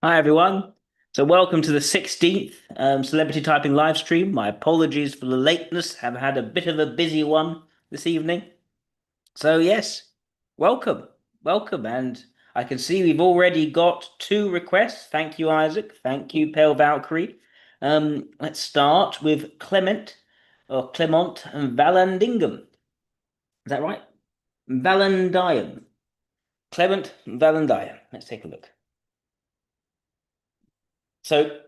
Hi everyone. So welcome to the 16th celebrity typing live stream. My apologies for the lateness. Have had a bit of a busy one this evening. So yes, welcome. Welcome. And I can see we've already got two requests. Thank you, Isaac. Thank you, Pale Valkyrie. Let's start with Clement or Clement Vallandigham. Is that right? Vallandigham. Clement Vallandigham. Let's take a look. So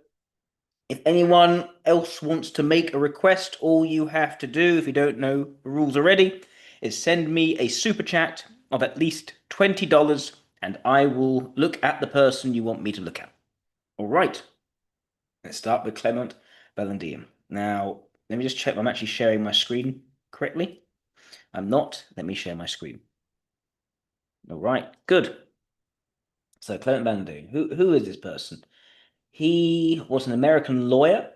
if anyone else wants to make a request, all you have to do, if you don't know the rules already, is send me a super chat of at least $20 and I will look at the person you want me to look at. All right, let's start with Clement Bellandium. Now, let me just check I'm actually sharing my screen correctly. I'm not. Let me share my screen. All right, good. So Clement Bellandium, who is this person? He was an American lawyer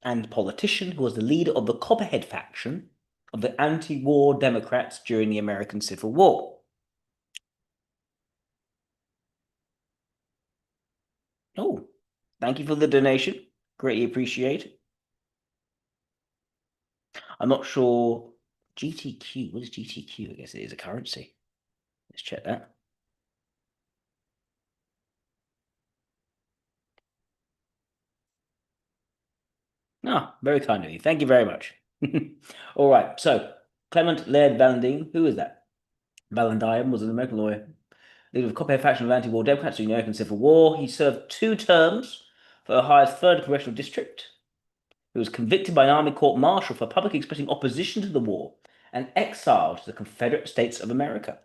and politician who was the leader of the Copperhead faction of the anti-war Democrats during the American Civil War. Oh, thank you for the donation. Greatly appreciate it. I'm not sure. GTQ, what is GTQ? I guess it is a currency. Let's check that. Ah, very kind of you. Thank you very much. All right, so Clement Laird Valentine, who is that? Valentine was an American lawyer, leader of the Copperhead faction of anti-war Democrats during the American Civil War. He served 2 terms for Ohio's 3rd Congressional District. He was convicted by an Army court-martial for publicly expressing opposition to the war and exiled to the Confederate States of America.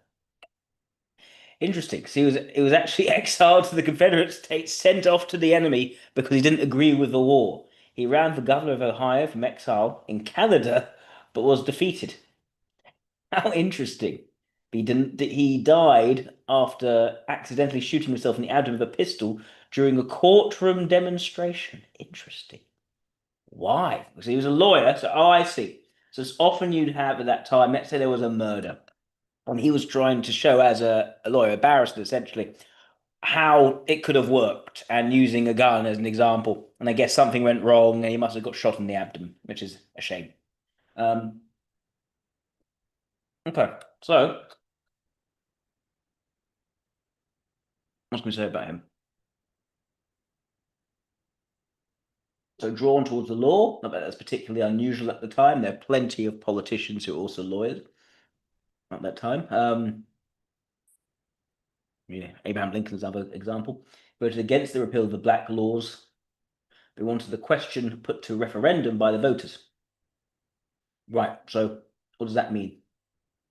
Interesting, because he was actually exiled to the Confederate States, sent off to the enemy because he didn't agree with the war. He ran for governor of Ohio from exile in Canada, but was defeated. How interesting. He didn't. He died after accidentally shooting himself in the abdomen with a pistol during a courtroom demonstration. Interesting. Why? Because he was a lawyer. So, oh, I see. So it's often you'd have at that time, let's say there was a murder, and he was trying to show as a lawyer, a barrister essentially, how it could have worked and using a gun as an example. And I guess something went wrong and he must have got shot in the abdomen, which is a shame. Um, okay, so what's going to say about him? So drawn towards the law, not that that's particularly unusual at the time. There are plenty of politicians who are also lawyers at that time. Abraham Lincoln's another example. Voted against the repeal of the black laws. They wanted the question put to referendum by the voters. Right. So what does that mean?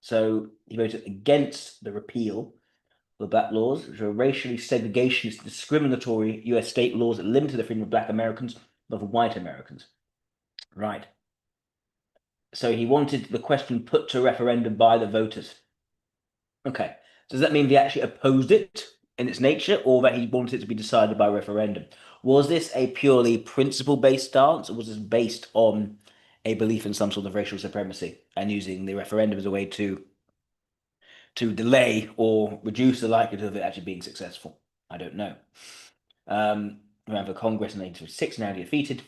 So he voted against the repeal of the black laws, which were racially segregationist, discriminatory U.S. state laws that limited the freedom of black Americans over white Americans. Right. So he wanted the question put to referendum by the voters. Okay. So does that mean he actually opposed it in its nature, or that he wanted it to be decided by referendum? Was this a purely principle-based stance, or was this based on a belief in some sort of racial supremacy and using the referendum as a way to delay or reduce the likelihood of it actually being successful? I don't know. He ran for Congress in 1956, now defeated.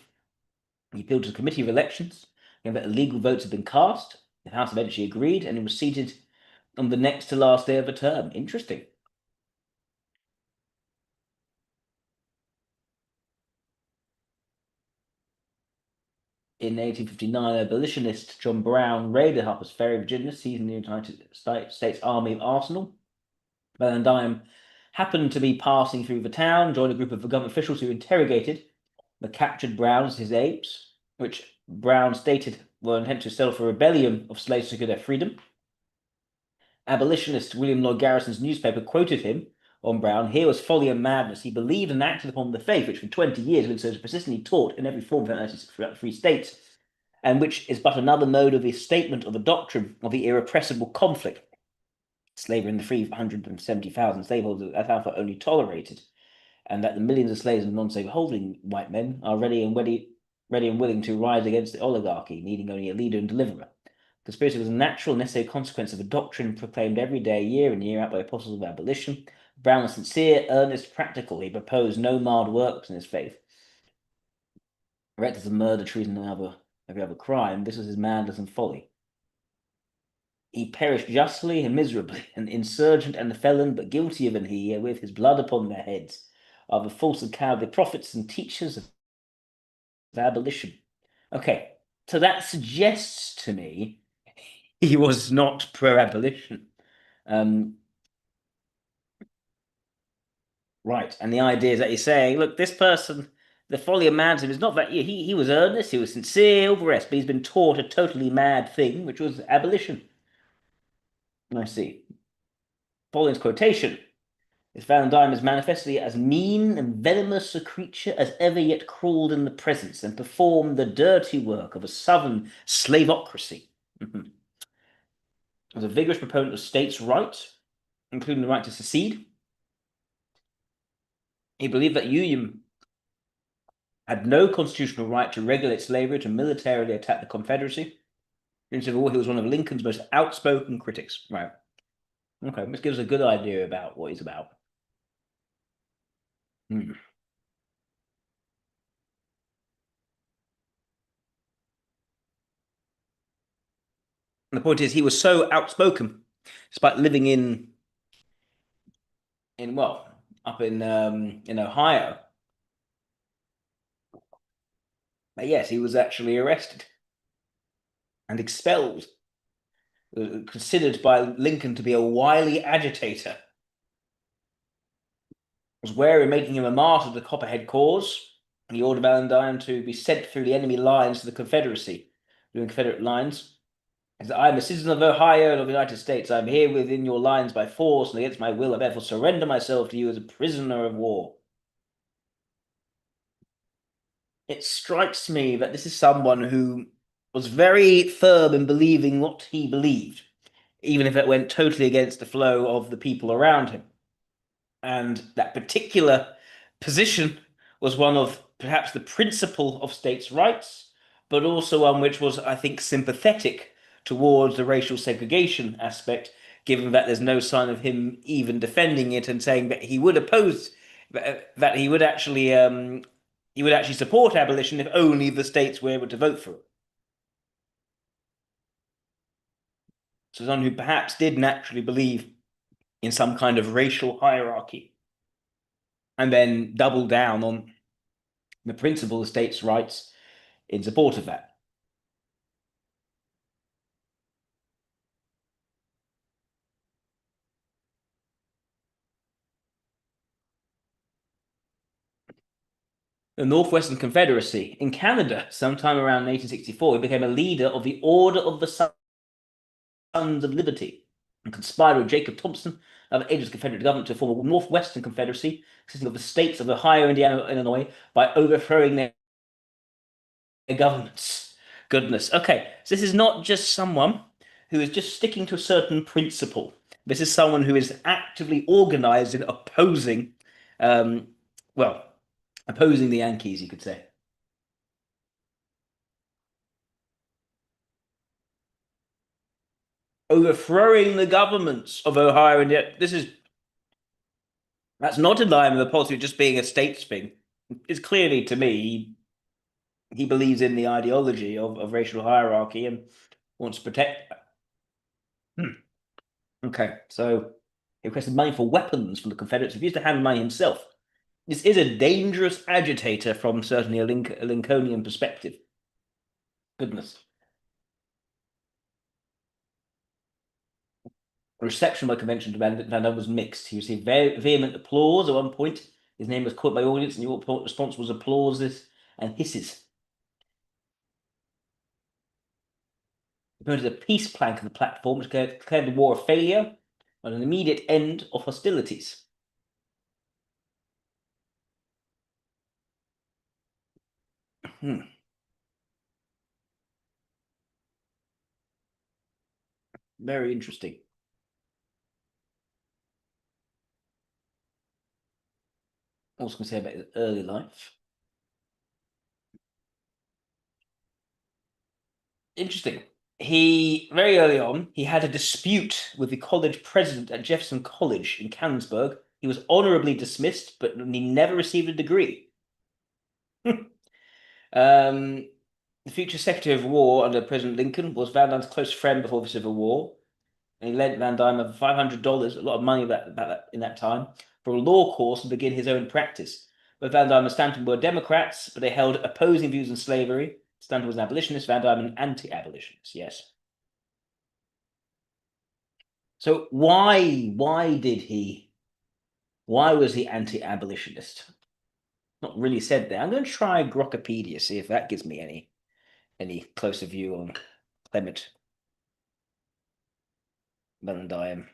He appealed to the Committee of Elections, and that illegal votes had been cast. The House eventually agreed, and he was seated on the next to last day of the term. Interesting. In 1859, abolitionist John Brown raided Harper's Ferry, Virginia, seizing the United States Army of Arsenal. Vallandigham happened to be passing through the town, joined a group of government officials who interrogated the captured Brown as his apes, which Brown stated were intent to settle for a rebellion of slaves to secure their freedom. Abolitionist William Lloyd Garrison's newspaper quoted him on Brown. Here was folly and madness. He believed and acted upon the faith which for 20 years had been so persistently taught in every form of free states, and which is but another mode of his statement of the doctrine of the irrepressible conflict. Slavery in the 370,000 slaveholders at Alpha only tolerated, and that the millions of slaves and non-slave holding white men are ready and willing to rise against the oligarchy, needing only a leader and deliverer. Conspiracy was a natural, necessary consequence of a doctrine proclaimed every day, year in, year out by apostles of abolition. Brown was sincere, earnest, practical. He proposed no mild works in his faith. Reckless of murder, treason, and every other crime. This was his madness and folly. He perished justly and miserably, an insurgent and a felon, but guiltier than he, with his blood upon their heads, are the false and cowardly prophets and teachers of abolition. Okay, so that suggests to me he was not pro-abolition. Right, and the idea is that he's saying, look, this person, the folly of madness is not that he was earnest, he was sincere, all the rest, but he's been taught a totally mad thing, which was abolition. I see. Following quotation is found Dime as manifestly as mean and venomous a creature as ever yet crawled in the presence and performed the dirty work of a southern slavocracy. Was a vigorous proponent of states' rights, including the right to secede. He believed that Union had no constitutional right to regulate slavery, to militarily attack the Confederacy. In civil war, he was one of Lincoln's most outspoken critics. Right. Okay, this gives a good idea about what he's about. The point is, he was so outspoken, despite living up in Ohio. But yes, he was actually arrested and expelled, considered by Lincoln to be a wily agitator. Was wary, making him a martyr to the Copperhead cause. He ordered Valentine to be sent through the enemy lines to the Confederacy, doing Confederate lines. I am a citizen of Ohio and of the United States. I am here within your lines by force, and against my will I therefore surrender myself to you as a prisoner of war. It strikes me that this is someone who was very firm in believing what he believed, even if it went totally against the flow of the people around him. And that particular position was one of perhaps the principle of states' rights, but also one which was, I think, sympathetic towards the racial segregation aspect, given that there's no sign of him even defending it and saying that he would oppose that he would actually support abolition if only the states were able to vote for it. So someone who perhaps did naturally believe in some kind of racial hierarchy and then double down on the principle of states' rights in support of that. The Northwestern Confederacy in Canada, sometime around 1864, he became a leader of the Order of the Sons of Liberty and conspired with Jacob Thompson, other agents of the Confederate government, to form a Northwestern Confederacy consisting of the states of Ohio, Indiana, and Illinois by overthrowing their governments. Goodness. Okay, so this is not just someone who is just sticking to a certain principle. This is someone who is actively organized in opposing, um, well, opposing the Yankees, you could say. Overthrowing the governments of Ohio, and yet that's not in line with the policy of just being a states thing. It's clearly, to me, he believes in the ideology of racial hierarchy and wants to protect that. Okay, so he requested money for weapons from the Confederates, refused to hand money himself. This is a dangerous agitator from certainly a Lincolnian perspective. Goodness. The reception by convention to Van Damme was mixed. He received vehement applause at one point. His name was caught by audience, and the response was applauses and hisses. He promoted a peace plank of the platform, which declared the war a failure and an immediate end of hostilities. Very interesting. Also, can say about his early life. Interesting. He very early on he had a dispute with the college president at Jefferson College in Canonsburg He was honorably dismissed, but he never received a degree. The future Secretary of War under President Lincoln was Van Dyne's close friend before the Civil War, and he lent Van Dyne over $500, a lot of money about that in that time, for a law course and begin his own practice. Both Van Dyne and Stanton were Democrats, but they held opposing views on slavery. Stanton was an abolitionist, Van Dyne an anti-abolitionist. Yes. So why was he anti-abolitionist? Not really said there. I'm going to try Grokkopedia, see if that gives me any closer view on Clement Van Dyne.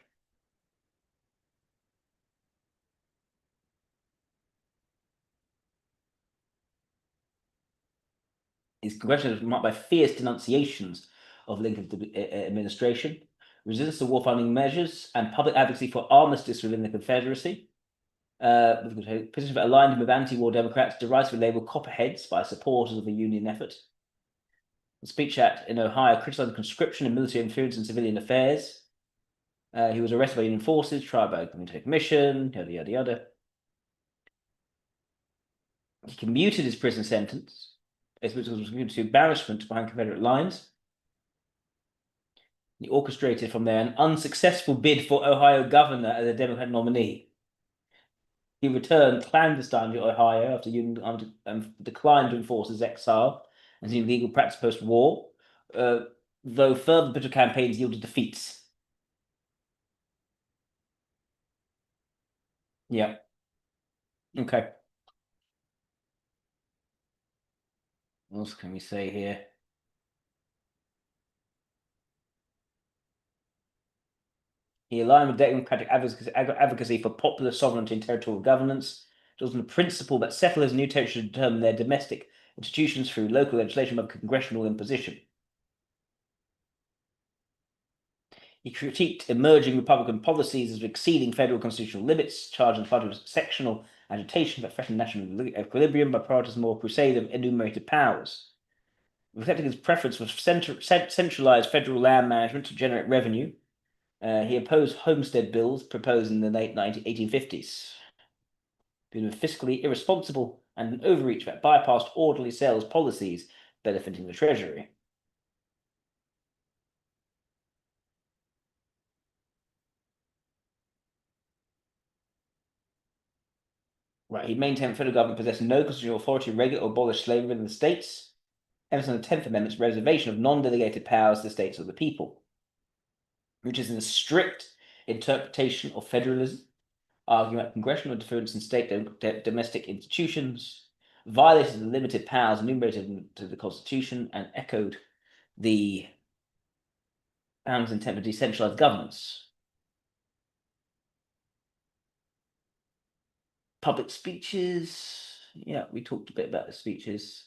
His congression was marked by fierce denunciations of Lincoln's administration, resistance to war funding measures, and public advocacy for armistice within the Confederacy. Positions that aligned him with anti-war Democrats, derisively labeled Copperheads by supporters of the Union effort. The speech in Ohio criticized conscription and military interference in civilian affairs. He was arrested by Union forces, tried by a military commission, yada, yada, yada. He commuted his prison sentence, which was commuted to banishment behind Confederate lines. He orchestrated from there an unsuccessful bid for Ohio governor as a Democrat nominee. He returned clandestinely to Ohio after Union declined to enforce his exile and his legal practice post-war, though further political campaigns yielded defeats. Yeah. Okay. What else can we say here? He aligned with democratic advocacy for popular sovereignty and territorial governance. It was on the principle that settlers in new territory should determine their domestic institutions through local legislation above congressional imposition. He critiqued emerging Republican policies as exceeding federal constitutional limits, charging the party with sectional agitation that threatened national equilibrium by prioritizing more crusade of enumerated powers. Reflecting his preference for centralized federal land management to generate revenue, he opposed homestead bills proposed in the late 1850s. Being fiscally irresponsible and an overreach that bypassed orderly sales policies benefiting the Treasury. Right, he maintained the federal government possessed no constitutional authority to regulate or abolish slavery in the states, emphasizing the 10th Amendment's reservation of non-delegated powers to the states or the people, which is in a strict interpretation of federalism, arguing that congressional interference in state domestic institutions violated the limited powers enumerated to the Constitution and echoed the founders' intent for decentralized governance. Public speeches. Yeah, we talked a bit about the speeches.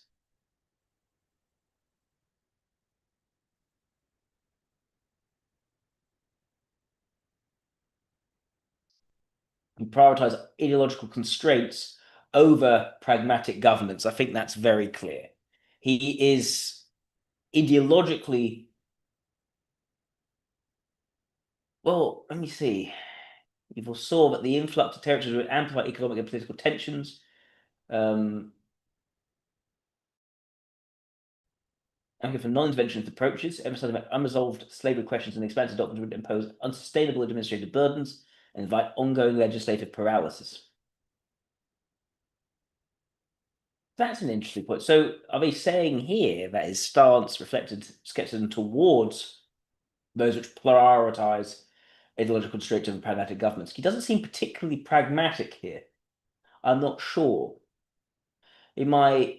And prioritize ideological constraints over pragmatic governance. I think that's very clear. He is ideologically, well, let me see. He foresaw that the influx of territories would amplify economic and political tensions. And for non-interventionist approaches, emphasizing that unresolved slavery questions and the expansive doctrines would impose unsustainable administrative burdens and invite ongoing legislative paralysis. That's an interesting point. So are they saying here that his stance reflected skepticism towards those which prioritize ideological constraints over pragmatic governments? He doesn't seem particularly pragmatic here. I'm not sure. In my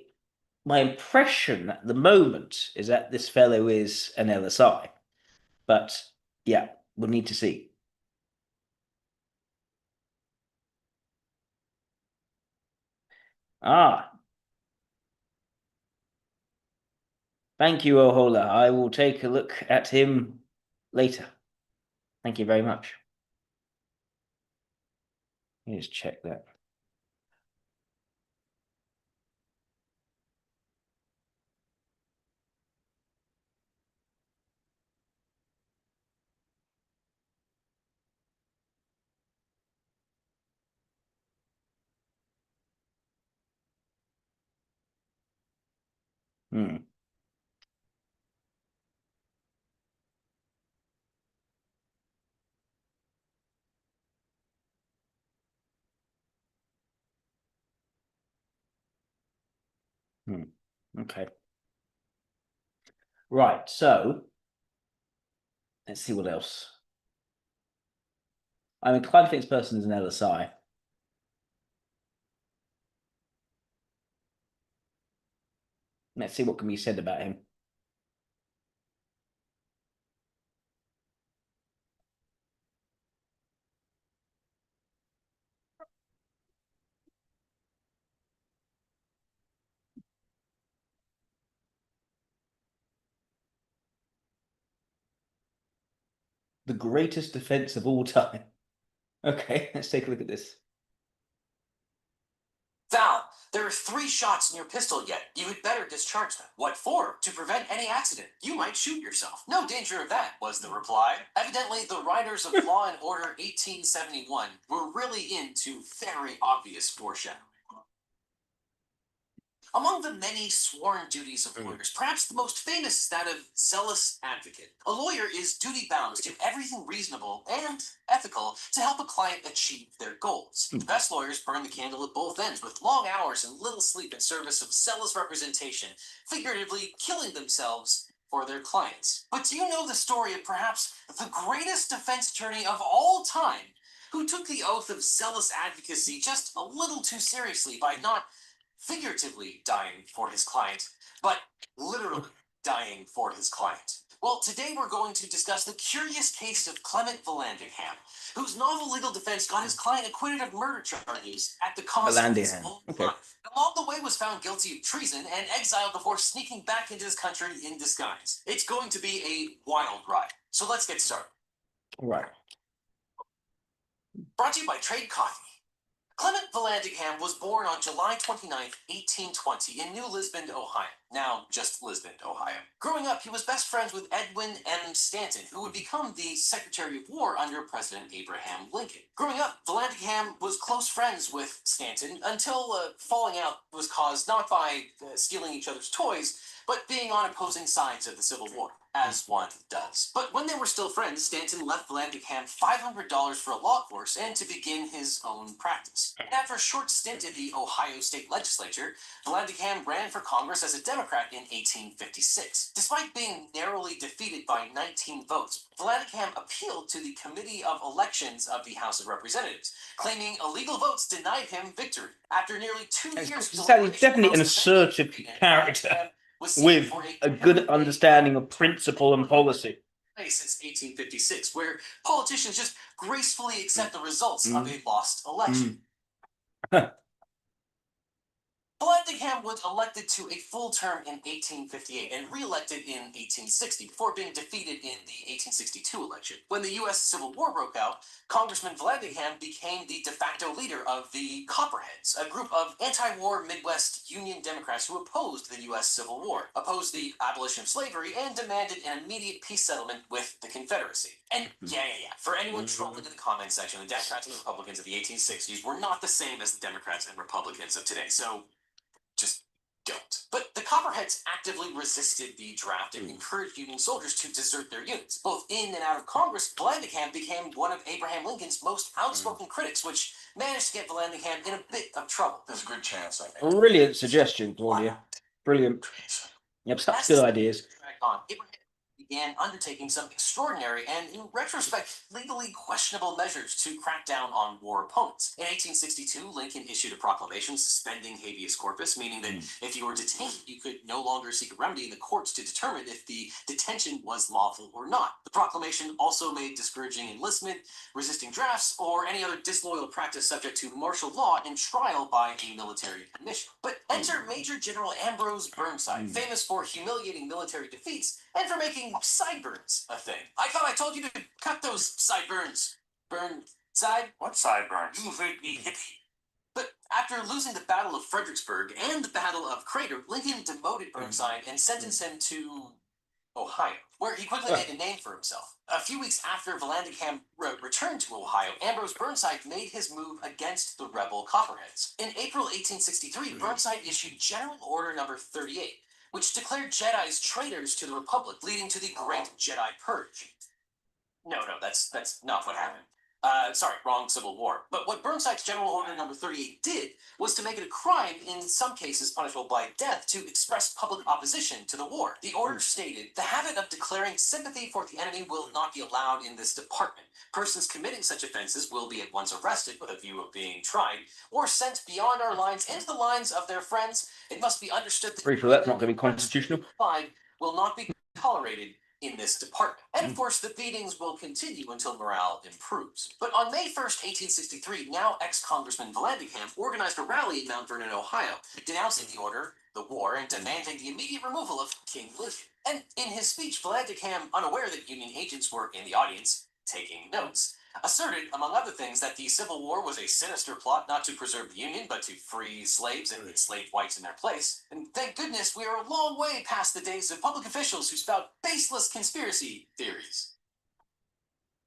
impression at the moment is that this fellow is an LSI. But yeah, we'll need to see. Ah, thank you, Ohola. I will take a look at him later. Thank you very much. Let me just check that. Hmm. Hmm. Okay. Right. So let's see what else. I'm inclined to think this person is an LSI. Let's see what can be said about him. The greatest defense of all time. Okay, let's take a look at this. Val, there are 3 shots in your pistol yet. You had better discharge them. What for? To prevent any accident. You might shoot yourself. No danger of that, was the reply. Evidently, the writers of Law and Order 1871 were really into very obvious foreshadowing. Among the many sworn duties of lawyers, perhaps the most famous is that of zealous advocate. A lawyer is duty-bound to do everything reasonable and ethical to help a client achieve their goals. The best lawyers burn the candle at both ends with long hours and little sleep in service of zealous representation, figuratively killing themselves for their clients. But do you know the story of perhaps the greatest defense attorney of all time, who took the oath of zealous advocacy just a little too seriously by not figuratively dying for his client, but literally dying for his client? Well, today we're going to discuss the curious case of Clement Vallandigham, whose novel legal defense got his client acquitted of murder charges at the cost of his own life. Along the way was found guilty of treason and exiled before sneaking back into his country in disguise. It's going to be a wild ride. So let's get started. Right. Brought to you by Trade Coffee. Clement Vallandigham was born on July 29, 1820, in New Lisbon, Ohio. Now just Lisbon, Ohio. Growing up, he was best friends with Edwin M. Stanton, who would become the Secretary of War under President Abraham Lincoln. Growing up, Vallandigham was close friends with Stanton until falling out was caused not by stealing each other's toys, but being on opposing sides of the Civil War, as one does. But when they were still friends, Stanton left Vallandigham $500 for a law course and to begin his own practice. And after a short stint in the Ohio state legislature, Vallandigham ran for Congress as a Democrat in 1856. Despite being narrowly defeated by 19 votes, Vallandigham appealed to the Committee of Elections of the House of Representatives, claiming illegal votes denied him victory. After nearly 2 years of deliberation, He's definitely an assertive character with a good understanding of principle and policy. Since 1856, where politicians just gracefully accept the results of a lost election. Vallandigham was elected to a full term in 1858 and re-elected in 1860 before being defeated in the 1862 election. When the U.S. Civil War broke out, Congressman Vallandigham became the de facto leader of the Copperheads, a group of anti-war Midwest Union Democrats who opposed the U.S. Civil War, opposed the abolition of slavery, and demanded an immediate peace settlement with the Confederacy. And yeah. For anyone trolling in the comment section, the Democrats and Republicans of the 1860s were not the same as the Democrats and Republicans of today, so just don't. But the Copperheads actively resisted the draft and encouraged Union soldiers to desert their units. Both in and out of Congress, Vallandigham became one of Abraham Lincoln's most outspoken critics, which managed to get Vallandigham in a bit of trouble. There's a good chance I made Brilliant suggestion, Claudia. Brilliant. You have such good ideas. Abraham began undertaking some extraordinary and, in retrospect, legally questionable measures to crack down on war opponents. In 1862, Lincoln issued a proclamation suspending habeas corpus, meaning that if you were detained, you could no longer seek a remedy in the courts to determine if the detention was lawful or not. The proclamation also made discouraging enlistment, resisting drafts, or any other disloyal practice subject to martial law and trial by a military commission. But enter Major General Ambrose Burnside, famous for humiliating military defeats and for making sideburns a thing. I thought I told you to cut those sideburns. Burnside? What sideburns? You heard me, hippie. But after losing the Battle of Fredericksburg and the Battle of Crater, Lincoln demoted Burnside and sentenced him to Ohio, where he quickly made a name for himself. A few weeks after Vallandigham returned to Ohio, Ambrose Burnside made his move against the rebel Copperheads. In April 1863, Burnside issued General Order Number 38, which declared Jedis traitors to the Republic, leading to the Great Jedi Purge. No, that's not what happened. Sorry, wrong Civil War. But what Burnside's General Order Number 38 did was to make it a crime, in some cases punishable by death, to express public opposition to the war. The order stated, the habit of declaring sympathy for the enemy will not be allowed in this department. Persons committing such offenses will be at once arrested with a view of being tried, or sent beyond our lines into the lines of their friends. It must be understood that Pretty sure that's not going to be constitutional. Will not be tolerated in this department. And of course, the beatings will continue until morale improves. But on May 1st, 1863, now ex-Congressman Vallandigham organized a rally in Mount Vernon, Ohio, denouncing the order, the war, and demanding the immediate removal of King Lincoln. And in his speech, Vallandigham, unaware that Union agents were in the audience, taking notes, asserted, among other things, that the Civil War was a sinister plot not to preserve the Union, but to free slaves and enslave whites in their place. And thank goodness we are a long way past the days of public officials who spout baseless conspiracy theories.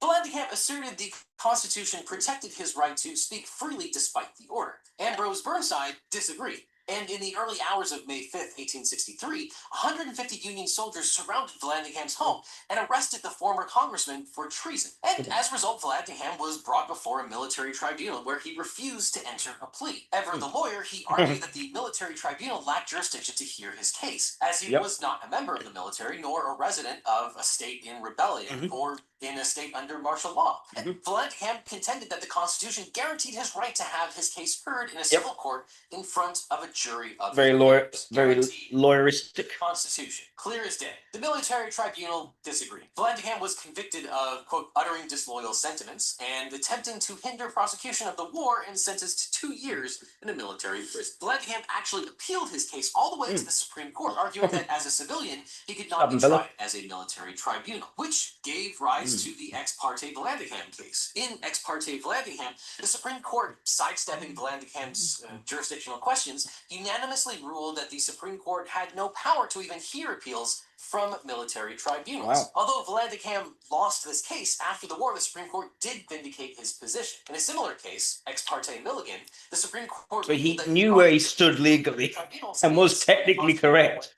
Vallandigham asserted the Constitution protected his right to speak freely despite the order. Ambrose Burnside disagreed. And in the early hours of May 5th, 1863, 150 Union soldiers surrounded Vallandigham's home and arrested the former congressman for treason. And as a result, Vallandigham was brought before a military tribunal where he refused to enter a plea. Ever the lawyer, he argued that the military tribunal lacked jurisdiction to hear his case, as he was not a member of the military nor a resident of a state in rebellion or in a state under martial law. And Vallandigham contended that the Constitution guaranteed his right to have his case heard in a civil court in front of a jury of very lawyeristic. Constitution, clear as day. The military tribunal disagreed. Vallandigham was convicted of, quote, uttering disloyal sentiments and attempting to hinder prosecution of the war and sentenced to 2 years in a military prison. Vallandigham actually appealed his case all the way to the Supreme Court, arguing that as a civilian, he could not be tried as a military tribunal, which gave rise to the Ex parte Vallandigham case. In Ex parte Vallandigham, the Supreme Court, sidestepping Vallandigham's jurisdictional questions, unanimously ruled that the Supreme Court had no power to even hear appeals from military tribunals. Although Vallandigham lost this case, after the war, the Supreme Court did vindicate his position. In a similar case, Ex parte Milligan, the Supreme Court... So he knew where he stood legally and was technically correct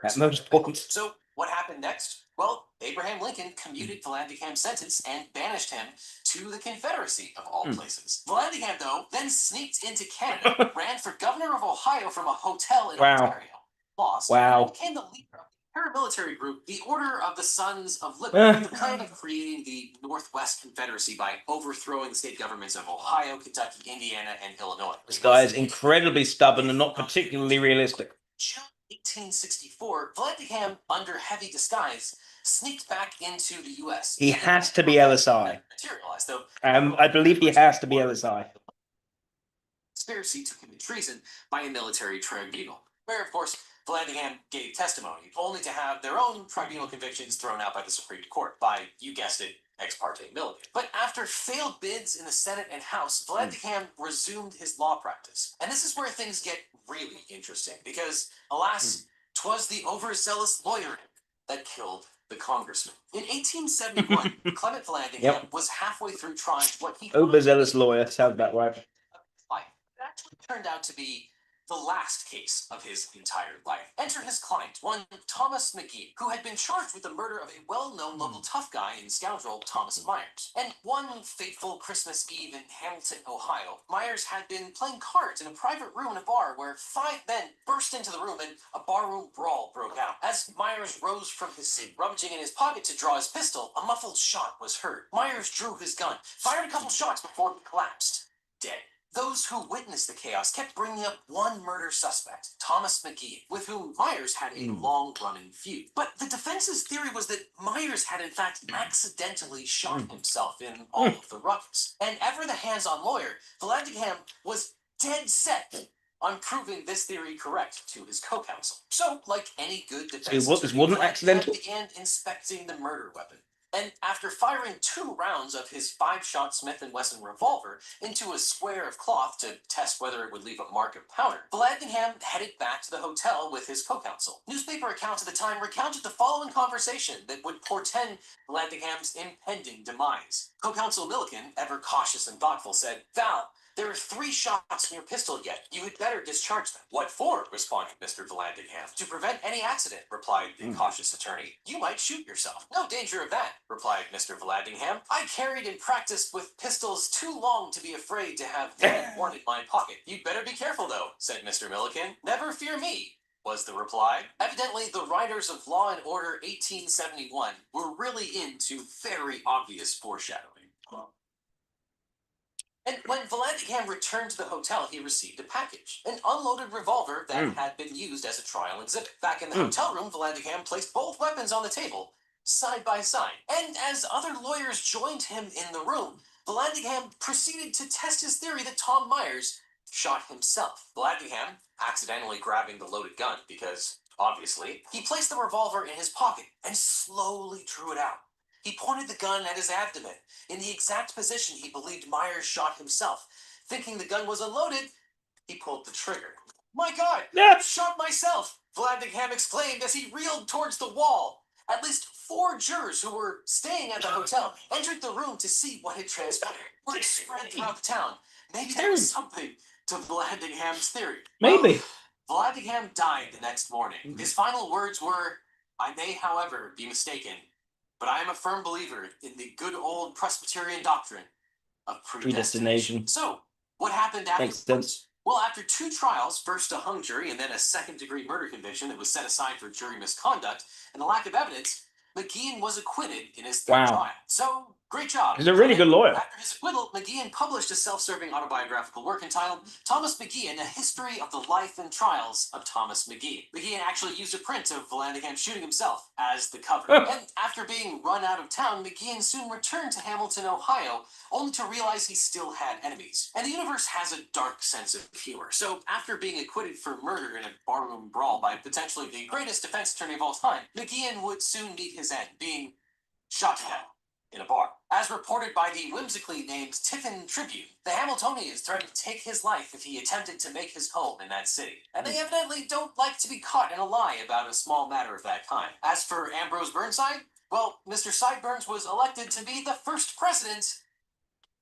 at most points. So what happened next? Well, Abraham Lincoln commuted Vallandigham's sentence and banished him to the Confederacy, of all places. Vallandigham, though, then sneaked into Canada, ran for governor of Ohio from a hotel in Ontario, lost, and became the leader of the paramilitary group, the Order of the Sons of Liberty, the kind of creating the Northwest Confederacy by overthrowing the state governments of Ohio, Kentucky, Indiana, and Illinois. This guy is incredibly stubborn and not particularly realistic. June 1864, Vallandigham, under heavy disguise, sneaked back into the U.S. He has to be LSI. I believe he has to be LSI. Conspiracy to commit treason by a military tribunal, where, of course, Vallandigham gave testimony, only to have their own tribunal convictions thrown out by the Supreme Court by, you guessed it, Ex parte Milligan. But after failed bids in the Senate and House, Vallandigham resumed his law practice. And this is where things get really interesting, because, alas, 'twas the overzealous lawyer that killed the congressman. In 1871, Clement Vallandigham was halfway through trying what he... Overzealous lawyer, sounds about right. It actually turned out to be the last case of his entire life. Enter his client, one Thomas McGee, who had been charged with the murder of a well-known local tough guy and scoundrel, Thomas Myers. And one fateful Christmas Eve in Hamilton, Ohio, Myers had been playing cards in a private room in a bar where 5 men burst into the room and a barroom brawl broke out. As Myers rose from his seat, rummaging in his pocket to draw his pistol, a muffled shot was heard. Myers drew his gun, fired a couple shots before he collapsed, dead. Those who witnessed the chaos kept bringing up one murder suspect, Thomas McGee, with whom Myers had a long-running feud. But the defense's theory was that Myers had in fact accidentally shot himself in all of the ruckus. And ever the hands-on lawyer, Vallandigham was dead set on proving this theory correct to his co-counsel. So, like any good defense, this wasn't accidental. Began inspecting the murder weapon. And after firing 2 rounds of his 5-shot Smith & Wesson revolver into a square of cloth to test whether it would leave a mark of powder, Vallandigham headed back to the hotel with his co-counsel. Newspaper accounts at the time recounted the following conversation that would portend Vallandigham's impending demise. Co-counsel Milliken, ever cautious and thoughtful, said, "Val, There are 3 shots in your pistol yet. You had better discharge them. What for? Responded Mr. Vallandigham. To prevent any accident, replied the cautious attorney. You might shoot yourself. No danger of that, replied Mr. Vallandigham. I carried and practiced with pistols too long to be afraid to have one in my pocket. You'd better be careful, though, said Mr. Milliken. Never fear me, was the reply. Evidently, the writers of Law and Order 1871 were really into very obvious foreshadowing. And when Vallandigham returned to the hotel, he received a package, an unloaded revolver that had been used as a trial exhibit. Back in the hotel room, Vallandigham placed both weapons on the table, side by side. And as other lawyers joined him in the room, Vallandigham proceeded to test his theory that Tom Myers shot himself. Vallandigham, accidentally grabbing the loaded gun because, obviously, he placed the revolver in his pocket and slowly drew it out. He pointed the gun at his abdomen, in the exact position he believed Myers shot himself. Thinking the gun was unloaded, he pulled the trigger. My God, I shot myself, Vallandigham exclaimed as he reeled towards the wall. At least 4 jurors who were staying at the hotel entered the room to see what had transpired. Word spread throughout the town. Maybe there was something to Vallandigham's theory. Maybe. Well, Vallandigham died the next morning. His final words were, I may, however, be mistaken, but I am a firm believer in the good old Presbyterian doctrine of predestination. So, what happened after? Makes sense. Well, after 2 trials, first a hung jury and then a second-degree murder conviction that was set aside for jury misconduct and the lack of evidence, McGeehan was acquitted in his 3rd trial. So, great job. He's a really good lawyer. After his acquittal, McGeehan published a self-serving autobiographical work entitled Thomas McGeehan, A History of the Life and Trials of Thomas McGeehan. McGeehan actually used a print of Vallandigham shooting himself as the cover. And after being run out of town, McGeehan soon returned to Hamilton, Ohio, only to realize he still had enemies. And the universe has a dark sense of humor. So after being acquitted for murder in a barroom brawl by potentially the greatest defense attorney of all time, McGeehan would soon meet his end, being shot to death in a bar. As reported by the whimsically named Tiffin Tribune, the Hamiltonians threatened to take his life if he attempted to make his home in that city. And they evidently don't like to be caught in a lie about a small matter of that kind. As for Ambrose Burnside, well, Mr. Sideburns was elected to be the first president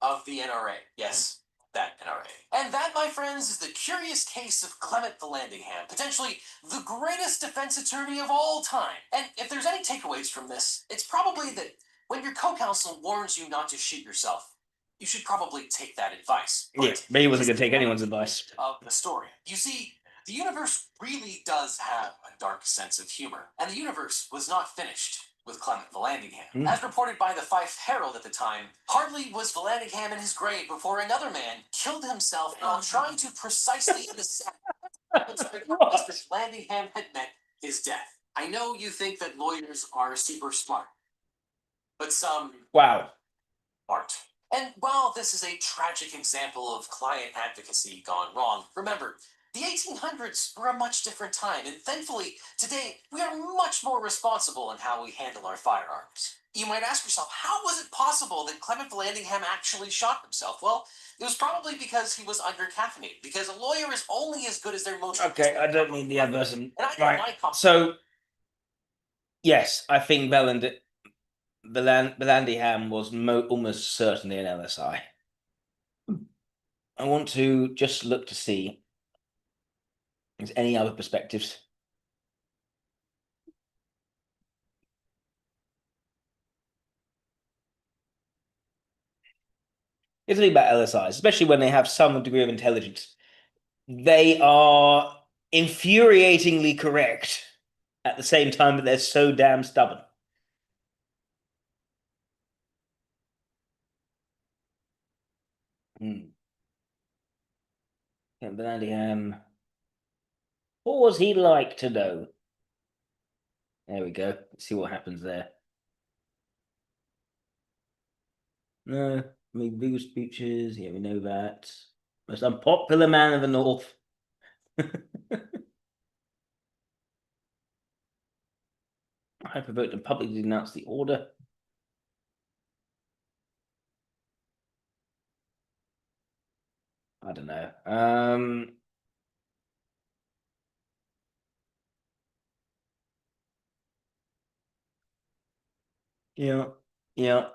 of the NRA. Yes, that NRA. And that, my friends, is the curious case of Clement Vallandigham, potentially the greatest defense attorney of all time. And if there's any takeaways from this, it's probably that when your co-counsel warns you not to shoot yourself, you should probably take that advice. Yeah, but he wasn't going to take anyone's advice. Of the story. You see, the universe really does have a dark sense of humor, and the universe was not finished with Clement Vallandigham. As reported by the Fife Herald at the time, hardly was Vallandigham in his grave before another man killed himself while trying to precisely intercept Mr. Vallandigham had met his death. I know you think that lawyers are super smart, but some aren't. And while this is a tragic example of client advocacy gone wrong, remember, the 1800s were a much different time, and thankfully, today, we are much more responsible in how we handle our firearms. You might ask yourself, how was it possible that Clement Vallandigham actually shot himself? Well, it was probably because he was under-caffeinated, because a lawyer is only as good as their most... Okay, I don't need the adverse. Right, so, yes, I think Vallandigham was almost certainly an LSI. I want to just look to see if there's any other perspectives. It's really about LSIs, especially when they have some degree of intelligence. They are infuriatingly correct at the same time that they're so damn stubborn. Vallandigham. What was he like to know? There we go. Let's see what happens there. No, I mean, legal speeches. Yeah, we know that. Most unpopular man of the North. I provoked and publicly denounced the order. I don't know. Yeah.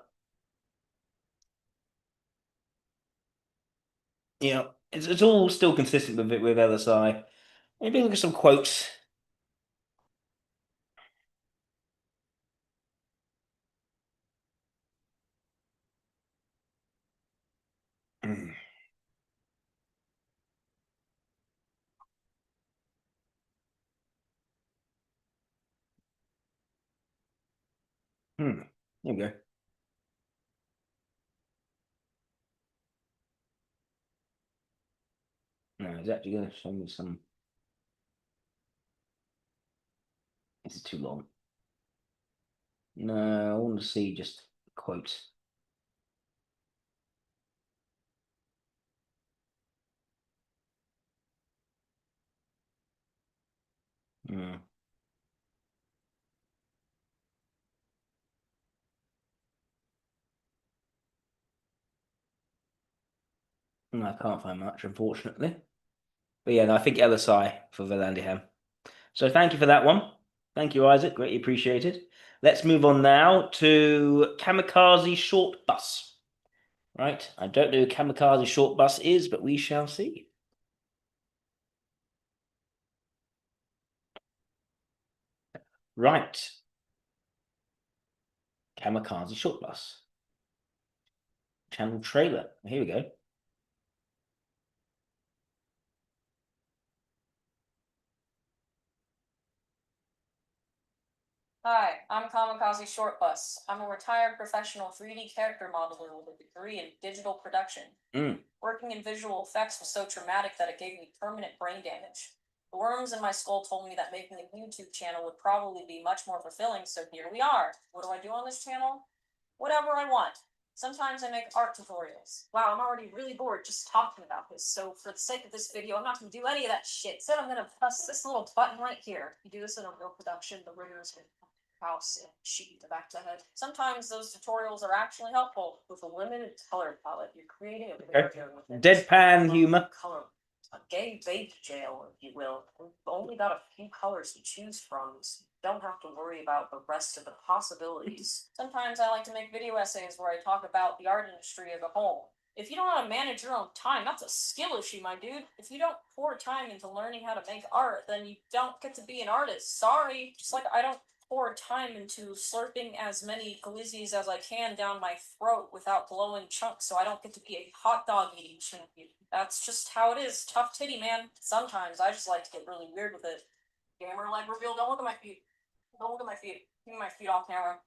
Yeah, it's all still consistent with it with LSI. Maybe look at some quotes. Hmm. There we go. No, it's actually going to show me some. This is too long. No, I want to see just quotes. Hmm. No, I can't find much, unfortunately. But yeah, no, I think LSI for Villandigham. So thank you for that one. Thank you, Isaac. Greatly appreciated. Let's move on now to Kamikaze Short Bus. Right, I don't know who Kamikaze Short Bus is, but we shall see. Right, Kamikaze Short Bus. Channel trailer. Here we go. Hi, I'm Kamikaze Short Bus. I'm a retired professional 3D character modeler with a degree in digital production. Working in visual effects was so traumatic that it gave me permanent brain damage. The worms in my skull told me that making a YouTube channel would probably be much more fulfilling, so here we are. What do I do on this channel? Whatever I want. Sometimes I make art tutorials. Wow, I'm already really bored just talking about this, so for the sake of this video, I'm not going to do any of that shit. Instead, I'm going to press this little button right here. You do this in a real production, the riggers will house and shoot the back to the head. Sometimes those tutorials are actually helpful. With a limited color palette, you're creating a video with Deadpan humor. Color. A gay bait jail, if you will. We've only got a few colors to choose from, so you don't have to worry about the rest of the possibilities. Sometimes I like to make video essays where I talk about the art industry as a whole. If you don't know how to manage your own time, that's a skill issue, my dude. If you don't pour time into learning how to make art, then you don't get to be an artist. Sorry. Just like I don't pour time into slurping as many glizzies as I can down my throat without blowing chunks, so I don't get to be a hot dog eating champion. That's just how it is. Tough titty, man. Sometimes I just like to get really weird with it. Gamer leg reveal. Don't look at my feet. Don't look at my feet. Keep my feet off camera.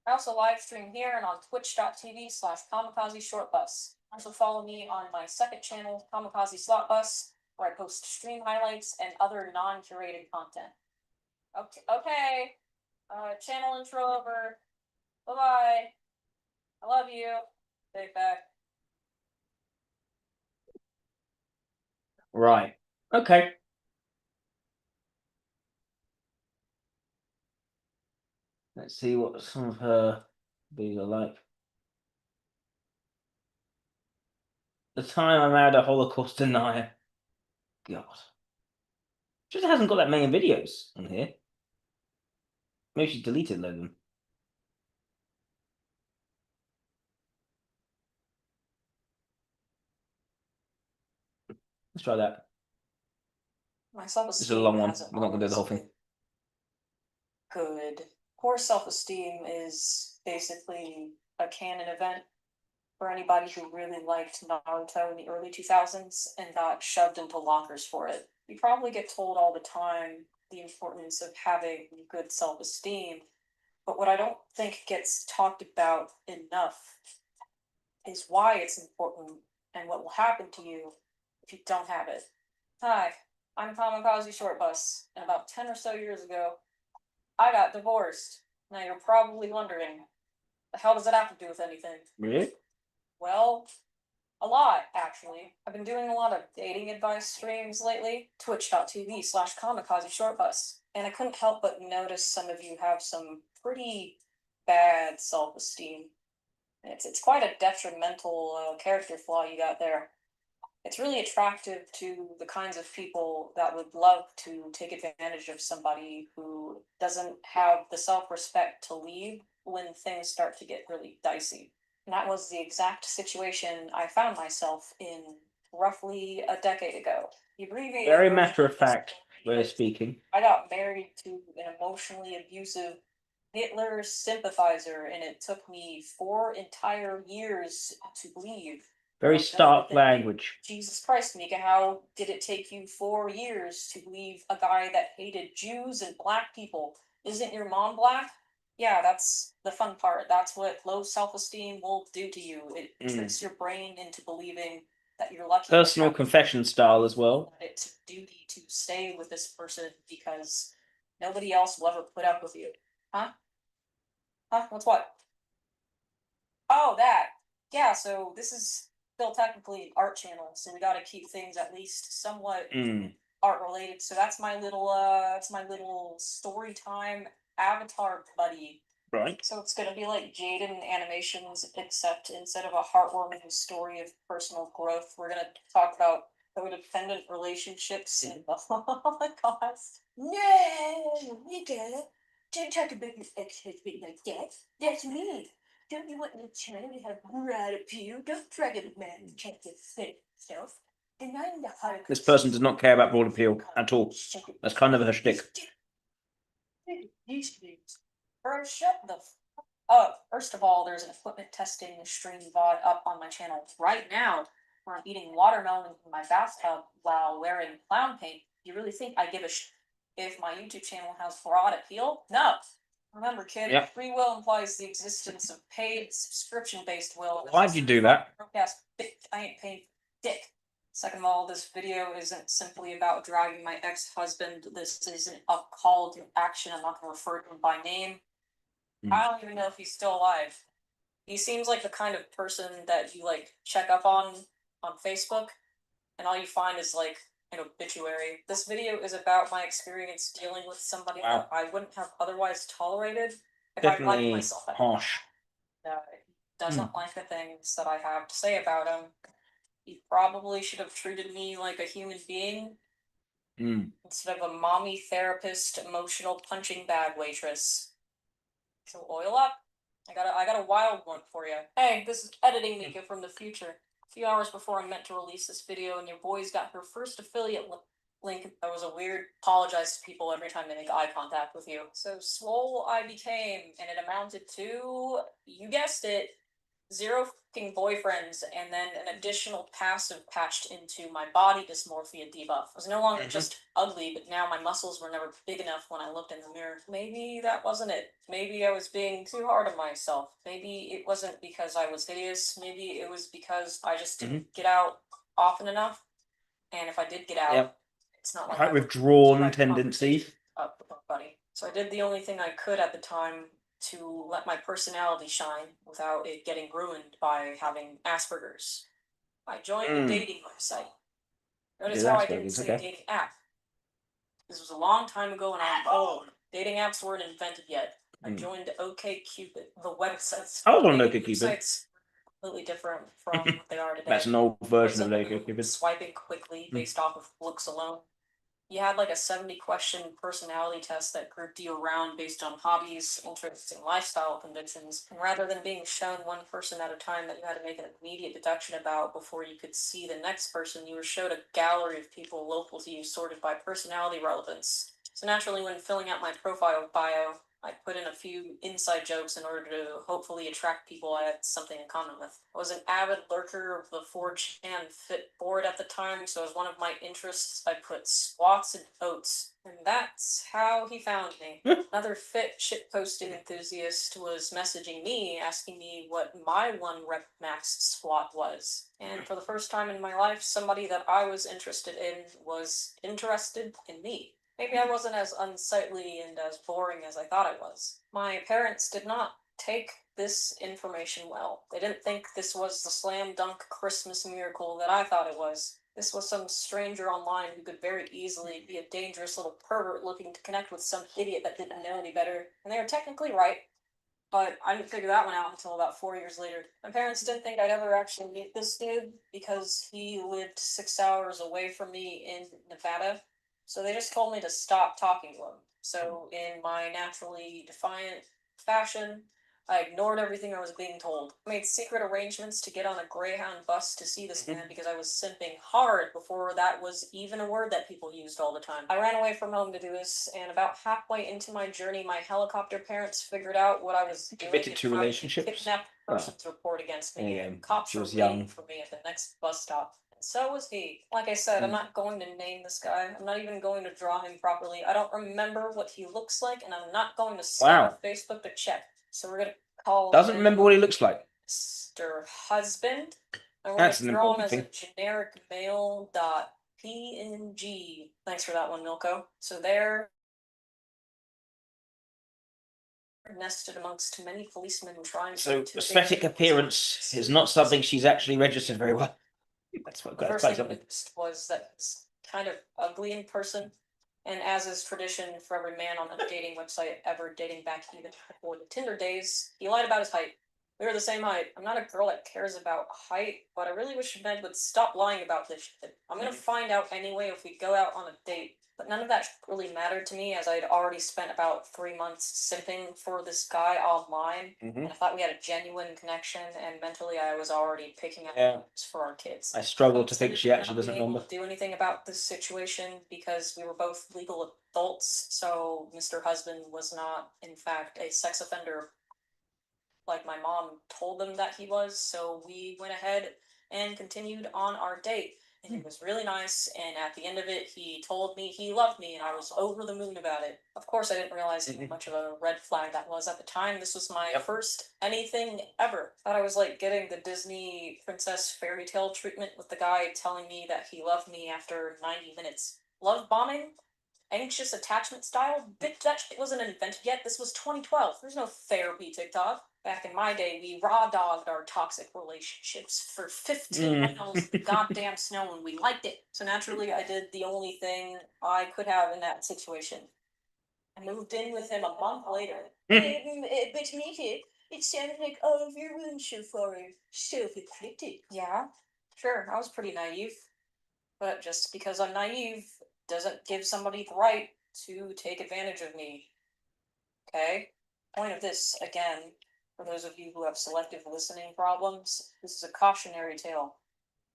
I also live stream here and on twitch.tv/kamikaze short bus. Also follow me on my second channel, Kamikaze Slot Bus, where I post stream highlights and other non-curated content. Okay. Channel intro over. Bye-bye. I love you. Take back. Right. Okay. Let's see what some of her videos are like. The time I married a Holocaust denier. God. Just hasn't got that many videos on here. Maybe she deleted a load of them. Let's try that. My This self-esteem is a long one. hasn't We're not gonna do the whole always thing. good. Poor self-esteem is basically a canon event for anybody who really liked Naruto in the early 2000s and got shoved into lockers for it. You probably get told all the time the importance of having good self-esteem, but what I don't think gets talked about enough is why it's important and what will happen to you if you don't have it. Hi, I'm Kamikaze Short Bus, and about 10 or so years ago, I got divorced. Now you're probably wondering, the hell does that have to do with anything? Really? Well, a lot, actually. I've been doing a lot of dating advice streams lately, twitch.tv/kamikaze short bus, and I couldn't help but notice some of you have some pretty bad self-esteem. It's quite a detrimental character flaw you got there. It's really attractive to the kinds of people that would love to take advantage of somebody who doesn't have the self-respect to leave when things start to get really dicey. And that was the exact situation I found myself in roughly a decade ago. The abbreviated Very version matter of this fact story way of is speaking. I got married to an emotionally abusive Hitler sympathizer, and it took me 4 entire years to leave. Very From stark thinking, language. Jesus Christ, Mika, how did it take you 4 years to leave a guy that hated Jews and black people? Isn't your mom black? Yeah, that's the fun part. That's what low self-esteem will do to you. It tricks your brain into believing that you're lucky. Personal confession style as well. It's a duty to stay with this person because nobody else will ever put up with you. Huh? Huh? What's what? Oh, that. Yeah, so this is still technically an art channel, so we gotta keep things at least somewhat art related. So that's my little story time avatar buddy. Right. So it's gonna be like Jaden animations, except instead of a heartwarming story of personal growth, we're gonna talk about codependent relationships and the Holocaust. No, Mika, don't talk about your ex-husband like that. That's me. Don't you want your channel to have broad appeal? Don't drag a man who can't defend himself. Denying the Holocaust. This person does not care about broad appeal at all. That's kind of her shtick. These things. First, shut the up. First of all, there's an equipment testing stream VOD up on my channel right now where I'm eating watermelon in my bathtub while wearing clown paint. You really think I give a if my YouTube channel has broad appeal? No. Remember, kid, free will implies the existence of paid subscription-based will. Why'd you do that? Yes, I ain't paying dick. Second of all, this video isn't simply about dragging my ex-husband. This isn't a call to action. I'm not going to refer to him by name. I don't even know if he's still alive. He seems like the kind of person that you like check up on Facebook, and all you find is like an obituary. This video is about my experience dealing with somebody that I wouldn't have otherwise tolerated if I liked myself. Harsh. He doesn't like the things that I have to say about him. He probably should have treated me like a human being instead of a mommy therapist, emotional punching bag waitress. So oil up. I got a wild one for you. Hey, this is editing Mika from the future. A few hours before I'm meant to release this video, and your boy's got her first affiliate link. That was a weird. Apologize to people every time they make eye contact with you. So swole I became, and it amounted to, you guessed it, 0 fucking boyfriends, and then an additional passive patched into my body dysmorphia debuff. I was no longer just ugly, but now my muscles were never big enough when I looked in the mirror. Maybe that wasn't it. Maybe I was being too hard on myself. Maybe it wasn't because I was hideous. Maybe it was because I just didn't get out often enough. And if I did get out, it's not like quite withdrawn tendencies. Buddy. So I did the only thing I could at the time to let my personality shine without it getting ruined by having Asperger's. I joined a dating website. Notice how I didn't say dating app. This was a long time ago and I'm old. Dating apps weren't invented yet. I joined OkCupid, the websites. I was on OkCupid. Websites completely different from what they are today. That's an old version of OkCupid. Swiping quickly based off of looks alone. You had like a 70-question personality test that grouped you around based on hobbies, interests, and lifestyle convictions. And rather than being shown one person at a time that you had to make an immediate deduction about before you could see the next person, you were showed a gallery of people local to you sorted by personality relevance. So naturally, when filling out my profile bio, I put in a few inside jokes in order to hopefully attract people I had something in common with. I was an avid lurker of the 4chan fit board at the time, so as one of my interests, I put squats and oats. And that's how he found me. Another fit shitposting enthusiast was messaging me, asking me what my 1 rep max squat was. And for the first time in my life, somebody that I was interested in was interested in me. Maybe I wasn't as unsightly and as boring as I thought I was. My parents did not take this information well. They didn't think this was the slam dunk Christmas miracle that I thought it was. This was some stranger online who could very easily be a dangerous little pervert looking to connect with some idiot that didn't know any better. And they were technically right. But I didn't figure that one out until about 4 years later. My parents didn't think I'd ever actually meet this dude because he lived 6 hours away from me in Nevada. So they just told me to stop talking to him. So in my naturally defiant fashion, I ignored everything I was being told. I made secret arrangements to get on a Greyhound bus to see this man because I was simping hard before that was even a word that people used all the time. I ran away from home to do this, and about halfway into my journey, my helicopter parents figured out what I was doing. Committed to and filed a relationships? Kidnapped person's report against me. Yeah, And cops she were was waiting young. for me at the next bus stop. And so was he. Like I said, I'm not going to name this guy. I'm not even going to draw him properly. I don't remember what he looks like, and I'm not going to scour Facebook to check. So we're gonna call Doesn't him remember what he looks like. Mr. Husband. And we're That's gonna an draw him important as thing. a generic male dot PNG. Thanks for that one, Milko. So there, nested amongst many policemen trying to So intimidate aesthetic me. appearance is not something she's actually registered very well. That's The quite first thing I something. noticed was that he's kind of ugly in person, and as is tradition for every man on a dating website ever dating back even before the Tinder days, he lied about his height. We were the same height. I'm not a girl that cares about height, but I really wish men would stop lying about this shit. I'm gonna find out anyway if we go out on a date. But none of that really mattered to me, as I'd already spent about 3 months simping for this guy online. And I thought we had a genuine connection, and mentally I was already picking out names for our kids. I struggle to think she actually doesn't Not being able remember. to do anything about this situation because we were both legal adults, so Mr. Husband was not, in fact, a sex offender like my mom told him that he was. So we went ahead and continued on our date. And it was really nice, and at the end of it, he told me he loved me, and I was over the moon about it. Of course, I didn't realize how much of a red flag that was at the time. This was my first anything ever. Thought I was like getting the Disney princess fairy tale treatment with the guy telling me that he loved me after 90 minutes. Love bombing? Anxious attachment style? Bitch, that shit wasn't invented yet. This was 2012. There's no therapy TikTok. Back in my day, we raw dogged our toxic relationships for 15 miles of goddamn snow, and we liked it. So naturally, I did the only thing I could have in that situation. I moved in with him a month later. But Mickey, it sounded like all of your wounds so far are self-inflicted. Yeah, sure, I was pretty naive. But just because I'm naive doesn't give somebody the right to take advantage of me. Okay? Point of this, again, for those of you who have selective listening problems, this is a cautionary tale.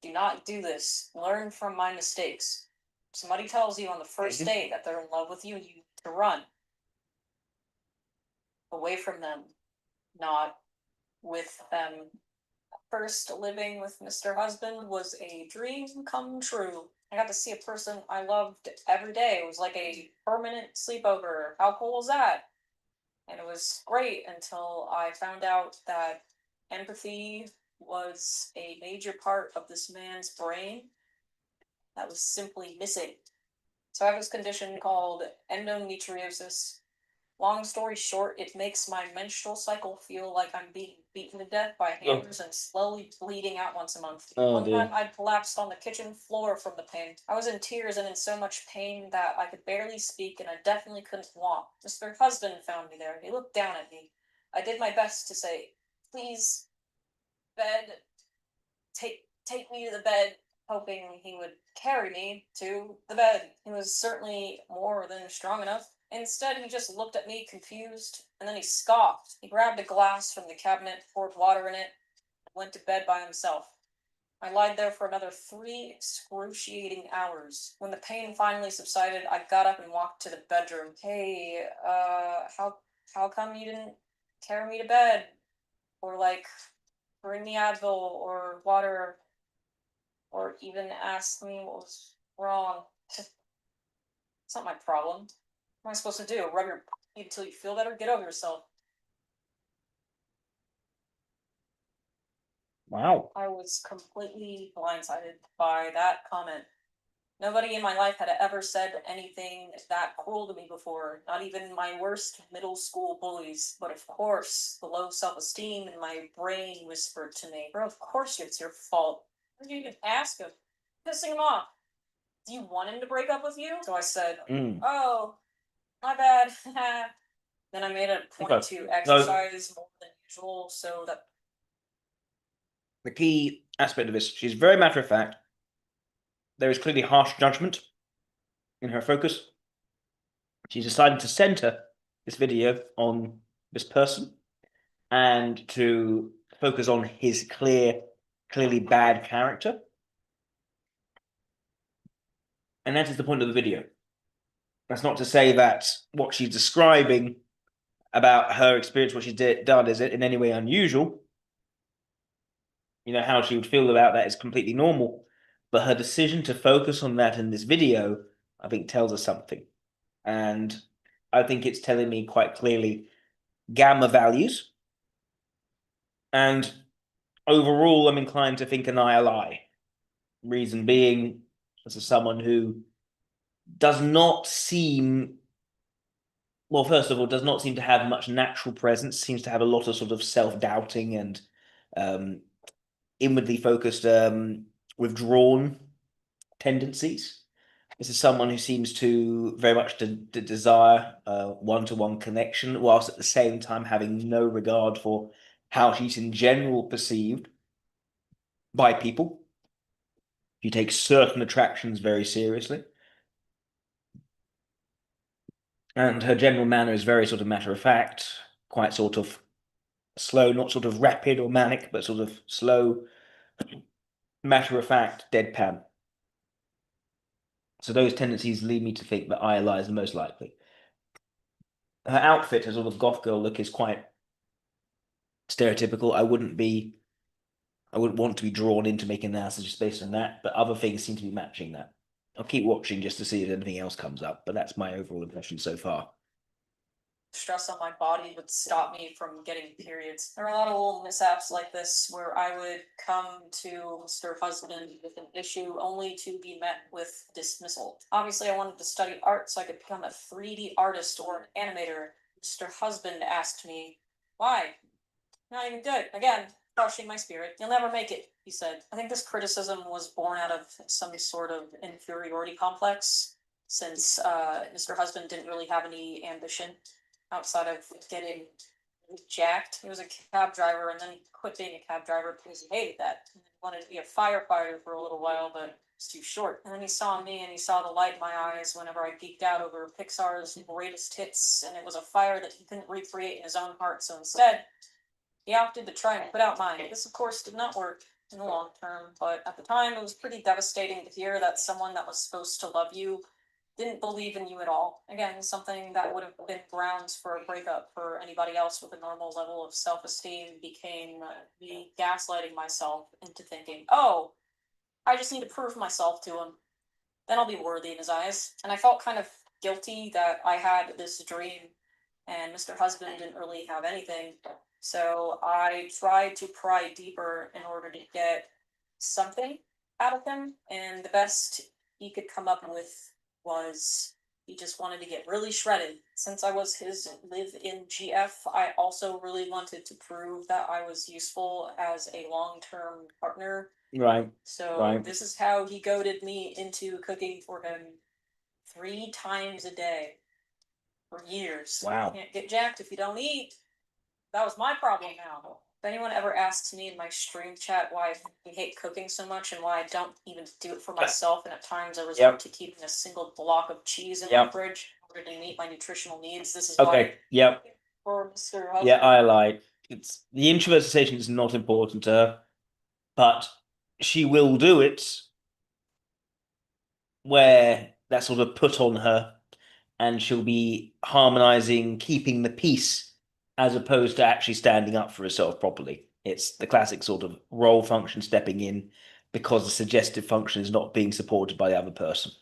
Do not do this. Learn from my mistakes. If somebody tells you on the first date that they're in love with you, you need to run away from them, not with them. First living with Mr. Husband was a dream come true. I got to see a person I loved every day. It was like a permanent sleepover. How cool was that? And it was great until I found out that empathy was a major part of this man's brain that was simply missing. So I have this condition called endometriosis. Long story short, it makes my menstrual cycle feel like I'm being beaten to death by hammers and slowly bleeding out once a month. One time I collapsed on the kitchen floor from the pain. I was in tears and in so much pain that I could barely speak, and I definitely couldn't walk. Mr. Husband found me there. He looked down at me. I did my best to say, "Please, bed, take me to the bed," hoping he would carry me to the bed. He was certainly more than strong enough. Instead, he just looked at me confused, and then he scoffed. He grabbed a glass from the cabinet, poured water in it, and went to bed by himself. I lied there for another 3 excruciating hours. When the pain finally subsided, I got up and walked to the bedroom. Hey, how come you didn't carry me to bed? Or like, bring me Advil or water, or even ask me what was wrong. It's not my problem. What am I supposed to do? Rub your puppy until you feel better? Get over yourself. Wow. I was completely blindsided by that comment. Nobody in my life had ever said anything that cruel to me before, not even my worst middle school bullies. But of course, the low self-esteem in my brain whispered to me, "Bro, of course it's your fault. Why did you even ask him? Pissing him off. Do you want him to break up with you?" So I said, "Oh, my bad." Then I made a point to exercise more than usual so that the key aspect of this, she's very matter of fact. There is clearly harsh judgment in her focus. She's decided to center this video on this person and to focus on his clearly bad character. And that is the point of the video. That's not to say that what she's describing about her experience, what she's done, is in any way unusual. You know, how she would feel about that is completely normal. But her decision to focus on that in this video, I think, tells us something. And I think it's telling me quite clearly gamma values. And overall, I'm inclined to think an I lie. Reason being, this is someone who does not seem, well, first of all, does not seem to have much natural presence, seems to have a lot of sort of self-doubting and inwardly focused, withdrawn tendencies. This is someone who seems to very much to desire one-to-one connection, whilst at the same time having no regard for how she's in general perceived by people. She takes certain attractions very seriously. And her general manner is very sort of matter of fact, quite sort of slow, not sort of rapid or manic, but sort of slow, matter of fact, deadpan. So those tendencies lead me to think that ILI is the most likely. Her outfit, her sort of goth girl look, is quite stereotypical. I wouldn't want to be drawn into making analysis just based on that, but other things seem to be matching that. I'll keep watching just to see if anything else comes up, but that's my overall impression so far. Stress on my body would stop me from getting periods. There are a lot of little mishaps like this where I would come to Mr. Husband with an issue only to be met with dismissal. Obviously, I wanted to study art so I could become a 3D artist or an animator. Mr. Husband asked me, why? Not even good. Again, crushing my spirit. You'll never make it, he said. I think this criticism was born out of some sort of inferiority complex, since Mr. Husband didn't really have any ambition outside of getting jacked. He was a cab driver and then he quit being a cab driver because he hated that. He wanted to be a firefighter for a little while, but it's too short. And then he saw me and he saw the light in my eyes whenever I geeked out over Pixar's greatest hits, and it was a fire that he couldn't recreate in his own heart. So instead, he opted to try and put out mine. This, of course, did not work in the long term, but at the time it was pretty devastating to hear that someone that was supposed to love you didn't believe in you at all. Again, something that would have been grounds for a breakup for anybody else with a normal level of self-esteem became me gaslighting myself into thinking, oh, I just need to prove myself to him. Then I'll be worthy in his eyes. And I felt kind of guilty that I had this dream and Mr. Husband didn't really have anything. So I tried to pry deeper in order to get something out of him. And the best he could come up with was he just wanted to get really shredded. Since I was his live-in GF, I also really wanted to prove that I was useful as a long-term partner. Right. So Right. this is how he goaded me into cooking for him 3 times a day for years. Wow. You can't get jacked if you don't eat. That was my problem now. If anyone ever asks me in my stream chat why I hate cooking so much and why I don't even do it for myself, and at times I resort to keeping a single block of cheese in my fridge in order to meet my nutritional needs, this is why. Yep. For Mr. Husband. Yeah, I lie. It's the introversion is not important to her, but she will do it where that's sort of put on her, and she'll be harmonizing, keeping the peace, as opposed to actually standing up for herself properly. It's the classic sort of role function stepping in because the suggestive function is not being supported by the other person.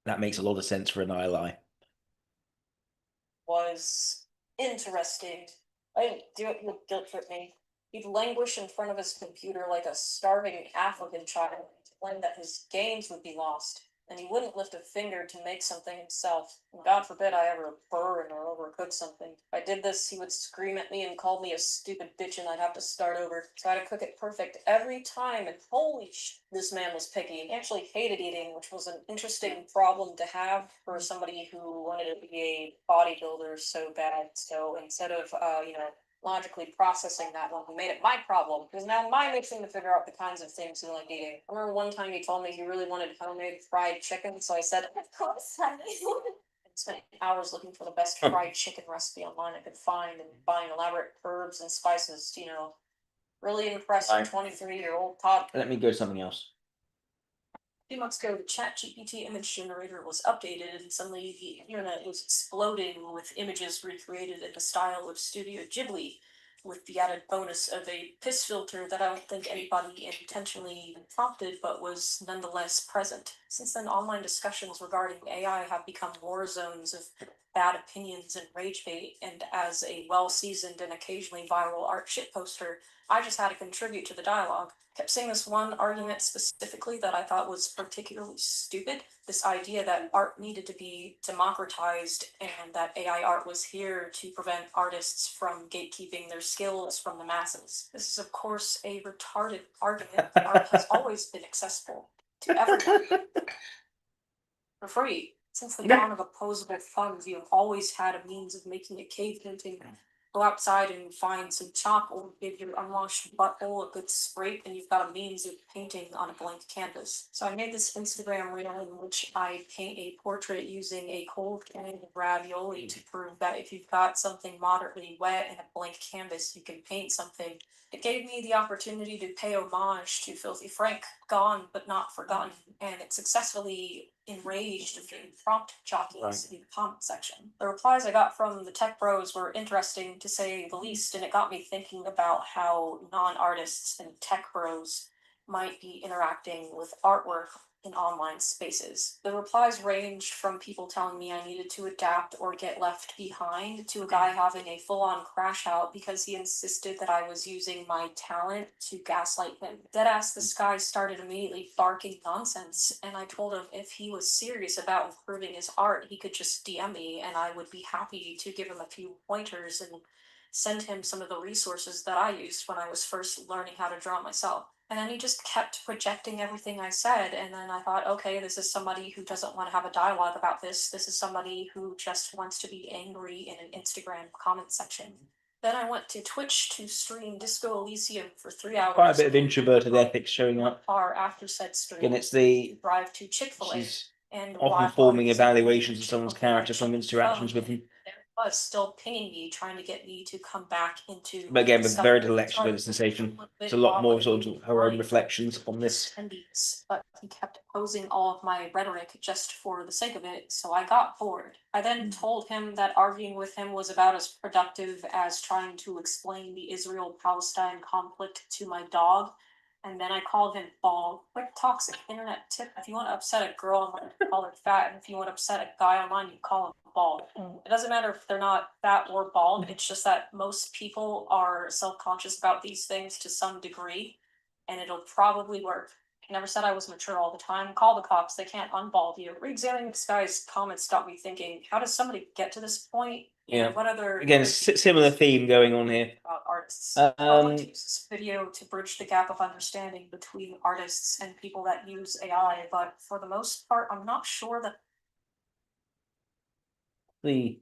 That makes a lot of sense for an ILI. Was interesting. I didn't do it, he would guilt trip me. He'd languish in front of his computer like a starving African child, claim that his games would be lost, and he wouldn't lift a finger to make something himself. And God forbid I ever burn or overcook something. If I did this, he would scream at me and call me a stupid bitch, and I'd have to start over. So I had to cook it perfect every time, and holy sh! This man was picky. He actually hated eating, which was an interesting problem to have for somebody who wanted to be a bodybuilder so bad. So instead of, logically processing that one, he made it my problem, because now my mission to figure out the kinds of things he liked eating. I remember one time he told me he really wanted homemade fried chicken, so I said, of course, honey. spent hours looking for the best fried chicken recipe online I could find and buying elaborate herbs and spices, you know. Really impressive Right. 23-year-old Todd. Let me go to something else. A few months ago, the ChatGPT image generator was updated, and suddenly the internet was exploding with images recreated in the style of Studio Ghibli, with the added bonus of a piss filter that I don't think anybody intentionally prompted, but was nonetheless present. Since then, online discussions regarding AI have become war zones of bad opinions and rage bait, and as a well-seasoned and occasionally viral art shitposter, I just had to contribute to the dialogue. Kept seeing this one argument specifically that I thought was particularly stupid. This idea that art needed to be democratized and that AI art was here to prevent artists from gatekeeping their skills from the masses. This is, of course, a retarded argument. Art has always been accessible to everyone for free. Since the dawn of opposable funds, you have always had a means of making a cave painting. Go outside and find some chalk or give your unwashed butthole a good scrape and you've got a means of painting on a blank canvas. So I made this Instagram reel in which I paint a portrait using a cold can of ravioli to prove that if you've got something moderately wet and a blank canvas, you can paint something. It gave me the opportunity to pay homage to Filthy Frank, gone but not forgotten, and it successfully enraged a few prompt jockeys in the comment section. The replies I got from the tech bros were interesting to say the least, and it got me thinking about how non-artists and tech bros might be interacting with artwork in online spaces. The replies ranged from people telling me I needed to adapt or get left behind to a guy having a full-on crash out because he insisted that I was using my talent to gaslight him. Deadass, this guy started immediately barking nonsense, and I told him if he was serious about improving his art, he could just DM me and I would be happy to give him a few pointers and send him some of the resources that I used when I was first learning how to draw myself. And then he just kept projecting everything I said, and then I thought, okay, this is somebody who doesn't want to have a dialogue about this. This is somebody who just wants to be angry in an Instagram comment section. Then I went to Twitch to stream Disco Elysium for 3 hours. Quite a bit of introverted ethics showing up. After said stream, Again, it's the drive to Chick-fil-A. she's and often forming evaluations of someone's character from interactions with them. Was still pinging me, trying to get me to come back into. But again, with very little extra sensation. It's a lot more sort of her own reflections on this. But he kept opposing all of my rhetoric just for the sake of it, so I got bored. I then told him that arguing with him was about as productive as trying to explain the Israel-Palestine conflict to my dog. And then I called him bald. Quick toxic internet tip: if you want to upset a girl online, you call her fat, and if you want to upset a guy online, you call him bald. It doesn't matter if they're not fat or bald, it's just that most people are self-conscious about these things to some degree, and it'll probably work. I never said I was mature all the time. Call the cops, they can't unbald you. Re-examining this guy's comments got me thinking, how does somebody get to this point? Yeah. What other again, similar theme going on here. About artists. I want to use this video to bridge the gap of understanding between artists and people that use AI, but for the most part, I'm not sure that The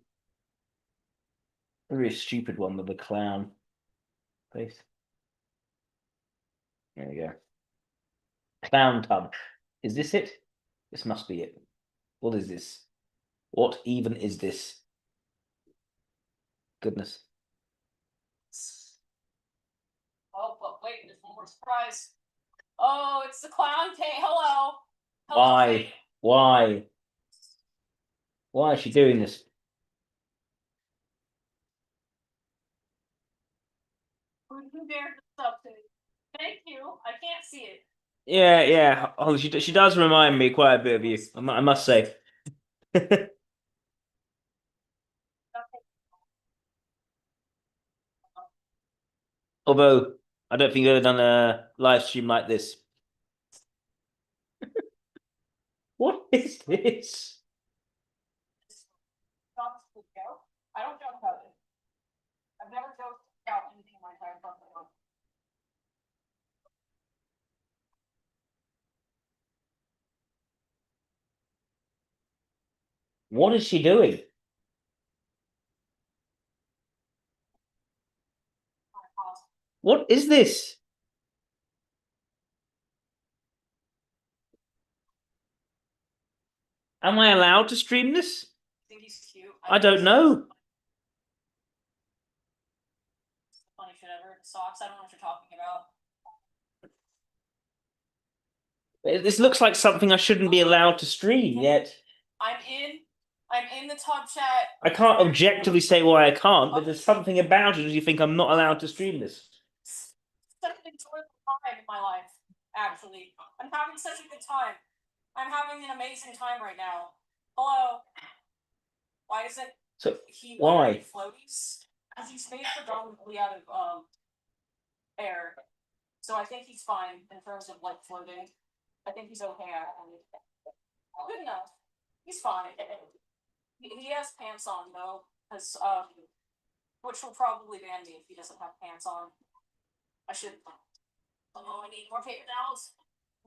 very stupid one with the clown face. There we go. Clown tub. Is this it? This must be it. What is this? What even is this? Goodness. Oh, but wait, there's one more surprise. Oh, it's the clown paint. Hello. Why? Why? Why is she doing this? Who dared this up to me? Thank you. I can't see it. Yeah. Oh, she does remind me quite a bit of you. I must say. Although I don't think you've ever done a live stream like this. What is this? I don't joke about it. I've never joked about anything in my entire life. What is she doing? What is this? Am I allowed to stream this? think he's cute. I don't know. Funny shit ever. Socks. I don't know what you're talking about. This looks like something I shouldn't be allowed to stream yet. I'm in the top chat. I can't objectively say why I can't, but there's something about it as you think I'm not allowed to stream this. Such an enjoyable time in my life, actually. I'm having such a good time. I'm having an amazing time right now. Hello. Why isn't he why? Floaties? Because he's made predominantly out of air. So I think he's fine in terms of like floating. I think he's okay actually. Good enough. He's fine. He has pants on though, because which will probably ban me if he doesn't have pants on. I should. Oh, I need more paper towels.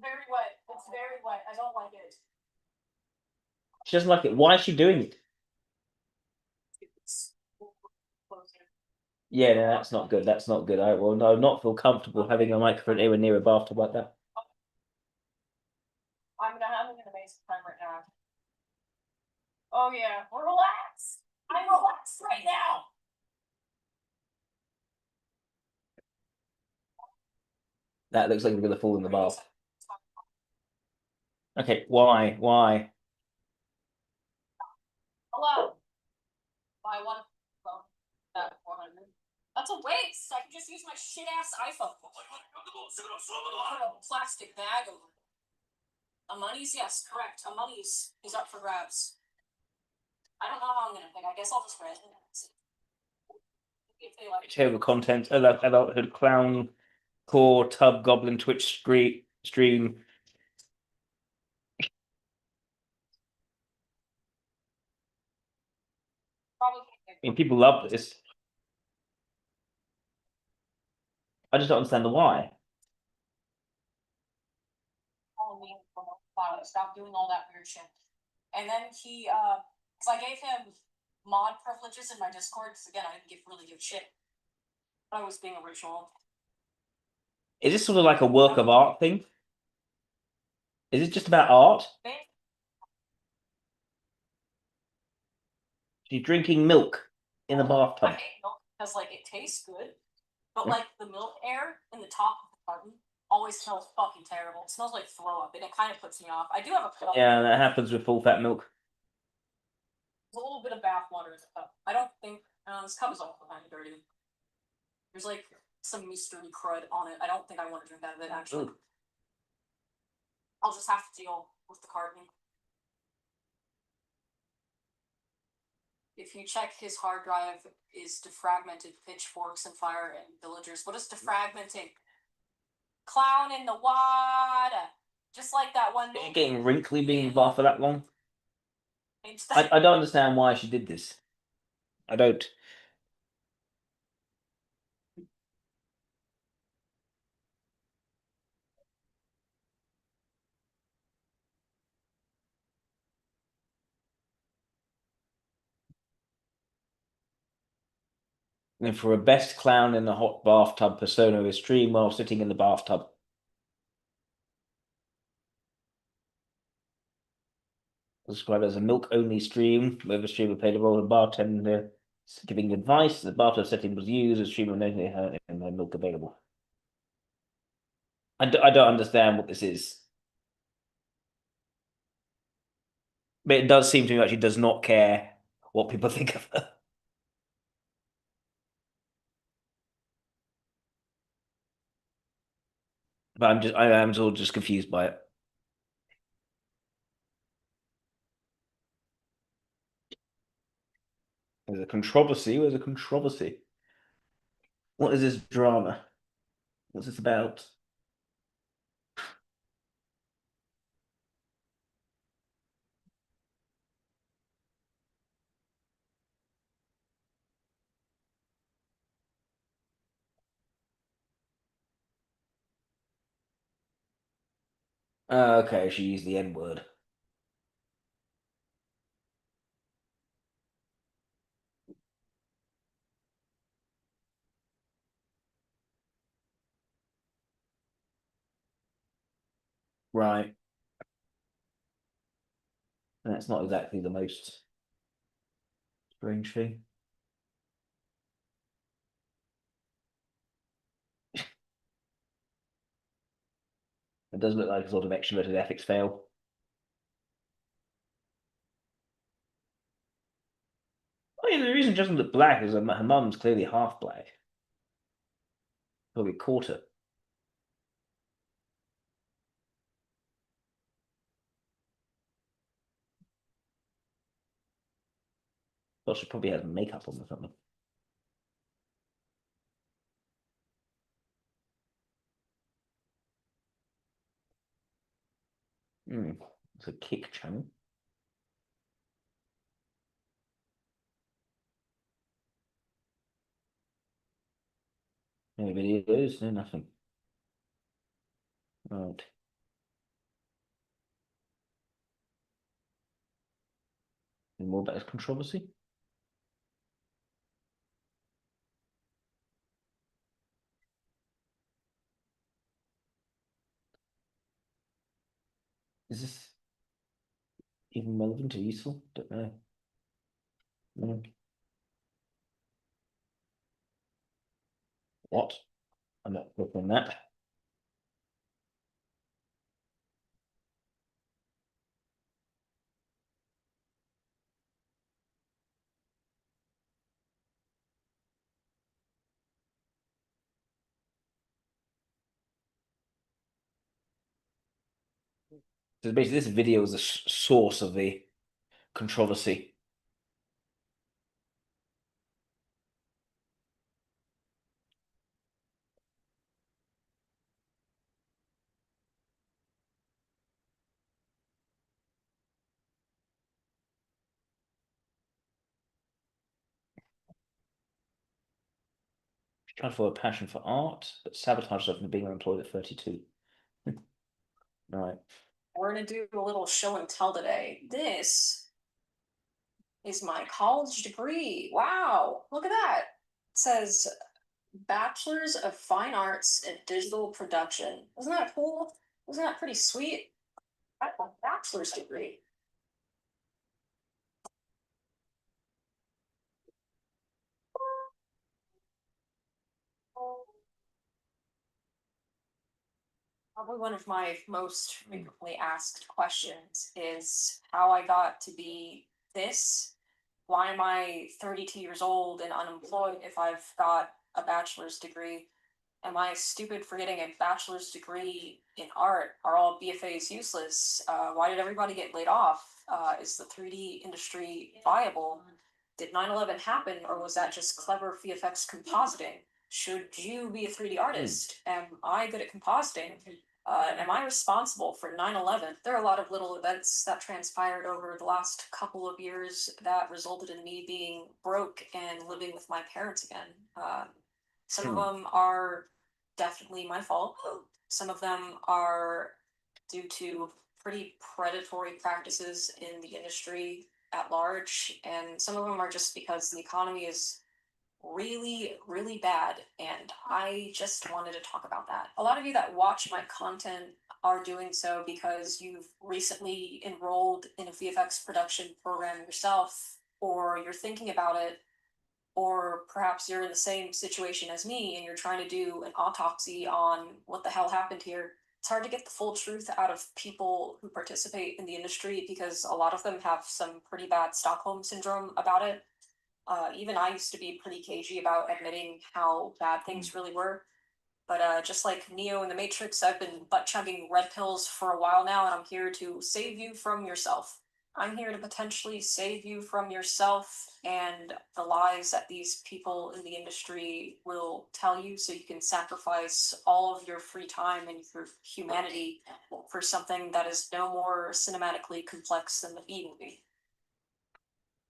Very wet. It's very wet. I don't like it. She doesn't like it. Why is she doing it? Yeah, no, that's not good. That's not good. I will not feel comfortable having a microphone anywhere near a bathtub like that. I'm having an amazing time right now. Oh yeah, relax. I'm relaxed right now. That looks like we're gonna fall in the bath. Okay, why? Why? Hello. Buy one at 400. That's a waste. I can just use my shit ass iPhone. Plastic bag over. Money's, yes, correct. Money's is up for grabs. I don't know how I'm gonna pick. I guess I'll just read it. If they like Table content, adulthood, clown, core, tub, goblin, Twitch stream. probably I mean, people love this. I just don't understand the why. follow me from stop doing all that weird shit. And then he because I gave him mod privileges in my Discord, because again I didn't really give shit. I was being original. Is this sort of like a work of art thing? Is it just about art? She's drinking milk in the bathtub. I hate milk because like it tastes good, but like the milk air in the top of the carton always smells fucking terrible. It smells like throw up, and it kind of puts me off. I do have a cup. Yeah, that happens with full fat milk. There's a little bit of bath water in the cup. I don't think this cup is also kind of dirty. There's like some mystery crud on it. I don't think I want to drink out of it actually. Ooh. I'll just have to deal with the carton. If you check his hard drive is defragmented pitchforks and fire and villagers. What is defragmenting? Clown in the water. Just like that one. Getting wrinkly being in the bath for that long. I I don't understand why she did this. I don't. And for a best clown in the hot bathtub persona is stream while sitting in the bathtub. Described as a milk-only stream, where the streamer played a role of bartender giving advice. The bathtub setting was used as streamer only had milk available. I don't understand what this is. But it does seem to me like she does not care what people think of her. But I am sort of just confused by it. There's a controversy. Where's a controversy? What is this drama? What's this about? Okay, she used the N word. Right. That's not exactly the most Strange thing. It does look like a sort of extroverted ethics fail. I mean, the reason it doesn't look black is that her mum's clearly half black. Probably quarter. Well, she probably has makeup on or something. It's a kick channel. No videos, no nothing. Right. Any more about this controversy? Is this even relevant or useful? Don't know. No. What? I'm not clicking on that. So basically, this video is the source of the controversy. Trying to follow a passion for art, but sabotage herself from being unemployed at 32. Right. We're gonna do a little show and tell today. This is my college degree. Wow, look at that. It says Bachelor's of Fine Arts in Digital Production. Isn't that cool? Isn't that pretty sweet? I have a bachelor's degree. Probably one of my most frequently asked questions is how I got to be this. Why am I 32 years old and unemployed if I've got a bachelor's degree? Am I stupid for getting a bachelor's degree in art? Are all BFAs useless? Why did everybody get laid off? Is the 3D industry viable? Did 9/11 happen, or was that just clever VFX compositing? Should you be a 3D artist? Am I good at compositing? Am I responsible for 9/11? There are a lot of little events that transpired over the last couple of years that resulted in me being broke and living with my parents again. Some of them are definitely my fault. Some of them are due to pretty predatory practices in the industry at large, and some of them are just because the economy is really, really bad, and I just wanted to talk about that. A lot of you that watch my content are doing so because you've recently enrolled in a VFX production program yourself, or you're thinking about it, or perhaps you're in the same situation as me and you're trying to do an autopsy on what the hell happened here. It's hard to get the full truth out of people who participate in the industry because a lot of them have some pretty bad Stockholm syndrome about it. Even I used to be pretty cagey about admitting how bad things really were. But just like Neo in the Matrix, I've been butt chugging red pills for a while now, and I'm here to save you from yourself. I'm here to potentially save you from yourself and the lies that these people in the industry will tell you so you can sacrifice all of your free time and your humanity for something that is no more cinematically complex than the B-movie.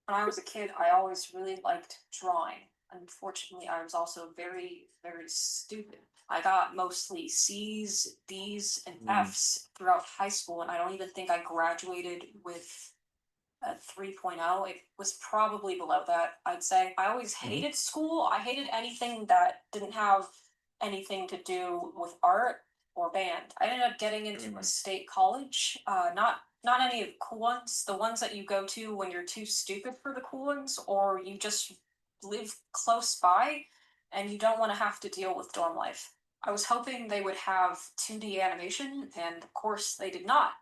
When I was a kid, I always really liked drawing. Unfortunately, I was also very, very stupid. I got mostly C's, D's, and F's throughout high school, and I don't even think I graduated with a 3.0. It was probably below that, I'd say. I always hated school. I hated anything that didn't have anything to do with art. or band. I ended up getting into a state college, not any of the cool ones, the ones that you go to when you're too stupid for the cool ones, or you just live close by and you don't want to have to deal with dorm life. I was hoping they would have 2D animation, and of course they did not.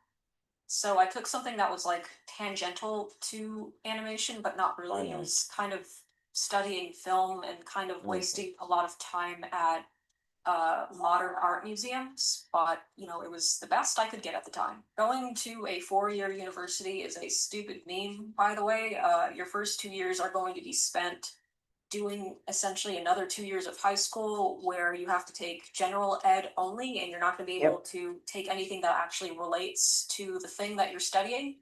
So I took something that was like tangential to animation, but not really. I was kind of studying film and kind of wasting a lot of time at modern art museums, but you know, it was the best I could get at the time. Going to a 4-year university is a stupid meme, by the way. Your first 2 years are going to be spent doing essentially another 2 years of high school where you have to take general ed only, and you're not going to be able to take anything that actually relates to the thing that you're studying.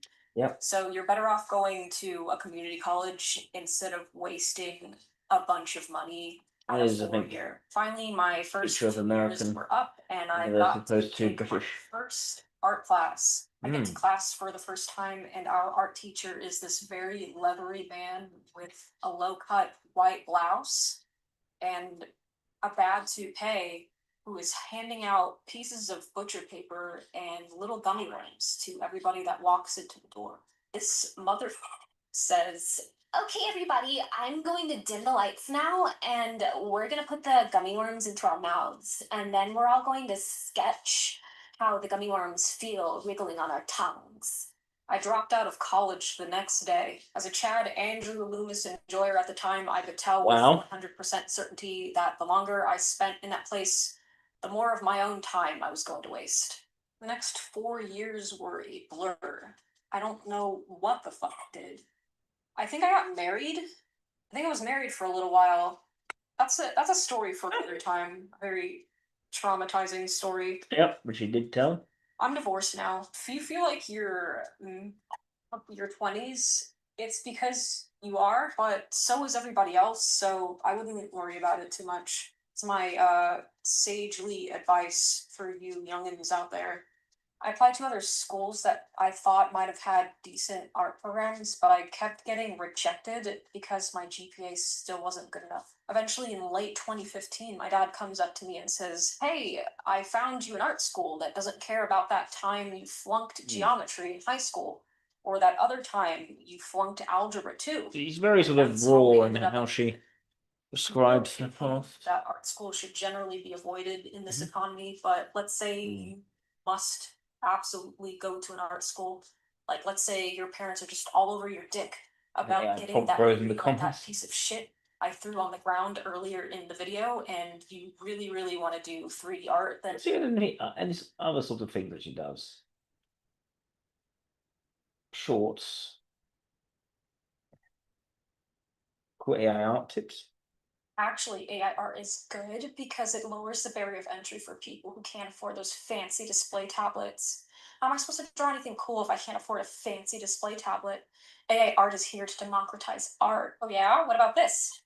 So you're better off going to a community college instead of wasting a bunch of money at a 4-year. Finally, my first 2 years were up, and I got to take my first art class. I get to class for the first time, and our art teacher is this very leathery man with a low-cut white blouse and a bad toupee, who is handing out pieces of butcher paper and little gummy worms to everybody that walks into the door. This motherfucker says, "Okay, everybody, I'm going to dim the lights now, and we're gonna put the gummy worms into our mouths, and then we're all going to sketch how the gummy worms feel wriggling on our tongues." I dropped out of college the next day. As a Chad Andrew Loomis enjoyer at the time, I could tell with 100% certainty that the longer I spent in that place, the more of my own time I was going to waste. The next 4 years were a blur. I don't know what the fuck I did. I think I got married. I think I was married for a little while. That's a story for another time. A very traumatizing story. Yep, which you did tell. I'm divorced now. If you feel like you're your 20s, it's because you are, but so is everybody else, so I wouldn't worry about it too much. It's my sagely advice for you youngins out there. I applied to other schools that I thought might have had decent art programs, but I kept getting rejected because my GPA still wasn't good enough. Eventually, in late 2015, my dad comes up to me and says, "Hey, I found you an art school that doesn't care about that time you flunked geometry in high school, or that other time you flunked algebra too." He's very sort of raw in how she describes the past. That art school should generally be avoided in this economy, but let's say you must absolutely go to an art school. Like, let's say your parents are just all over your dick about getting that degree, like that piece of shit I threw on the ground earlier in the video, and you really, really want to do 3D art, then and this other sort of thing that she does. Shorts. Cool AI art tips. actually AI art is good because it lowers the barrier of entry for people who can't afford those fancy display tablets. How am I supposed to draw anything cool if I can't afford a fancy display tablet? AI art is here to democratize art. Oh yeah? What about this?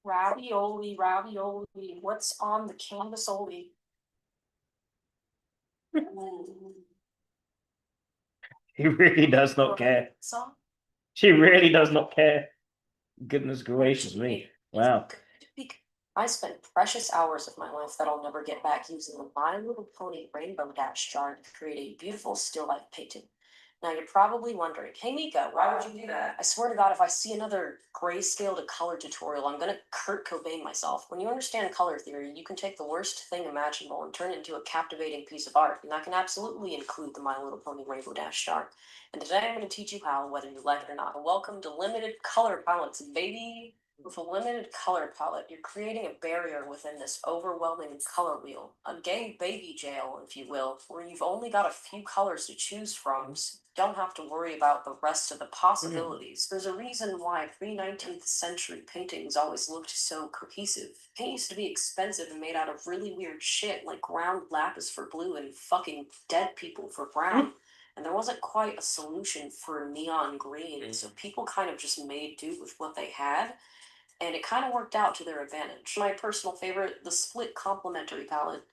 Ravioli, ravioli. What's on the canvas-oli? He really does not care. Song? She really does not care. Goodness gracious me. Wow. I spent precious hours of my life that I'll never get back using the My Little Pony Rainbow Dash jar to create a beautiful still life painting. Now you're probably wondering, "Hey Mika, why would you do that?" I swear to God, if I see another grayscale to color tutorial, I'm gonna Kurt Cobain myself. When you understand color theory, you can take the worst thing imaginable and turn it into a captivating piece of art, and that can absolutely include the My Little Pony Rainbow Dash jar. And today I'm going to teach you how, whether you like it or not. Welcome to limited color palettes, baby. With a limited color palette, you're creating a barrier within this overwhelming color wheel, a gay baby jail, if you will, where you've only got a few colors to choose from, so you don't have to worry about the rest of the possibilities. There's a reason why pre-19th century paintings always looked so cohesive. Paint used to be expensive and made out of really weird shit, like ground lapis for blue and fucking dead people for brown. And there wasn't quite a solution for neon green, so people kind of just made do with what they had, and it kind of worked out to their advantage. My personal favorite, the split complementary palette.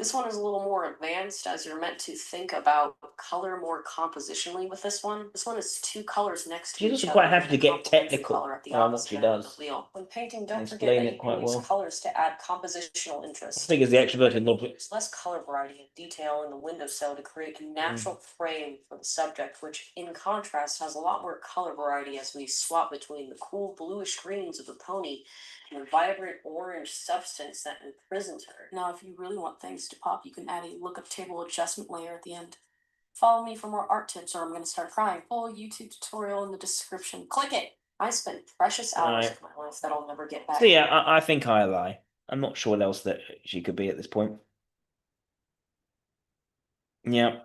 This one is a little more advanced as you're meant to think about color more compositionally with this one. This one is two colors next to She's each also other. quite happy and to a get complementary technical color at the on what opposite she end of does. the wheel. When painting, don't forget Explain that it you quite can use well. colors to add compositional interest. I think it's the extroverted logic. There's less color variety and detail in the windowsill to create a natural frame for the subject, which in contrast has a lot more color variety as we swap between the cool bluish greens of the pony and the vibrant orange substance that imprisons her. Now, if you really want things to pop, you can add a lookup table adjustment layer at the end. Follow me for more art tips or I'm going to start crying. Full YouTube tutorial in the description. Click it! I spent precious hours of my life that I'll never get back. So yeah, I think I lie. I'm not sure what else that she could be at this point. Yeah.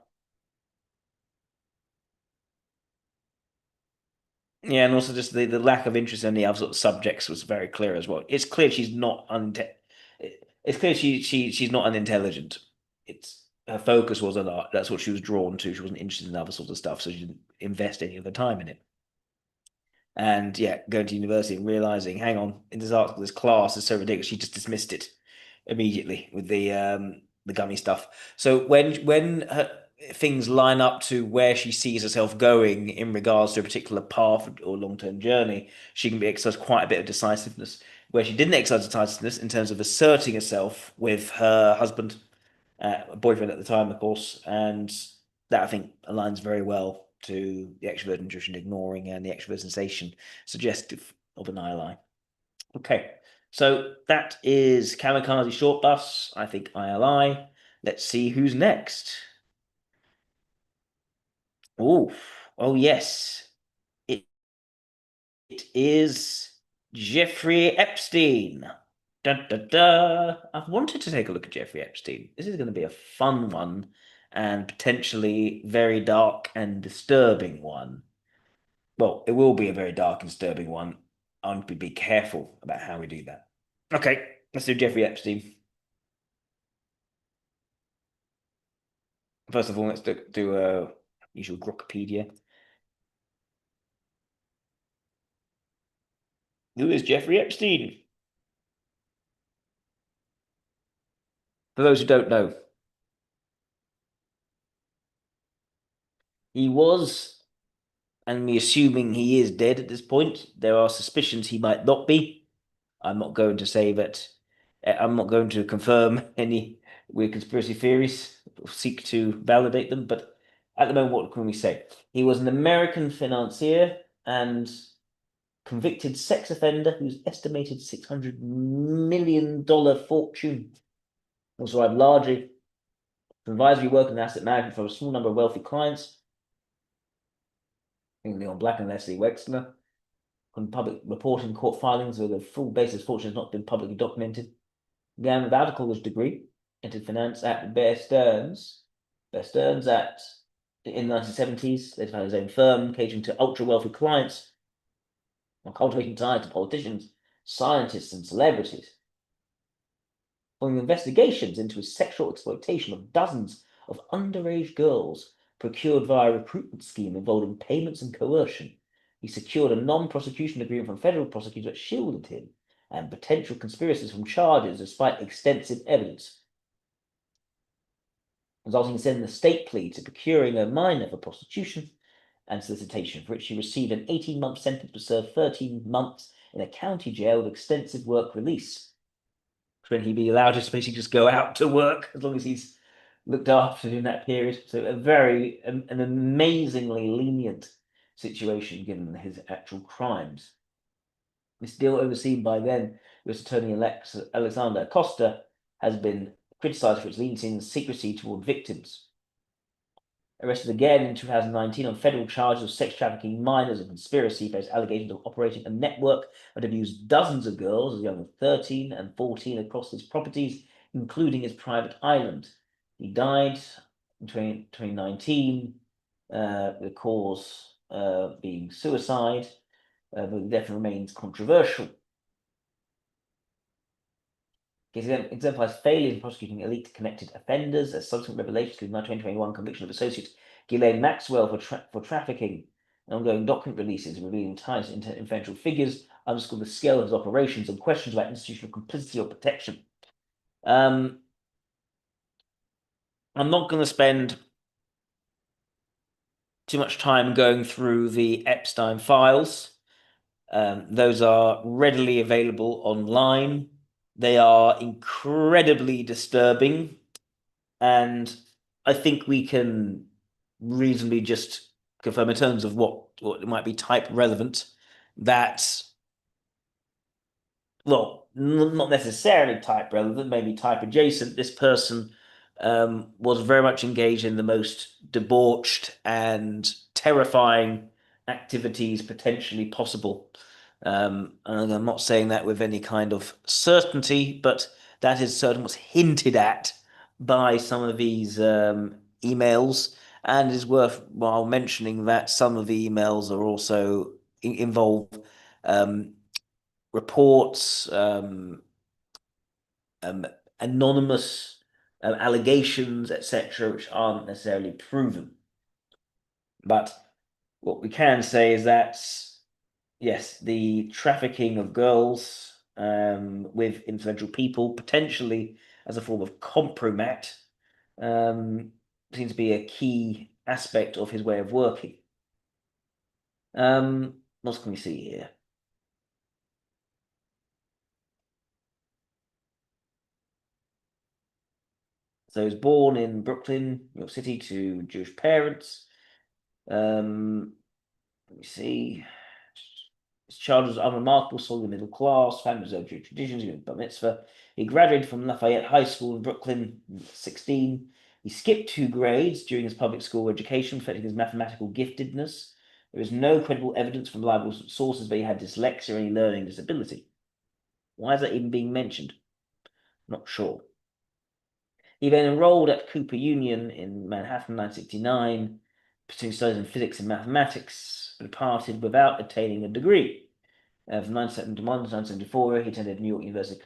Yeah, and also just the lack of interest in the other sort of subjects was very clear as well. It's clear she's not it's clear she's not unintelligent. It's her focus was on art. That's what she was drawn to. She wasn't interested in other sorts of stuff, so she didn't invest any of the time in it. And yeah, going to university and realizing, hang on, in this art, this class is so ridiculous, she just dismissed it immediately with the gummy stuff. So when things line up to where she sees herself going in regards to a particular path or long-term journey, she can be exercise quite a bit of decisiveness. Where she didn't exercise decisiveness in terms of asserting herself with her husband, boyfriend at the time, of course, and that I think aligns very well to the extrovert intuition ignoring and the extrovert sensation suggestive of an ILI. Okay, so that is Kamikaze Short Bus. I think ILI. Let's see who's next. Oh yes. It is Jeffrey Epstein. Da, da, da. I've wanted to take a look at Jeffrey Epstein. This is going to be a fun one and potentially very dark and disturbing one. Well, it will be a very dark and disturbing one. I want to be careful about how we do that. Okay, let's do Jeffrey Epstein. First of all, let's do a usual Grokpedia. Who is Jeffrey Epstein? For those who don't know, he was, and me assuming he is dead at this point, there are suspicions he might not be. I'm not going to say that, I'm not going to confirm any weird conspiracy theories, or seek to validate them, but at the moment, what can we say? He was an American financier and convicted sex offender whose estimated $600 million fortune was derived largely from advisory work and asset management for a small number of wealthy clients, including Leon Black and Leslie Wexner. On public reporting court filings where the full basis fortune has not been publicly documented. Began without a college degree, entered finance at Bear Stearns at in the 1970s. They found his own firm catering to ultra wealthy clients and cultivating ties to politicians, scientists, and celebrities. Following investigations into his sexual exploitation of dozens of underage girls procured via a recruitment scheme involving payments and coercion, he secured a non-prosecution agreement from federal prosecutors that shielded him and potential conspirators from charges despite extensive evidence, resulting in sending a state plea to procuring a minor for prostitution and solicitation, for which he received an 18-month sentence to serve 13 months in a county jail with extensive work release. When he'd be allowed to basically just go out to work as long as he's looked after in that period. So an amazingly lenient situation given his actual crimes. This deal, overseen by then US Attorney Alexander Acosta, has been criticised for its leniency and secrecy toward victims. Arrested again in 2019 on federal charges of sex trafficking minors and conspiracy, faced allegations of operating a network that abused dozens of girls as young as 13 and 14 across his properties, including his private island. He died in 2019, the cause being suicide, but the death remains controversial. Case exemplifies failure in prosecuting elite connected offenders, as subsequent revelations, including the 2021 conviction of associate Ghislaine Maxwell for trafficking, and ongoing document releases revealing ties to influential figures, underscore the scale of his operations and questions about institutional complicity or protection. I'm not going to spend too much time going through the Epstein files. Those are readily available online. They are incredibly disturbing, and I think we can reasonably just confirm in terms of what might be type relevant that, well, not necessarily type relevant, maybe type adjacent. This person was very much engaged in the most debauched and terrifying activities potentially possible. And I'm not saying that with any kind of certainty, but that is certainly what's hinted at by some of these emails. And it is worthwhile mentioning that some of the emails are also involve reports, anonymous allegations, etc., which aren't necessarily proven. But what we can say is that, yes, the trafficking of girls with influential people, potentially as a form of compromat, seems to be a key aspect of his way of working. What can we see here? So he was born in Brooklyn, New York City, to Jewish parents. Let me see. His childhood was unremarkable, solid middle class, family observed Jewish traditions, he went bar mitzvah. He graduated from Lafayette High School in Brooklyn at 16. He skipped 2 grades during his public school education, reflecting his mathematical giftedness. There is no credible evidence from reliable sources that he had dyslexia or any learning disability. Why is that even being mentioned? Not sure. He then enrolled at Cooper Union in Manhattan in 1969, pursuing studies in physics and mathematics, but departed without attaining a degree. From 1971 to 1974, he attended New York University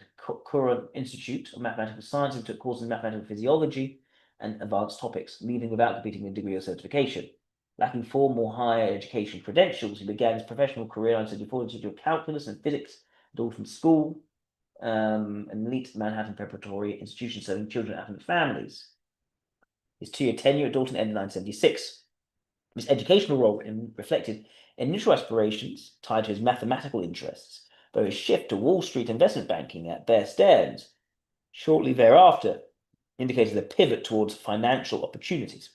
Curran Institute of Mathematical Science and took courses in mathematical physiology and advanced topics, leaving without completing a degree or certification. Lacking formal higher education credentials, he began his professional career in 1974 in the Institute of Calculus and Physics at Dalton School, an elite Manhattan preparatory institution serving children and affluent families. His 2-year tenure at Dalton ended in 1976. His educational role reflected initial aspirations tied to his mathematical interests, though his shift to Wall Street investment banking at Bear Stearns shortly thereafter indicated a pivot towards financial opportunities.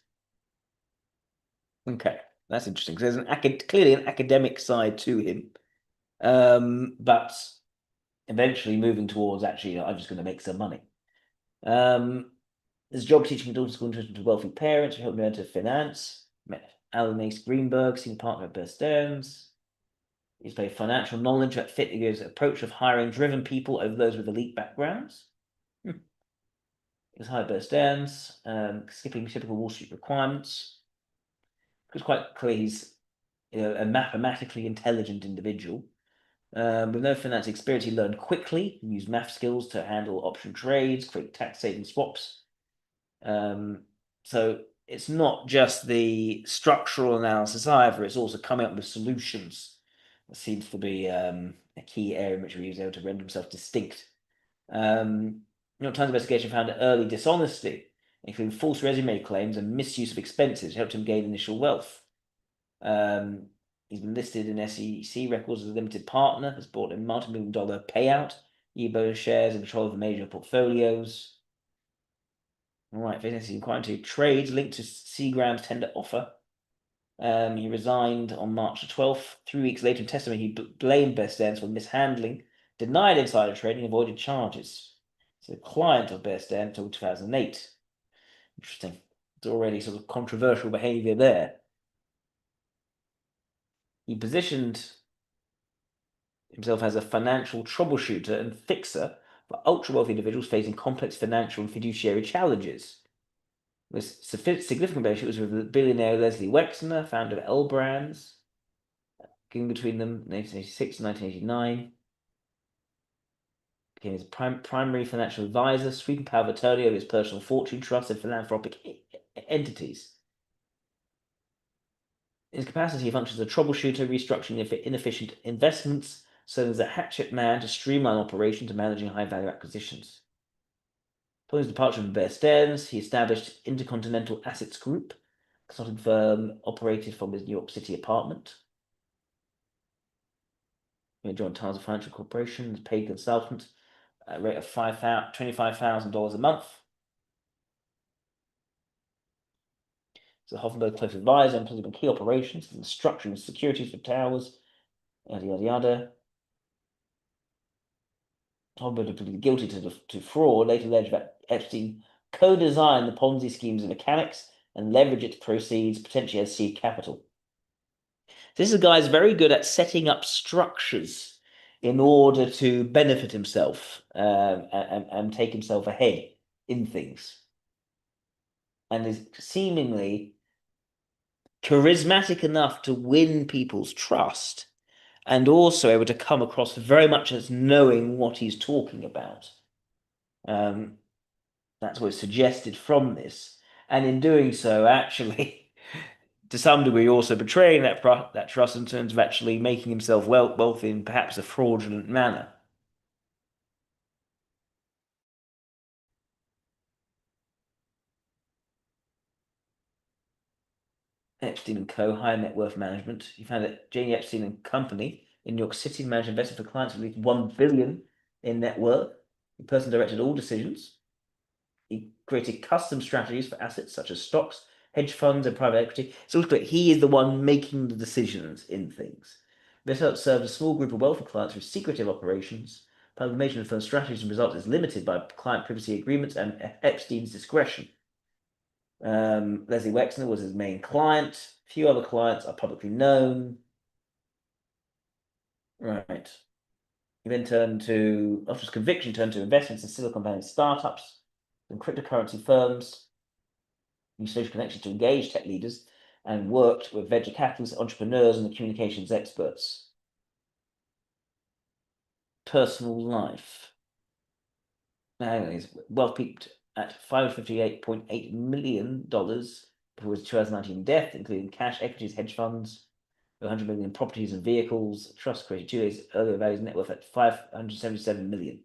Okay, that's interesting. So there's clearly an academic side to him, but eventually moving towards actually, I'm just going to make some money. His job teaching adult school nutrition to wealthy parents, who helped me enter finance. Met Alan Ace Greenberg, senior partner at Bear Stearns. He's played financial knowledge that fit his approach of hiring driven people over those with elite backgrounds. He was hired at Bear Stearns, skipping typical Wall Street requirements. It was quite clear he's a mathematically intelligent individual. With no finance experience, he learned quickly, used math skills to handle option trades, create tax-saving swaps. So it's not just the structural analysis either, it's also coming up with solutions. That seems to be a key area in which he was able to render himself distinct. New York Times investigation found early dishonesty, including false resume claims and misuse of expenses, helped him gain initial wealth. He's been listed in SEC records as a limited partner, has bought a multi-million-dollar payout, eBay shares, and control of the major portfolios. All right, Fitness inquiry into trades linked to Seagram's tender offer. He resigned on March the 12th. 3 weeks later, in testimony, he blamed Bear Stearns for mishandling, denied insider trading, and avoided charges. So the client of Bear Stearns until 2008. Interesting. It's already sort of controversial behavior there. He positioned himself as a financial troubleshooter and fixer for ultra-wealthy individuals facing complex financial and fiduciary challenges. This significant relationship was with billionaire Leslie Wexner, founder of L Brands, getting between them 1986 and 1989. Became his primary financial advisor, sweeping power of attorney over his personal fortune, trusts, and philanthropic entities. In his capacity, he functions as a troubleshooter, restructuring inefficient investments, serving as a hatchet man to streamline operations and managing high-value acquisitions. Following his departure from Bear Stearns, he established Intercontinental Assets Group, a consulting firm operated from his New York City apartment. He joined Tiles Financial Corporation as paid consultant at a rate of $25,000 a month. So Hoffenberg close advisor and implementing key operations and structuring securities for towers, yada yada yada. Hoffenberg pleaded guilty to fraud, later alleged that Epstein co-designed the Ponzi scheme's mechanics and leveraged its proceeds potentially as seed capital. This is a guy who's very good at setting up structures in order to benefit himself and take himself ahead in things, and is seemingly charismatic enough to win people's trust, and also able to come across very much as knowing what he's talking about. That's what is suggested from this, and in doing so, actually, to some degree, also betraying that trust in terms of actually making himself wealthy in perhaps a fraudulent manner. Epstein and Co. High Net Worth Management. He found that Janie Epstein and Company in New York City managed investment for clients with at least $1 billion in net worth. He personally directed all decisions. He created custom strategies for assets such as stocks, hedge funds, and private equity. It's also clear he is the one making the decisions in things. This helped serve a small group of wealthy clients through secretive operations. Publication of the firm's strategies and results is limited by client privacy agreements and Epstein's discretion. Leslie Wexner was his main client. A few other clients are publicly known. Right. He then after his conviction, turned to investments in Silicon Valley startups and cryptocurrency firms. He used social connections to engage tech leaders and worked with venture capitalists, entrepreneurs, and the communications experts. Personal life. Now, his wealth peaked at $558.8 million before his 2019 death, including cash, equities, hedge funds, 100 million in properties and vehicles. Trust created 2 days earlier, valued net worth at $577 million.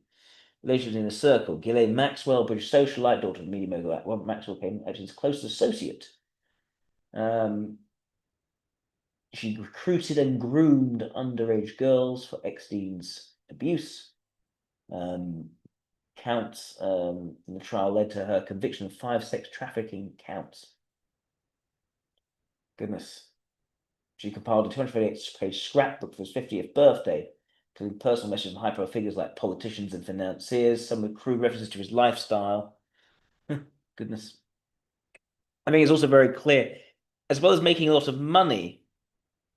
Relations in a circle. Ghislaine Maxwell, British socialite, daughter of the media mogul. Robert Maxwell became Epstein's closest associate. She recruited and groomed underage girls for Epstein's abuse. Counts in the trial led to her conviction of 5 sex trafficking counts. Goodness. She compiled a 248-page scrapbook for his 50th birthday, including personal messages from high-profile figures like politicians and financiers, some with crude references to his lifestyle. Goodness. I think it's also very clear, as well as making a lot of money,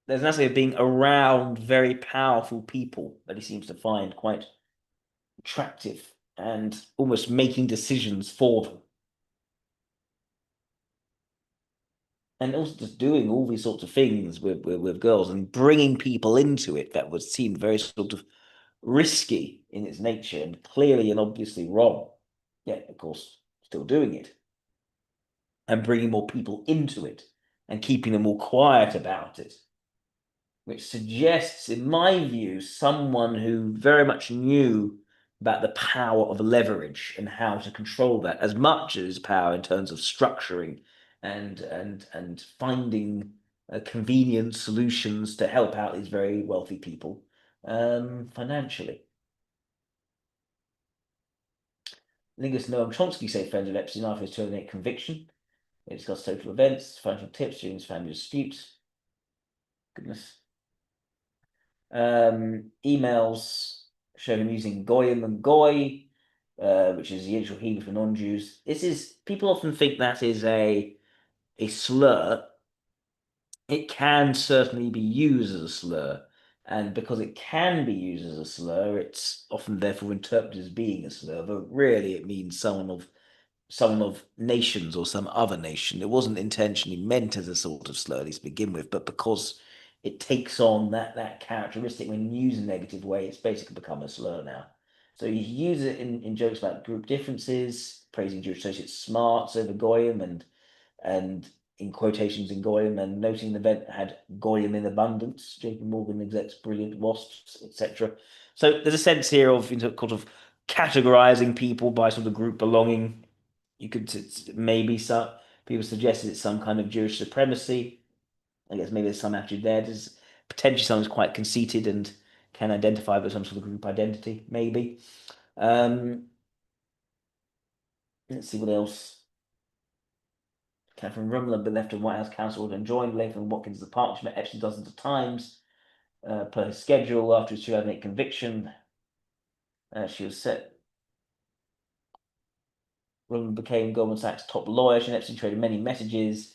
there's an aspect of being around very powerful people that he seems to find quite attractive and almost making decisions for them. And also just doing all these sorts of things with girls and bringing people into it that would seem very sort of risky in its nature and clearly and obviously wrong. Yet, of course, still doing it. And bringing more people into it and keeping them all quiet about it. Which suggests, in my view, someone who very much knew about the power of leverage and how to control that as much as power in terms of structuring and finding convenient solutions to help out these very wealthy people financially. Linguist Noam Chomsky said friends of Epstein after his 2008 conviction. They discussed social events, financial tips during his family disputes. Goodness. Emails show him using goyim and goy, which is the usual Hebrew for non-Jews. People often think that is a slur. It can certainly be used as a slur, and because it can be used as a slur, it's often therefore interpreted as being a slur, but really it means someone of nations or some other nation. It wasn't intentionally meant as a sort of slur, at least to begin with, but because it takes on that characteristic when used in a negative way, it's basically become a slur now. So you use it in jokes about group differences, praising Jewish associates' smarts over goyim, and in quotations in goyim, and noting the event had goyim in abundance. JP Morgan execs brilliant wasps, etc. So there's a sense here of kind of categorizing people by sort of group belonging. You could maybe some people suggested it's some kind of Jewish supremacy. I guess maybe there's some attitude there. There's potentially someone's quite conceited and can identify with some sort of group identity, maybe. Let's see what else. Catherine Rumler been left in White House counsel and joined Latham Watkins' apartment. She met Epstein dozens of times per his schedule after his 2008 conviction. She was set. Rumler became Goldman Sachs' top lawyer. She and Epstein traded many messages.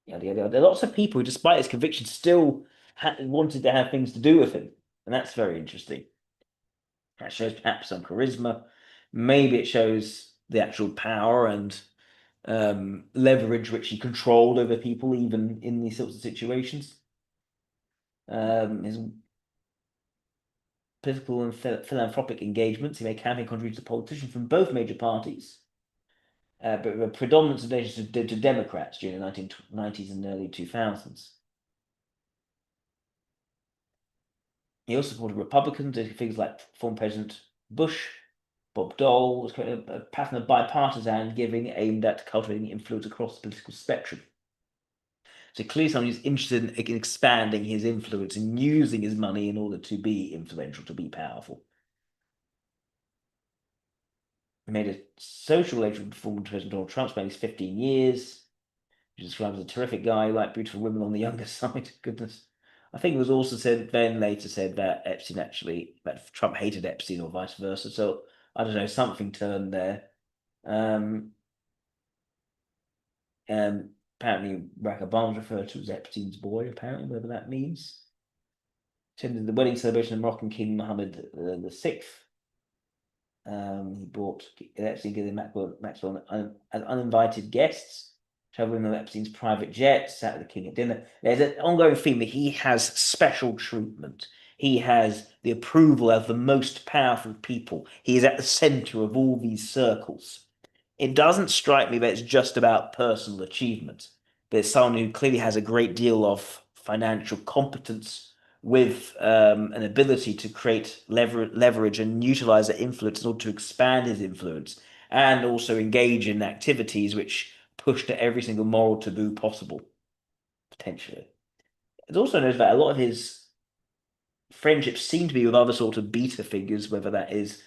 Yada, yada, yada. There are lots of people who, despite his conviction, still wanted to have things to do with him. And that's very interesting. That shows perhaps some charisma. Maybe it shows the actual power and leverage which he controlled over people, even in these sorts of situations. His political and philanthropic engagements, he made campaign contributions to politicians from both major parties, but with a predominance of donations to Democrats during the 1990s and early 2000s. He also supported Republicans, figures like former President Bush. Bob Dole was creating a pattern of bipartisan giving aimed at cultivating influence across the political spectrum. So clearly someone who's interested in expanding his influence and using his money in order to be influential, to be powerful. He made a social relationship with former President Donald Trump, spent 15 years. He described as a terrific guy, like beautiful women on the younger side. Goodness. I think it was also said, then later said that Epstein actually, that Trump hated Epstein or vice versa. So I don't know, something turned there. Apparently Barack Obama referred to as Epstein's boy, apparently, whatever that means. Attended the wedding celebration of Moroccan King Mohammed VI. He brought Epstein and Maxwell as uninvited guests, traveling on Epstein's private jet, sat with the king at dinner. There's an ongoing theme that he has special treatment. He has the approval of the most powerful people. He is at the center of all these circles. It doesn't strike me that it's just about personal achievement. There's someone who clearly has a great deal of financial competence with an ability to create leverage and utilize that influence in order to expand his influence and also engage in activities which push to every single moral taboo possible, potentially. It's also noticed that a lot of his friendships seem to be with other sort of beta figures, whether that is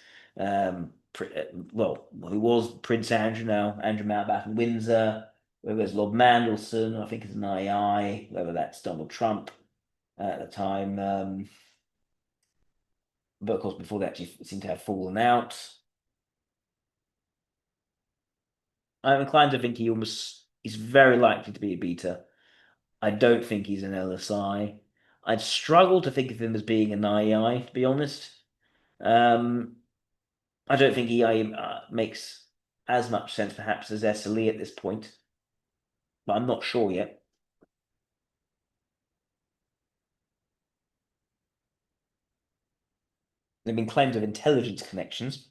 well, who was Prince Andrew now, Andrew Mountbatten Windsor, whether it's Lord Mandelson, I think it's an II, whether that's Donald Trump at the time. But of course, before they actually seem to have fallen out. I'm inclined to think he's very likely to be a beta. I don't think he's an LSI. I'd struggle to think of him as being an II, to be honest. I don't think EI makes as much sense, perhaps, as SLE at this point, but I'm not sure yet. There have been claims of intelligence connections.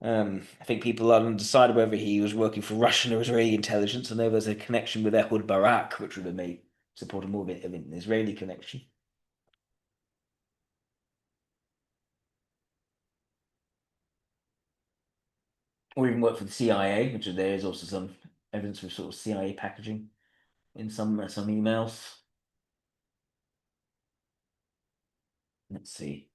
I think people are undecided whether he was working for Russian or Israeli intelligence. I know there's a connection with Ehud Barak, which would have made support more of an Israeli connection. Or even work for the CIA, which there is also some evidence of sort of CIA packaging in some emails. Let's see.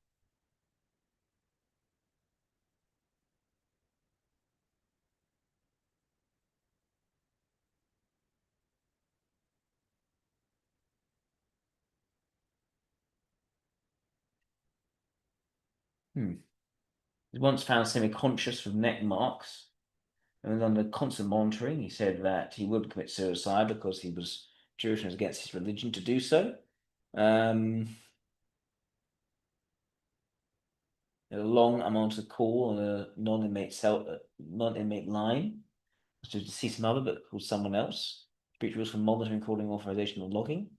He once found semi-conscious from neck marks. And was under constant monitoring. He said that he would commit suicide because he was Jewish and was against his religion to do so. A long unanswered call on a non-inmate line to deceased mother, but called someone else. Breach rules for monitoring, calling, authorization, or logging.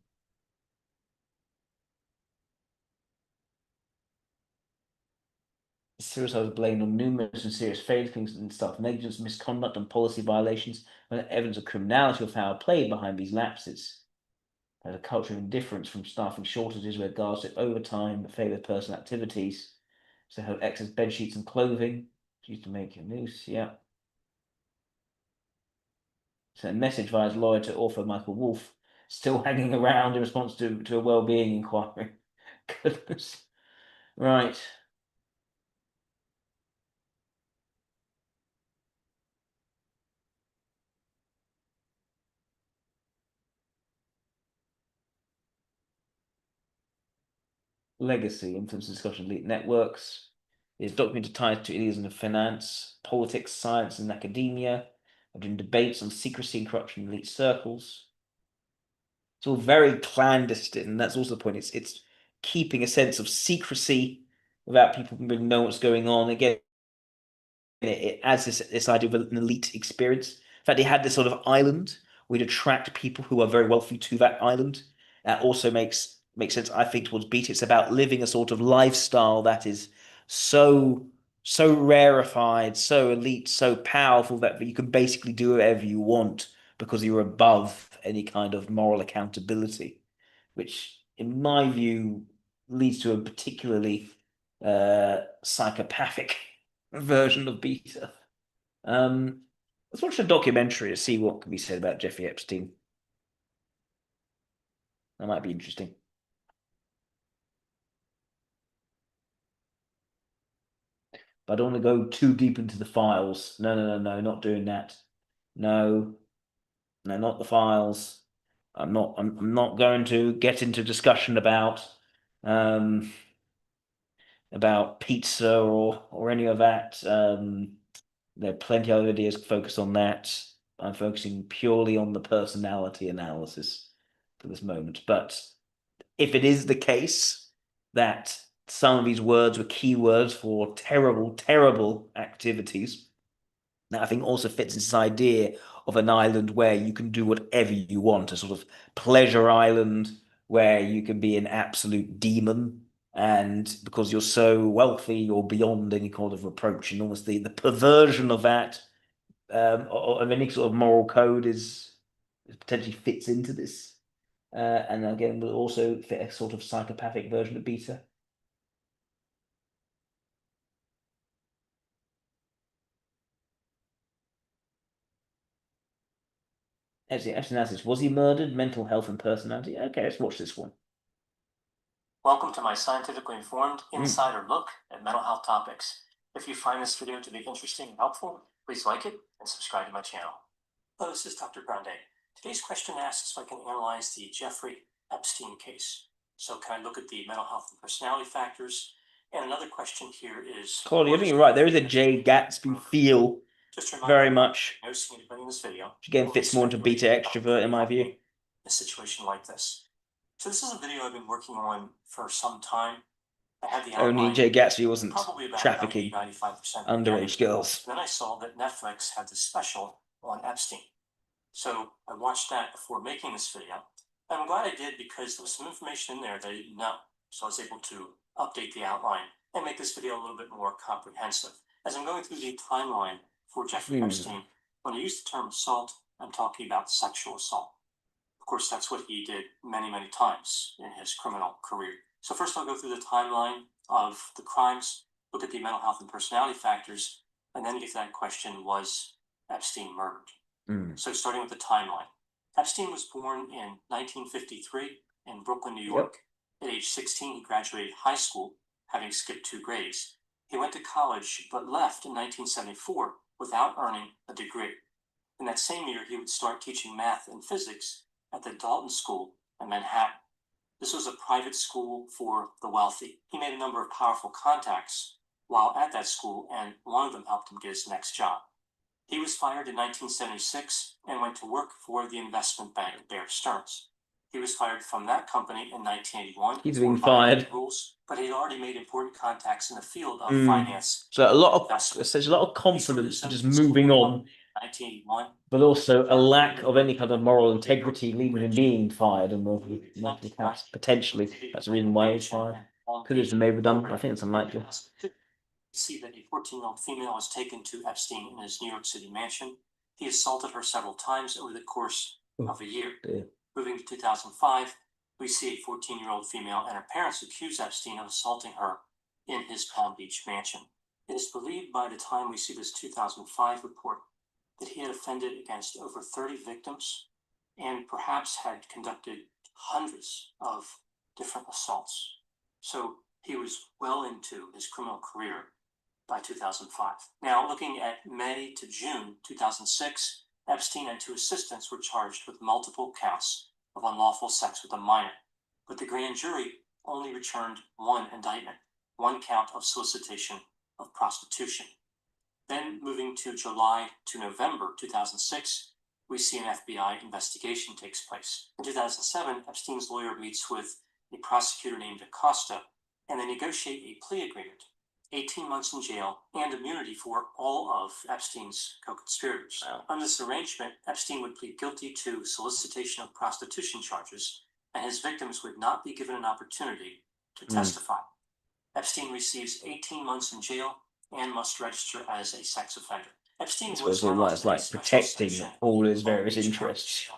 Suicide was blamed on numerous and serious failings in staff negligence, misconduct, and policy violations, when evidence of criminality or foul play behind these lapses. There's a culture of indifference from staffing shortages where guards took overtime, favored personal activities. So her excess bed sheets and clothing. She used to make a noose, yeah. Sent a message via his lawyer to author Michael Wolff, still hanging around in response to a well-being inquiry. Goodness. Right. Legacy, influence and discussion of elite networks. Is documented ties to elitism of finance, politics, science, and academia. I've done debates on secrecy and corruption in elite circles. It's all very clandestine. That's also the point. It's keeping a sense of secrecy without people really knowing what's going on. Again, it adds this idea of an elite experience. In fact, they had this sort of island where you'd attract people who are very wealthy to that island. That also makes sense, I think, towards Beta. It's about living a sort of lifestyle that is so rarefied, so elite, so powerful that you can basically do whatever you want because you're above any kind of moral accountability, which, in my view, leads to a particularly psychopathic version of Beta. Let's watch a documentary to see what can be said about Jeffrey Epstein. That might be interesting. But I don't want to go too deep into the files. No, not doing that. No, not the files. I'm not going to get into discussion about pizza or any of that. There are plenty of ideas focused on that. I'm focusing purely on the personality analysis for this moment. But if it is the case that some of these words were keywords for terrible, terrible activities, that I think also fits this idea of an island where you can do whatever you want, a sort of pleasure island where you can be an absolute demon. And because you're so wealthy, you're beyond any kind of reproach. And almost the perversion of that, of any sort of moral code is potentially fits into this. And again, will also fit a sort of psychopathic version of Beta. Epstein, was he murdered? Mental health and personality. Okay, let's watch this one. Welcome to my scientifically informed insider look at mental health topics. If you find this video to be interesting and helpful, please like it and subscribe to my channel. Hello, this is Dr. Grande. Today's question asks if I can analyze the Jeffrey Epstein case. So can I look at the mental health and personality factors? And another question here is... Claudia, I think you're right. There is a Jay Gatsby feel very much. Which again fits more into Beta extrovert in my view. A situation like this. So this is a video I've been working on for some time. I had the Only Jay Gatsby wasn't trafficking 95% underage girls. Then I saw that Netflix had this special on Epstein. So I watched that before making this video. And I'm glad I did because there was some information in there that I didn't know. So I was able to update the outline and make this video a little bit more comprehensive. As I'm going through the timeline for Jeffrey Epstein, when I use the term assault, I'm talking about sexual assault. Of course, that's what he did many, many times in his criminal career. So first I'll go through the timeline of the crimes, look at the mental health and personality factors, and then get to that question, was Epstein murdered? So starting with the timeline. Epstein was born in 1953 in Brooklyn, New York. At age 16, he graduated high school, having skipped 2 grades. He went to college, but left in 1974 without earning a degree. In that same year, he would start teaching math and physics at the Dalton School in Manhattan. This was a private school for the wealthy. He made a number of powerful contacts while at that school, and one of them helped him get his next job. He was fired in 1976 and went to work for the investment bank Bear Stearns. He was fired from that company in 1981. He's been fired. Rules, but he'd already made important contacts in the field of finance. So there's a lot of confidence just moving on. 1981. But also a lack of any kind of moral integrity leaving him being fired, and potentially that's the reason why he's fired. Could have been made redundant. I think it's unlikely. See that a 14-year-old female was taken to Epstein in his New York City mansion. He assaulted her several times over the course of a year. Moving to 2005, we see a 14-year-old female and her parents accuse Epstein of assaulting her in his Palm Beach mansion. It is believed by the time we see this 2005 report that he had offended against over 30 victims and perhaps had conducted hundreds of different assaults. So he was well into his criminal career by 2005. Now, looking at May to June 2006, Epstein and two assistants were charged with multiple counts of unlawful sex with a minor, but the grand jury only returned one indictment, one count of solicitation of prostitution. Then, moving to July to November 2006, we see an FBI investigation takes place. In 2007, Epstein's lawyer meets with a prosecutor named Acosta, and they negotiate a plea agreement, 18 months in jail, and immunity for all of Epstein's co-conspirators. Wow. Under this arrangement, Epstein would plead guilty to solicitation of prostitution charges, and his victims would not be given an opportunity to testify. Epstein receives 18 months in jail and must register as a sex offender. Epstein was it's like protecting all his various interests.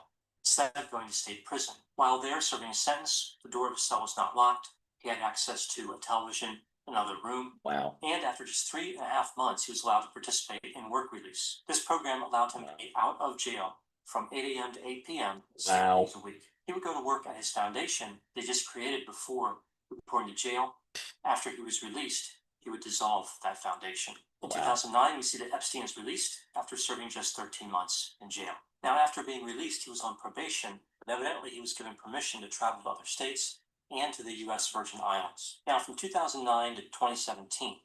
Instead of going to state prison. While there serving a sentence, the door of his cell was not locked. He had access to a television, another room. Wow. And after just 3.5 months, he was allowed to participate in work release. This program allowed him to be out of jail from 8 a.m. to 8 p.m. 7 days a week. He would go to work at his foundation they just created before reporting to jail. After he was released, he would dissolve that foundation. In 2009, we see that Epstein is released after serving just 13 months in jail. Now, after being released, he was on probation, but evidently he was given permission to travel to other states and to the U.S. Virgin Islands. Now, from 2009 to 2017,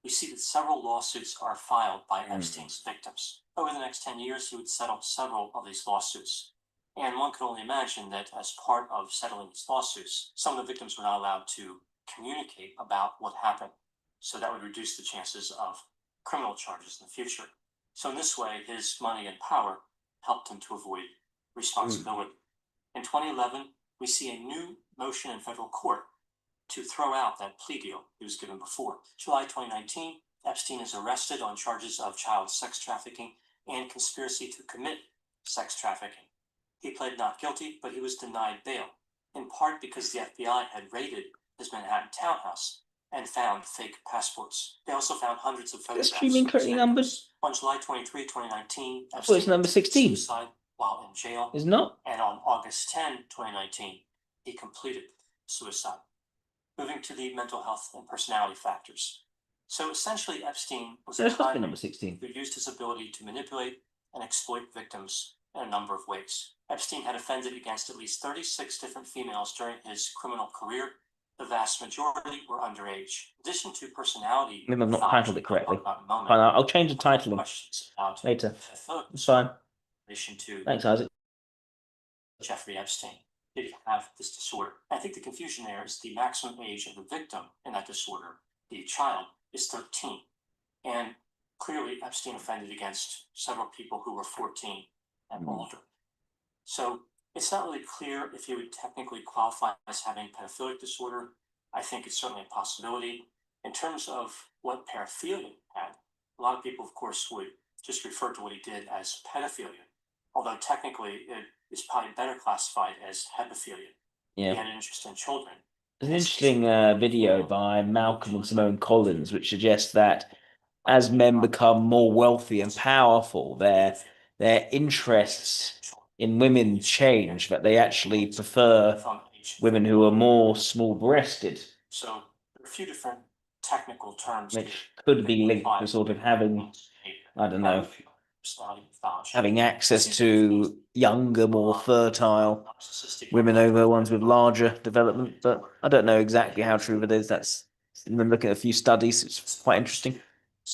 we see that several lawsuits are filed by Epstein's victims. Over the next 10 years, he would settle several of these lawsuits. And one could only imagine that as part of settling these lawsuits, some of the victims were not allowed to communicate about what happened. So that would reduce the chances of criminal charges in the future. So in this way, his money and power helped him to avoid responsibility. In 2011, we see a new motion in federal court to throw out that plea deal he was given before. July 2019, Epstein is arrested on charges of child sex trafficking and conspiracy to commit sex trafficking. He pled not guilty, but he was denied bail, in part because the FBI had raided his Manhattan townhouse and found fake passports. They also found hundreds of photographs. Streaming correctly numbers? On July 23, 2019, Epstein it's number 16. Suicide while in jail. Is not? And on August 10, 2019, he completed suicide. Moving to the mental health and personality factors. So essentially, Epstein was a con number 16. who used his ability to manipulate and exploit victims in a number of ways. Epstein had offended against at least 36 different females during his criminal career. The vast majority were underage. In addition to personality, Maybe I've not titled it correctly. Fine, I'll change the titling later. It's fine. In relation to Thanks, Isaac. Jeffrey Epstein. Did he have this disorder? I think the confusion there is the maximum age of the victim in that disorder, the child, is 13. And clearly Epstein offended against several people who were 14 and older. So it's not really clear if he would technically qualify as having pedophilic disorder. I think it's certainly a possibility. In terms of what paraphilia he had, a lot of people, of course, would just refer to what he did as pedophilia, although technically it is probably better classified as hepaphilia. Yeah. He had an interest in children. There's an interesting video by Malcolm and Simone Collins, which suggests that as men become more wealthy and powerful, their interests in women change, but they actually prefer women who are more small-breasted. So there are a few different technical terms which could be linked to sort of having, I don't know, having access to younger, more fertile women over ones with larger development. But I don't know exactly how true it is. That's, when looking at a few studies, it's quite interesting.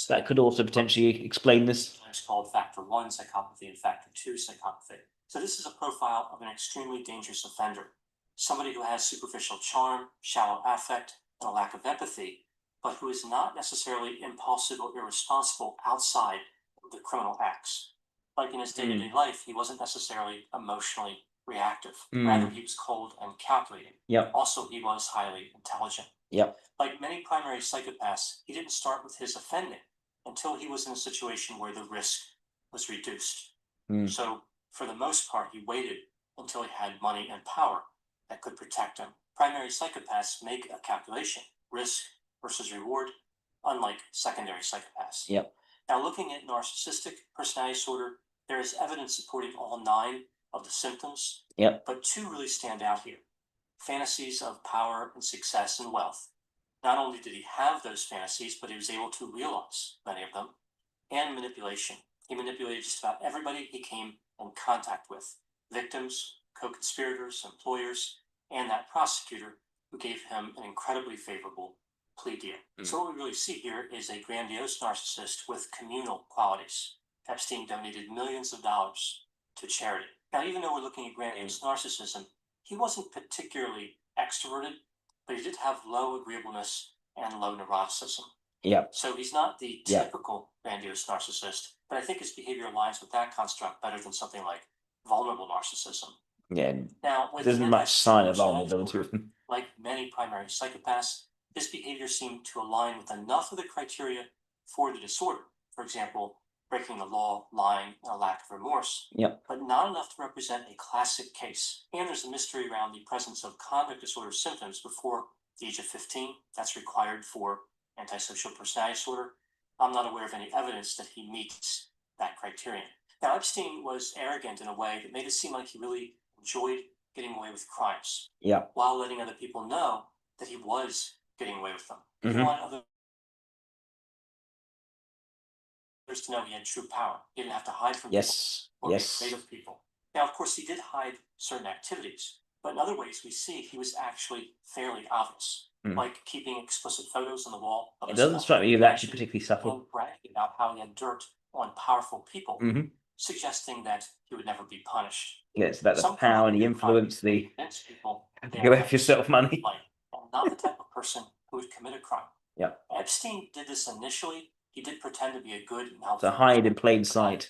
That could also potentially explain this. It's called factor 1 psychopathy and factor 2 psychopathy. So this is a profile of an extremely dangerous offender. Somebody who has superficial charm, shallow affect, and a lack of empathy, but who is not necessarily impulsive or irresponsible outside of the criminal acts. Like in his day-to-day life, he wasn't necessarily emotionally reactive. Rather, he was cold and calculating. Yep. Also, he was highly intelligent. Yep. Like many primary psychopaths, he didn't start with his offending until he was in a situation where the risk was reduced. So, for the most part, he waited until he had money and power that could protect him. Primary psychopaths make a calculation, risk versus reward, unlike secondary psychopaths. Yep. Now, looking at narcissistic personality disorder, there is evidence supporting all 9 of the symptoms. Yep. But 2 really stand out here. Fantasies of power and success and wealth. Not only did he have those fantasies, but he was able to realize many of them. And manipulation. He manipulated just about everybody he came in contact with. Victims, co-conspirators, employers, and that prosecutor who gave him an incredibly favorable plea deal. So what we really see here is a grandiose narcissist with communal qualities. Epstein donated millions of dollars to charity. Now, even though we're looking at grandiose narcissism, he wasn't particularly extroverted, but he did have low agreeableness and low neuroticism. Yep. So he's not the typical grandiose narcissist, but I think his behavior aligns with that construct better than something like vulnerable narcissism. Yeah. Now, with There's much sign of vulnerability with him. Like many primary psychopaths, his behavior seemed to align with enough of the criteria for the disorder. For example, breaking the law, lying, and a lack of remorse. Yep. But not enough to represent a classic case. And there's a mystery around the presence of conduct disorder symptoms before the age of 15. That's required for antisocial personality disorder. I'm not aware of any evidence that he meets that criterion. Now, Epstein was arrogant in a way that made it seem like he really enjoyed getting away with crimes. Yeah. While letting other people know that he was getting away with them. Mm-hmm. He wanted others to know he had true power. He didn't have to hide from people or be afraid of people. Now, of course, he did hide certain activities, but in other ways we see he was actually fairly obvious. Like keeping explicit photos on the wall. It doesn't strike me as actually particularly subtle. And bragging about how he had dirt on powerful people, suggesting that he would never be punished. Yeah, it's about the power and the influence, the go after yourself money. And not the type of person who would commit a crime. Yeah. Epstein did this initially. He did pretend to be a good and helpful. To hide in plain sight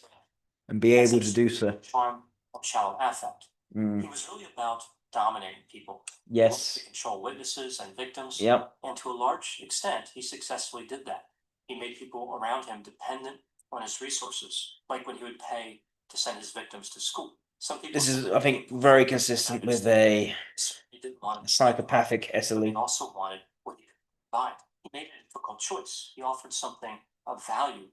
and be able to do so. Charm of shallow affect. He was really about dominating people. Yes. To control witnesses and victims. Yep. And to a large extent, he successfully did that. He made people around him dependent on his resources, like when he would pay to send his victims to school. Some people. This is, I think, very consistent with a psychopathic SLE. He also wanted what he could provide. He made a difficult choice. He offered something of value,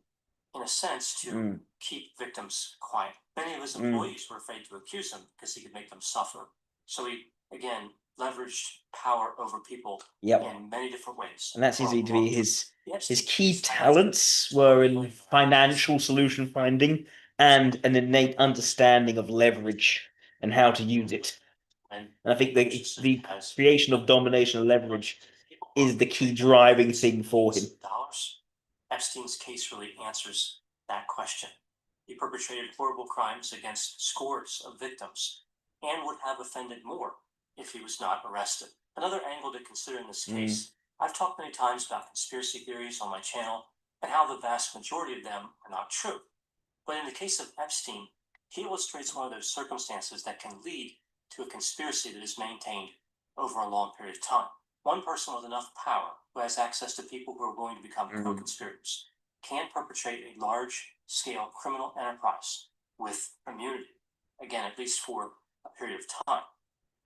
in a sense, to keep victims quiet. Many of his employees were afraid to accuse him because he could make them suffer. So he, again, leveraged power over people in many different ways. And that seems to be his key talents were in financial solution finding and an innate understanding of leverage and how to use it. And I think the creation of domination and leverage is the key driving thing for him. Epstein's case really answers that question. He perpetrated horrible crimes against scores of victims and would have offended more if he was not arrested. Another angle to consider in this case, I've talked many times about conspiracy theories on my channel and how the vast majority of them are not true. But in the case of Epstein, he illustrates one of those circumstances that can lead to a conspiracy that is maintained over a long period of time. One person with enough power, who has access to people who are going to become co-conspirators, can perpetrate a large-scale criminal enterprise with immunity. Again, at least for a period of time.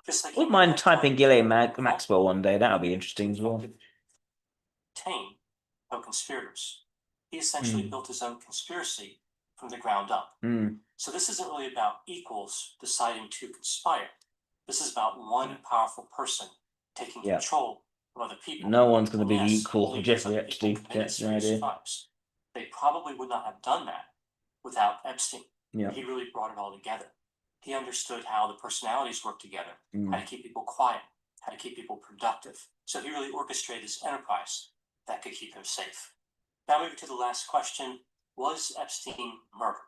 Just like wouldn't mind typing Ghislaine Maxwell one day. That'll be interesting as well. Tame co-conspirators. He essentially built his own conspiracy from the ground up. So this isn't really about equals deciding to conspire. This is about one powerful person taking control of other people. No one's going to be the equal of Jeffrey Epstein. That's the idea. They probably would not have done that without Epstein. Yeah. He really brought it all together. He understood how the personalities work together, how to keep people quiet, how to keep people productive. So he really orchestrated this enterprise that could keep him safe. Now moving to the last question, was Epstein murdered?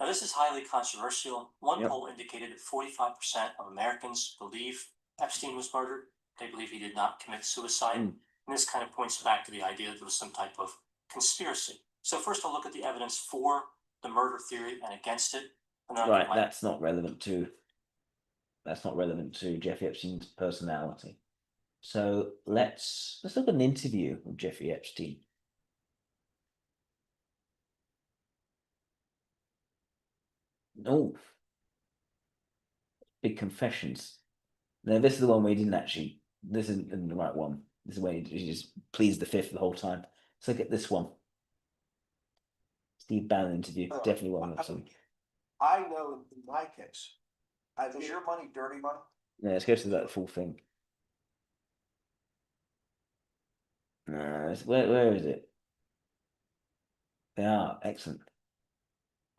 Now this is highly controversial. One poll indicated that 45% of Americans believe Epstein was murdered. They believe he did not commit suicide. And this kind of points back to the idea that there was some type of conspiracy. So first I'll look at the evidence for the murder theory and against it. Right, that's not relevant to Jeffrey Epstein's personality. So let's look at an interview with Jeffrey Epstein. Oh, big confessions. Now this is the one we didn't actually. This isn't the right one. This is when he just pleads the fifth the whole time. Let's look at this one. Steve Bannon interview. Definitely one of them. I know in my case, is your money dirty money? Yeah, let's go to that full thing. Where is it? Yeah, excellent.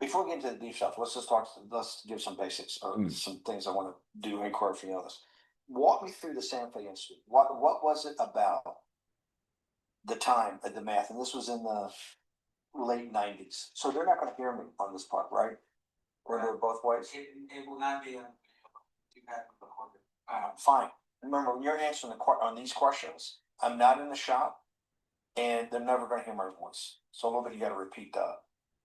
Before we get into the deep stuff, let's give some basics or some things I want to do inquiry for the others. Walk me through the Santa Fe Institute. What was it about the time of the math? And this was in the late 90s. So they're not going to hear me on this part, right? Or they're both ways? It will not be on you have recorded. Fine. Remember, when you're answering on these questions, I'm not in the shop and they're never going to hear my voice. So a little bit, you got to repeat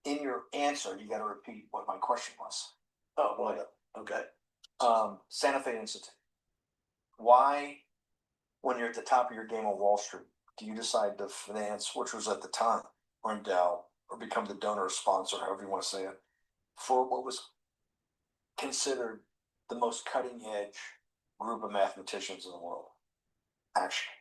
in your answer, you got to repeat what my question was. Oh, boy. Okay. Santa Fe Institute. Why, when you're at the top of your game on Wall Street, do you decide to finance, which was at the time, or endow, or become the donor or sponsor, however you want to say it, for what was considered the most cutting edge group of mathematicians in the world? Actually.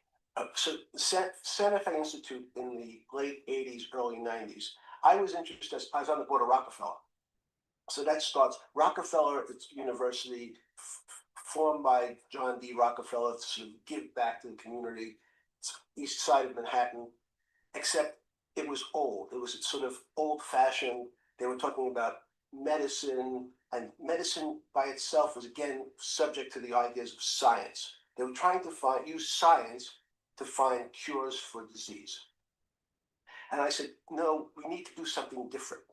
So Santa Fe Institute in the late 80s, early 90s, I was interested, I was on the board of Rockefeller. So that starts, Rockefeller University, formed by John D. Rockefeller to give back to the community, east side of Manhattan, except it was old. It was sort of old fashioned. They were talking about medicine, and medicine by itself was again subject to the ideas of science. They were trying to use science to find cures for disease. And I said, no, we need to do something different.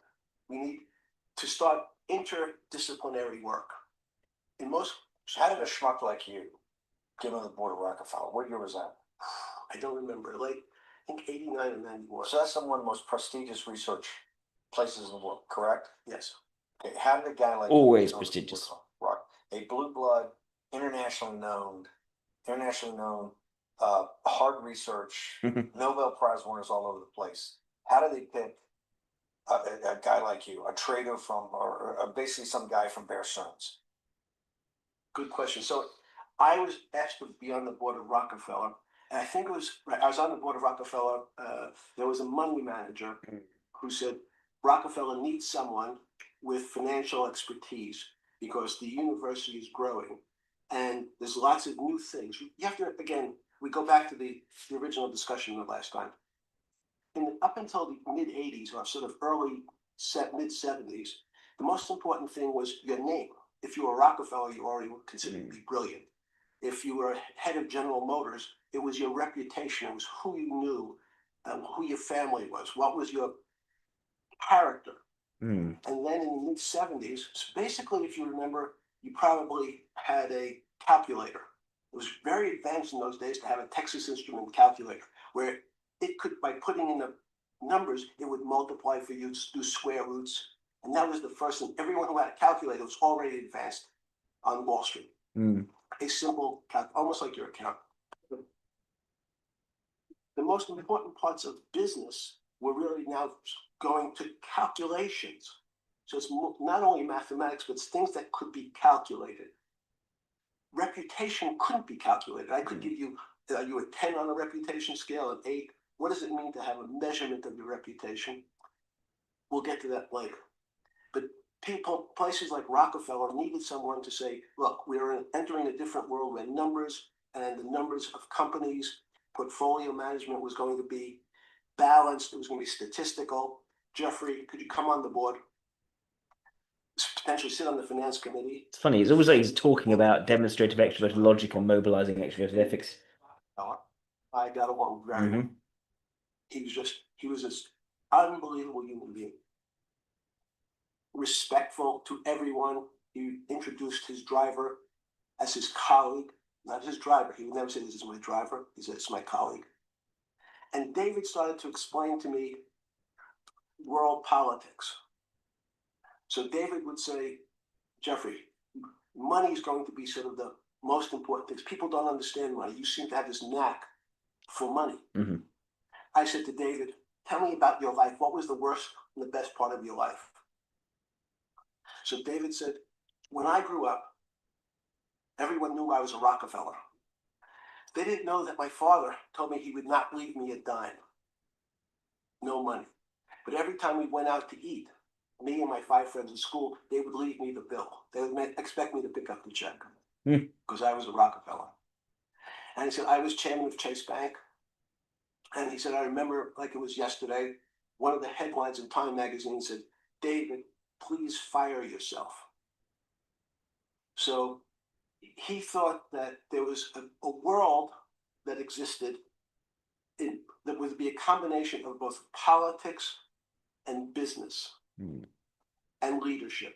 We need to start interdisciplinary work. How did a schmuck like you get on the board of Rockefeller? What year was that? I don't remember. I think 89 or 91. So that's one of the most prestigious research places in the world, correct? Yes. Okay. How did a guy like Always prestigious. Right. A blue blood, internationally known, hard research, Nobel Prize winners all over the place. How do they pick a guy like you, a trader from, or basically some guy from Bear Stearns? Good question. So I was asked to be on the board of Rockefeller, and I think I was on the board of Rockefeller. There was a money manager who said Rockefeller needs someone with financial expertise because the university is growing and there's lots of new things. You have to, again, we go back to the original discussion of last time. Up until the mid 80s or sort of mid 70s, the most important thing was your name. If you were Rockefeller, you already were considered to be brilliant. If you were head of General Motors, it was your reputation. It was who you knew, who your family was, what was your character. And then in the mid 70s, basically, if you remember, you probably had a calculator. It was very advanced in those days to have a Texas Instrument calculator, where it could, by putting in the numbers, it would multiply for you to do square roots. And that was the first thing. Everyone who had a calculator was already advanced on Wall Street. A simple, almost like your account. The most important parts of business were really now going to calculations. So it's not only mathematics, but it's things that could be calculated. Reputation couldn't be calculated. I could give you, are you a 10 on a reputation scale, an 8? What does it mean to have a measurement of your reputation? We'll get to that later. But places like Rockefeller needed someone to say, look, we're entering a different world where numbers and the numbers of companies, portfolio management was going to be balanced. It was going to be statistical. Jeffrey, could you come on the board? Potentially sit on the finance committee. It's funny. It's always like he's talking about demonstrative extroverted logic and mobilizing extroverted ethics. I got along very well. He was this unbelievable human being. Respectful to everyone. He introduced his driver as his colleague, not his driver. He would never say, this is my driver. He said, it's my colleague. And David started to explain to me world politics. So David would say, Jeffrey, money is going to be sort of the most important things. People don't understand money. You seem to have this knack for money. I said to David, tell me about your life. What was the worst and the best part of your life? So David said, when I grew up, everyone knew I was a Rockefeller. They didn't know that my father told me he would not leave me a dime. No money. But every time we went out to eat, me and my 5 friends in school, they would leave me the bill. They would expect me to pick up the check because I was a Rockefeller. And he said, I was chairman of Chase Bank. And he said, I remember like it was yesterday, one of the headlines in Time magazine said, David, please fire yourself. So he thought that there was a world that existed that would be a combination of both politics and business and leadership.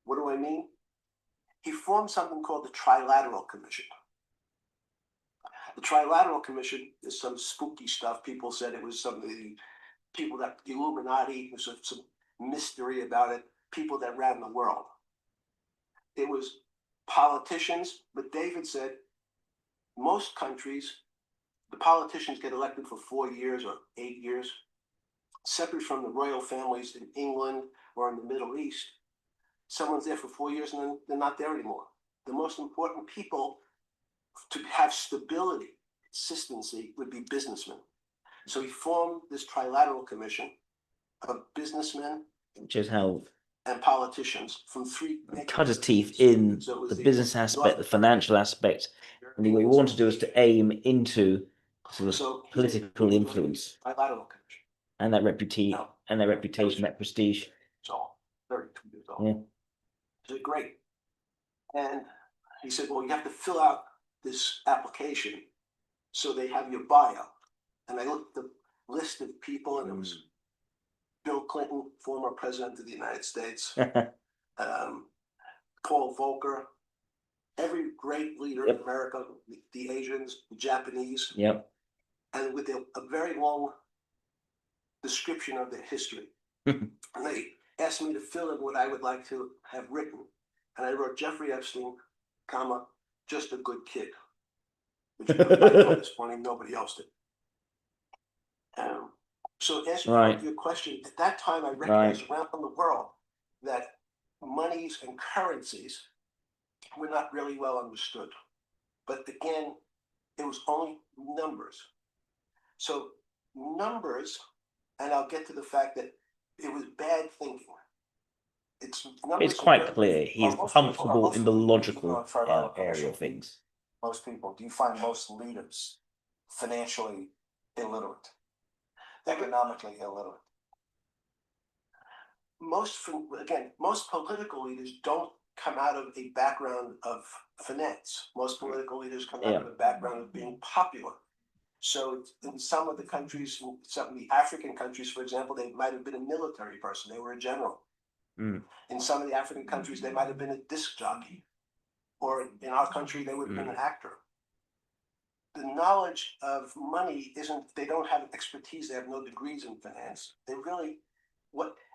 What do I mean? He formed something called the Trilateral Commission. The Trilateral Commission is some spooky stuff. People said it was some of the people that the Illuminati, there's some mystery about it, people that ran the world. It was politicians, but David said most countries, the politicians get elected for 4 years or 8 years, separate from the royal families in England or in the Middle East. Someone's there for 4 years and then they're not there anymore. The most important people to have stability, consistency, would be businessmen. So he formed this Trilateral Commission of businessmen Which is how and politicians from 3 cut his teeth in the business aspect, the financial aspect, and what he wanted to do is to aim into sort of political influence Trilateral Commission. and that reputation, that prestige. So 32 years old. Yeah. So great. And he said, well, you have to fill out this application so they have your bio. And I looked at the list of people, and it was Bill Clinton, former president of the United States, Paul Volcker, every great leader in America, the Asians, the Japanese, and with a very long description of their history. And they asked me to fill in what I would like to have written. And I wrote Jeffrey Epstein, comma, just a good kid. Which I thought was funny, nobody else did. So answering your question, at that time I recognized around the world that monies and currencies were not really well understood. But again, it was only numbers. So numbers, and I'll get to the fact that it was bad thinking. It's quite clear he's comfortable in the logical area of things. Most people, do you find most leaders financially illiterate, economically illiterate? Most political leaders don't come out of a background of finance. Most political leaders come out of a background of being popular. So in some of the countries, in some of the African countries, for example, they might have been a military person. They were a general. In some of the African countries, they might have been a disc jockey. Or in our country, they would have been an actor. The knowledge of money they don't have expertise, they have no degrees in finance. They really,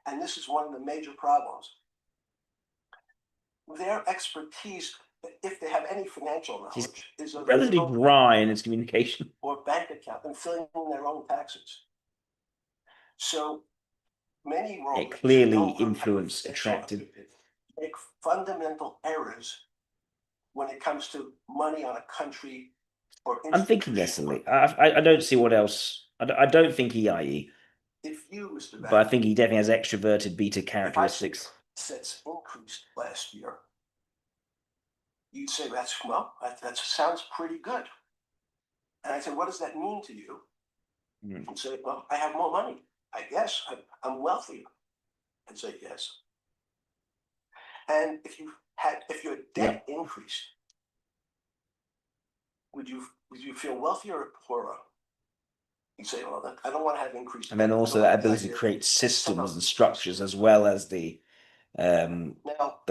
and this is one of the major problems. Their expertise, if they have any financial knowledge, is relatively dry in its communication. Or bank account and filling in their own taxes. So many It clearly influenced, attracted. Make fundamental errors when it comes to money on a country or I'm thinking necessarily. I don't see what else. I don't think EIE. If you, Mr. But I think he definitely has extroverted beta characteristics. Assets increased last year. You'd say that sounds pretty good. And I said, what does that mean to you? And say, well, I have more money. I guess I'm wealthier. And say yes. And if your debt increased, would you feel wealthier or poorer? You say, well, I don't want to have increased. And then also that ability to create systems and structures as well as the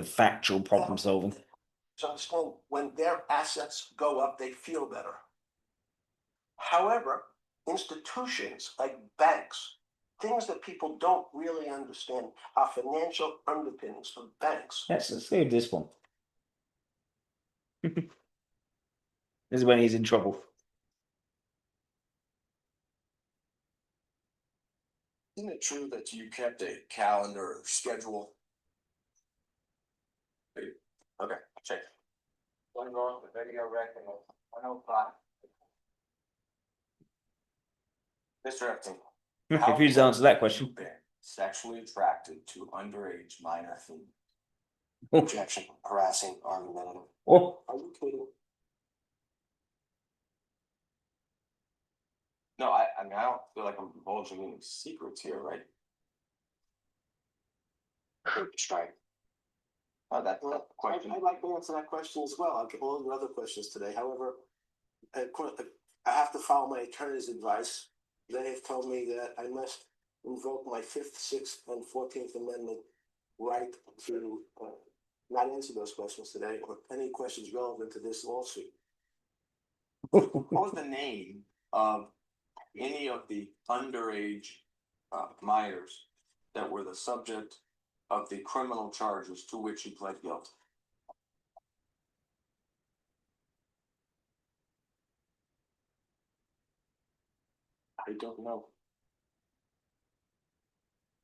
factual problem solving. So understand, when their assets go up, they feel better. However, institutions like banks, things that people don't really understand, are financial underpinnings of banks. Let's go with this one. This is when he's in trouble. Isn't it true that you kept a calendar or schedule? Okay, check. One going to video recording 105. Mr. Epstein. If you just answer that question. Sexually attracted to underage minor female. Objection, harassing, argumentative. Oh, Are you kidding? No, I mean, I don't feel like I'm divulging any secrets here, right? Strike. That question. I'd like to answer that question as well. I'll get all the other questions today. However, I have to follow my attorney's advice. They have told me that I must invoke my Fifth, Sixth, and 14th Amendment right to not answer those questions today or any questions relevant to this lawsuit. What was the name of any of the underage minors that were the subject of the criminal charges to which he pled guilty? I don't know.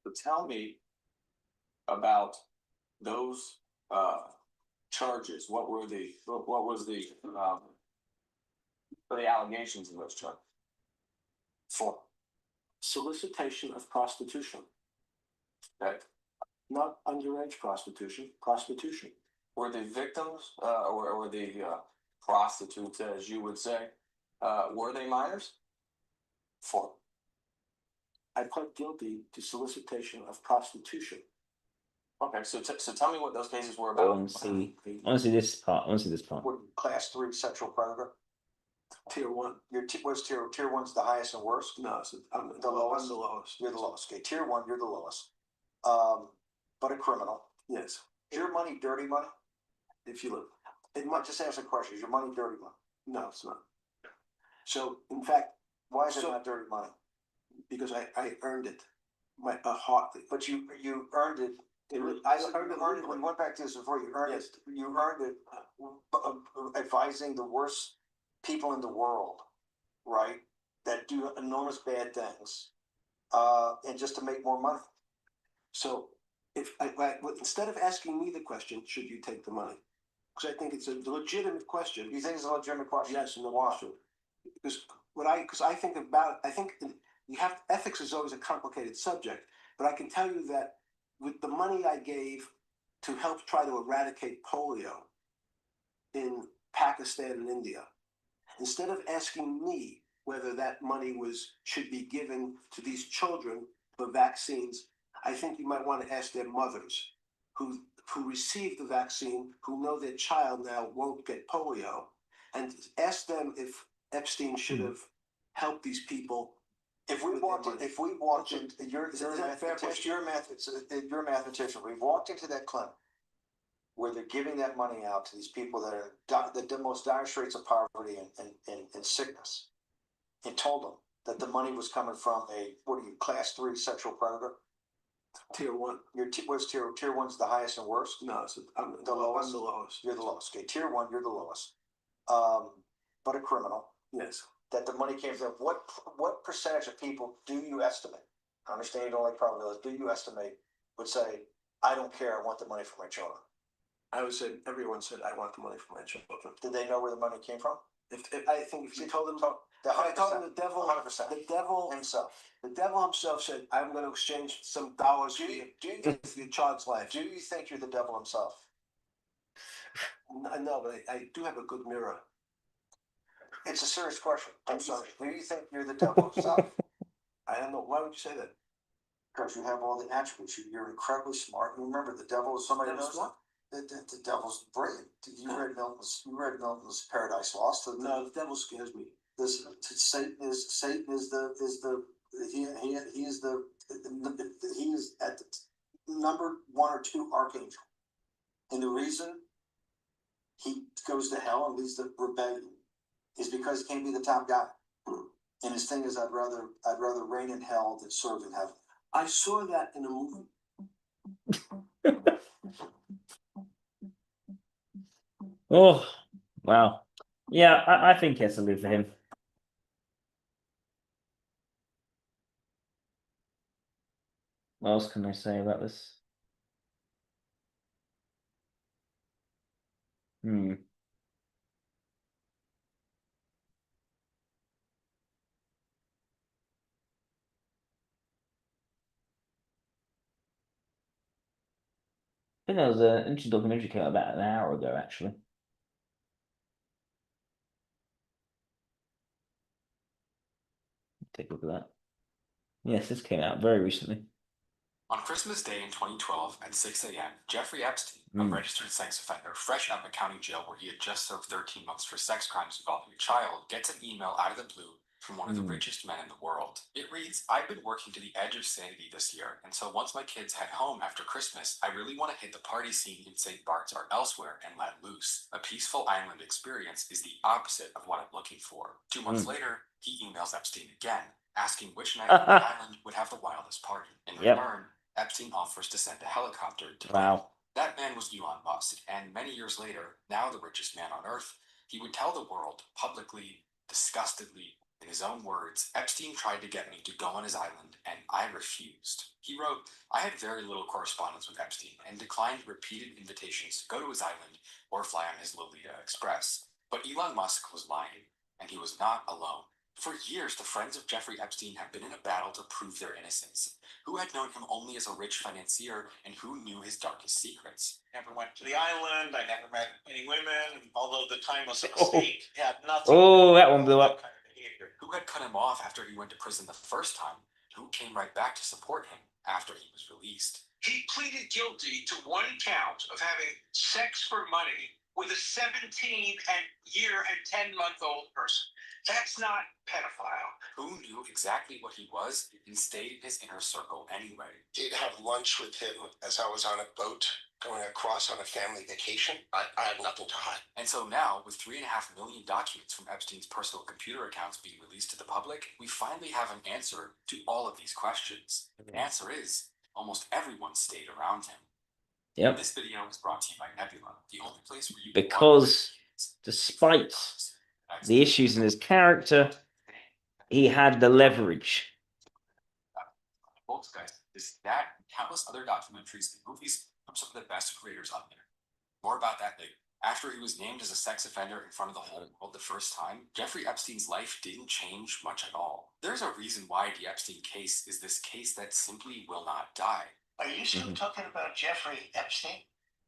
So tell me about those charges. What was the allegations in those charges? For solicitation of prostitution, Okay. not underage prostitution, prostitution. Were the victims or the prostitutes, as you would say, were they minors? For I pled guilty to solicitation of prostitution. Okay, so tell me what those cases were I about. want to see. I want to see this part. I want to see this part. Class 3 sexual predator. Tier 1. What's tier 1's the highest and worst? No, so I'm The lowest? I'm the lowest. You're the lowest. Okay, tier 1, you're the lowest. But a criminal. Yes. Is your money dirty money? If you look. It might just ask a question. Is your money dirty money? No, it's not. So in fact, Why is it So- not dirty money? because I earned it, a heart. But you earned it. I earned it When we went back to this before, you earned Yes. it. You earned it advising the worst people in the world, right? That do enormous bad things, and just to make more money. So if instead of asking me the question, should you take the money? Because I think it's a legitimate question. You think it's a legitimate question? Yes, and why? Because I think you have ethics is always a complicated subject, but I can tell you that with the money I gave to help try to eradicate polio in Pakistan and India, instead of asking me whether that money should be given to these children for vaccines, I think you might want to ask their mothers who received the vaccine, who know their child now won't get polio, and ask them if Epstein should have helped these people. If we walked in, you're a mathematician. We walked into that clinic where they're giving that money out to these people that are the most dire straits of poverty and sickness, and told them that the money was coming from class 3 sexual predator? Tier 1. What's tier 1's the highest and worst? No, so I'm The lowest? I'm the lowest. You're the lowest. Okay, tier 1, you're the lowest. But a criminal. Yes. That the money came from. What percentage of people do you estimate? I understand you don't like probabilities. Do you estimate would say, I don't care, I want the money for my children? I would say everyone said I want the money for my children. Did they know where the money came from? I think if you told them, I told them the devil, 100%. the devil himself said, I'm going to exchange some dollars for your child's life. Do you think you're the devil himself? No, but I do have a good mirror. It's a serious question. I'm sorry. Do you think you're the devil himself? I don't know. Why would you say that? Because you have all the attributes. You're incredibly smart. And remember, the devil is somebody who knows Smart? the devil's brilliant. You read Milton's Paradise Lost. No, the devil scares me. Satan is he is at the number 1 or 2 archangel, and the reason he goes to hell and leads the rebellion is because he can't be the top guy. And his thing is, I'd rather reign in hell than serve in heaven. I saw that in a movie. Oh, wow. Yeah, I think it's a leave for him. What else can I say about this? think there was an interesting documentary came out about an hour ago, actually. Take a look at that. Yes, this came out very recently. On Christmas Day in 2012 at 6 a.m., Jeffrey Epstein, a registered sex offender fresh out of a county jail where he had just served 13 months for sex crimes involving a child, gets an email out of the blue from one of the richest men in the world. It reads, "I've been working to the edge of sanity this year, and so once my kids head home after Christmas, I really want to hit the party scene in St. Bart's or elsewhere and let loose. A peaceful island experience is the opposite of what I'm looking for." 2 months later, he emails Epstein again, asking which night on the island would have the wildest party. In return, Epstein offers to send a helicopter to Wow. That man was Elon Musk, and many years later, now the richest man on Earth, he would tell the world publicly, disgustedly, in his own words, "Epstein tried to get me to go on his island, and I refused." He wrote, "I had very little correspondence with Epstein and declined repeated invitations to go to his island or fly on his Lolita Express." But Elon Musk was lying, and he was not alone. For years, the friends of Jeffrey Epstein have been in a battle to prove their innocence. Who had known him only as a rich financier, and who knew his darkest secrets? Never went to the island, I never met any women, although the time was a Oh. mistake, had nothing. Oh, that one blew up. Kind of behavior. Who had cut him off after he went to prison the first time? Who came right back to support him after he was released? He pleaded guilty to one count of having sex for money with a 17-year and 10-month-old person. That's not pedophile. Who knew exactly what he was and stayed in his inner circle anyway? Did have lunch with him as I was on a boat going across on a family vacation. I have nothing to hide. And so now, with 3.5 million documents from Epstein's personal computer accounts being released to the public, we finally have an answer to all of these questions. The answer is, almost everyone stayed around him. Yep. This video is brought to you by Nebula, the only place where you Because despite the issues in his character, he had the leverage. Folks, guys, that and countless other documentaries and movies from some of the best creators on there. More about that later. After he was named as a sex offender in front of the whole world the first time, Jeffrey Epstein's life didn't change much at all. There's a reason why the Epstein case is this case that simply will not die. Are you still talking about Jeffrey Epstein?